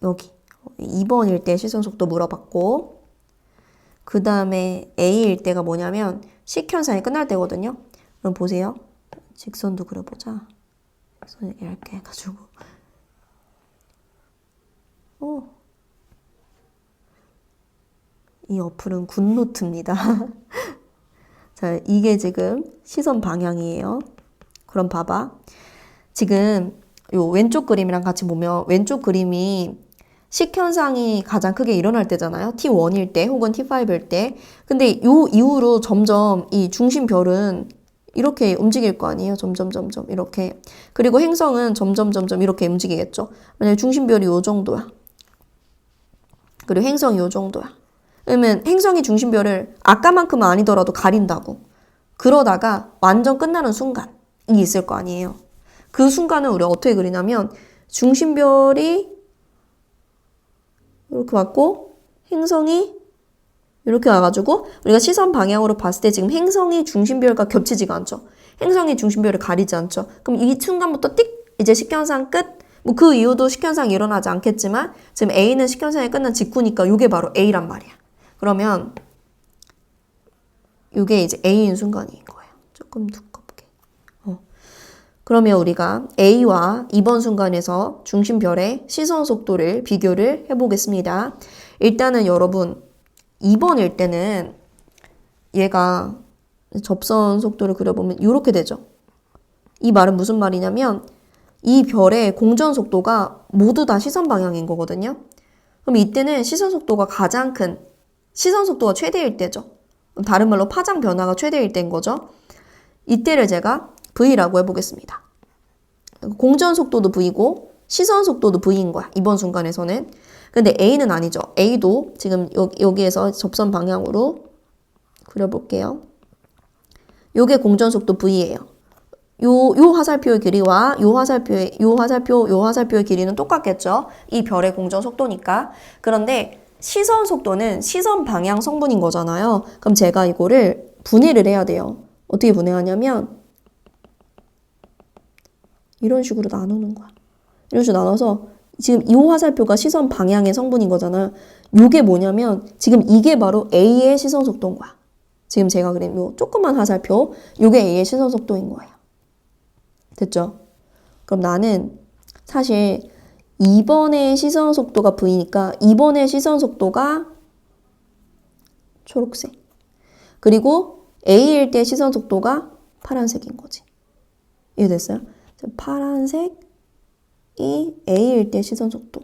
여기 2번일 때 시선 속도 물어봤고, 그 다음에 A일 때가 뭐냐면 식현상이 끝날 때거든요. 그럼 보세요. 직선도 그려보자. 직선 이렇게 해가지고 이 어플은 굿노트입니다. 자, 이게 지금 시선 방향이에요. 그럼 봐봐. 지금 요 왼쪽 그림이랑 같이 보면 왼쪽 그림이 식현상이 가장 크게 일어날 때잖아요. T1일 때 혹은 T5일 때. 근데 요 이후로 점점 이 중심별은 이렇게 움직일 거 아니에요. 점점 이렇게. 그리고 행성은 점점 이렇게 움직이겠죠. 만약에 중심별이 요 정도야. 그리고 행성이 요 정도야. 그러면 행성이 중심별을 아까만큼은 아니더라도 가린다고. 그러다가 완전 끝나는 순간이 있을 거 아니에요. 그 순간은 우리가 어떻게 그리냐면 중심별이 이렇게 왔고 행성이 이렇게 와가지고 우리가 시선 방향으로 봤을 때 지금 행성이 중심별과 겹치지가 않죠. 행성이 중심별을 가리지 않죠. 그럼 이 순간부터 띡 이제 식현상 끝. 뭐 그 이후도 식현상이 일어나지 않겠지만 지금 A는 식현상이 끝난 직후니까 이게 바로 A란 말이야. 그러면 이게 이제 A인 순간인 거예요. 조금 두껍게. 그러면 우리가 A와 2번 순간에서 중심별의 시선 속도를 비교를 해보겠습니다. 일단은 여러분 2번일 때는 얘가 접선 속도를 그려보면 이렇게 되죠. 이 말은 무슨 말이냐면 이 별의 공전 속도가 모두 다 시선 방향인 거거든요. 그럼 이때는 시선 속도가 가장 큰 시선 속도가 최대일 때죠. 다른 말로 파장 변화가 최대일 때인 거죠. 이때를 제가 V라고 해보겠습니다. 공전 속도도 V고 시선 속도도 V인 거야. 이번 순간에서는. 근데 A는 아니죠. A도 지금 여기에서 접선 방향으로 그려볼게요. 요게 공전 속도 V예요. 요 화살표의 길이와 요 화살표의 길이는 똑같겠죠. 이 별의 공전 속도니까. 그런데 시선 속도는 시선 방향 성분인 거잖아요. 그럼 제가 이거를 분해를 해야 돼요. 어떻게 분해하냐면 이런 식으로 나누는 거야. 이런 식으로 나눠서 지금 이 화살표가 시선 방향의 성분인 거잖아요. 이게 뭐냐면 지금 이게 바로 A의 시선 속도인 거야. 지금 제가 그린 요 조그만 화살표, 이게 A의 시선 속도인 거예요. 됐죠? 그럼 나는 사실 2번의 시선 속도가 V니까 2번의 시선 속도가 초록색. 그리고 A일 때 시선 속도가 파란색인 거지. 이해됐어요? 파란색이 A일 때 시선 속도.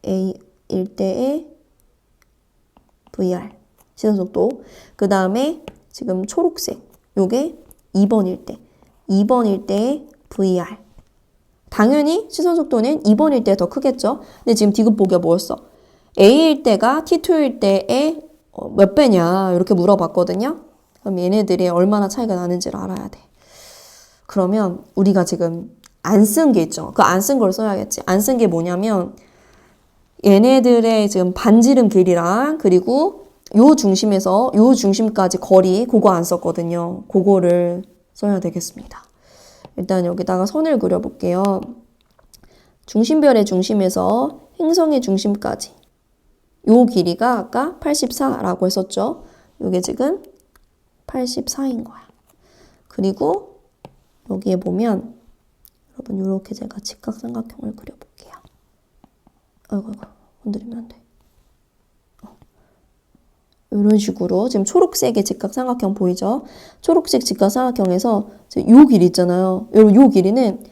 A일 때의 VR 시선 속도. 그 다음에 지금 초록색. 요게 2번일 때. 2번일 때의 VR. 당연히 시선 속도는 2번일 때 더 크겠죠. 근데 지금 디귿 보기가 뭐였어? A일 때가 T2일 때의 몇 배냐 이렇게 물어봤거든요. 그럼 얘네들이 얼마나 차이가 나는지를 알아야 돼. 그러면 우리가 지금 안 쓴 게 있죠. 그 안 쓴 걸 써야겠지. 안 쓴 게 뭐냐면 얘네들의 지금 반지름 길이랑 그리고 요 중심에서 요 중심까지 거리 그거 안 썼거든요. 그거를 써야 되겠습니다. 일단 여기다가 선을 그려볼게요. 중심별의 중심에서 행성의 중심까지 요 길이가 아까 84라고 했었죠. 요게 지금 84인 거야. 그리고 여기에 보면 여러분 이렇게 제가 직각삼각형을 그려볼게요. 아이고 건드리면 안 돼. 이런 식으로 지금 초록색의 직각삼각형 보이죠? 초록색 직각삼각형에서 요 길이 있잖아요. 요 길이는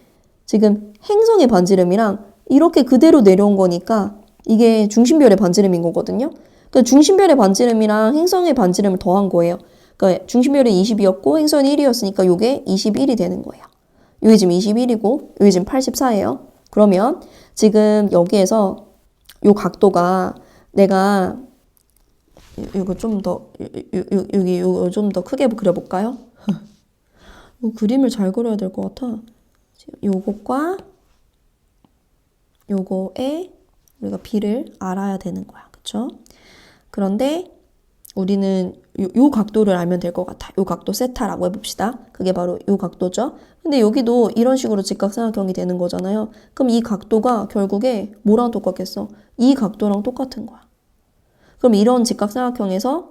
지금 행성의 반지름이랑 이렇게 그대로 내려온 거니까 이게 중심별의 반지름인 거거든요. 그러니까 중심별의 반지름이랑 행성의 반지름을 더한 거예요. 그러니까 중심별이 20이었고 행성은 1이었으니까 요게 21이 되는 거예요. 요게 지금 21이고 요게 지금 84예요. 그러면 지금 여기에서 요 각도가 내가 이거 좀 더 여기 이거 좀 더 크게 그려볼까요? 이 그림을 잘 그려야 될 것 같아. 요것과 요거에 우리가 비를 알아야 되는 거야, 그쵸? 그런데 우리는 요 각도를 알면 될 것 같아. 요 각도 세타라고 해봅시다. 그게 바로 요 각도죠. 근데 여기도 이런 식으로 직각삼각형이 되는 거잖아요. 그럼 이 각도가 결국에 뭐랑 똑같겠어? 이 각도랑 똑같은 거야. 그럼 이런 직각삼각형에서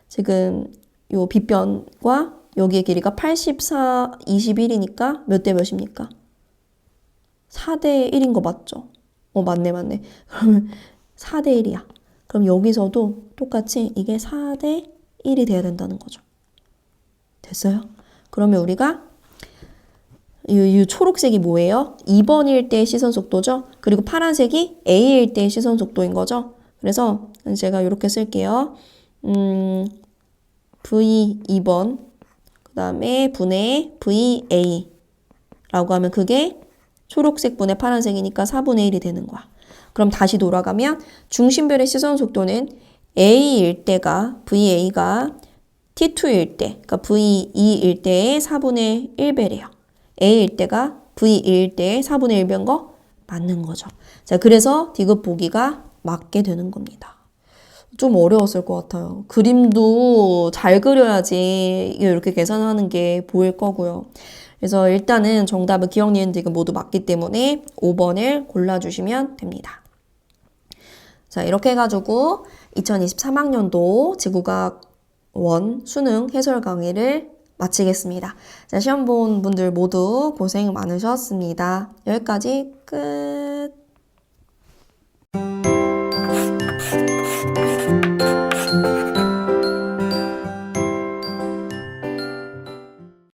지금 요 빗변과 여기의 길이가 84, 21이니까 몇 대 몇입니까? 4대 1인 거 맞죠? 맞네. 그러면 4대 1이야. 그럼 여기서도 똑같이 이게 4대 1이 돼야 된다는 거죠. 됐어요? 그러면 우리가 이 초록색이 뭐예요? 2번일 때의 시선 속도죠? 그리고 파란색이 A일 때의 시선 속도인 거죠? 그래서 제가 이렇게 쓸게요. V 2번 그 다음에 분의 VA 라고 하면 그게 초록색 분의 파란색이니까 4분의 1이 되는 거야. 그럼 다시 돌아가면 중심별의 시선 속도는 A일 때가 VA가 T2일 때, 그러니까 V2일 때의 4분의 1배래요. A일 때가 V1일 때의 4분의 1배인 거 맞는 거죠. 자, 그래서 디귿 보기가 맞게 되는 겁니다. 좀 어려웠을 것 같아요. 그림도 잘 그려야지 이렇게 계산하는 게 보일 거고요. 그래서 일단은 정답은 기억, 니은, 디귿 모두 맞기 때문에 5번을 골라주시면 됩니다. 자, 이렇게 해가지고 2023학년도 지구과학 1 수능 해설 강의를 마치겠습니다. 자, 시험 본 분들 모두 고생 많으셨습니다. 여기까지 끝.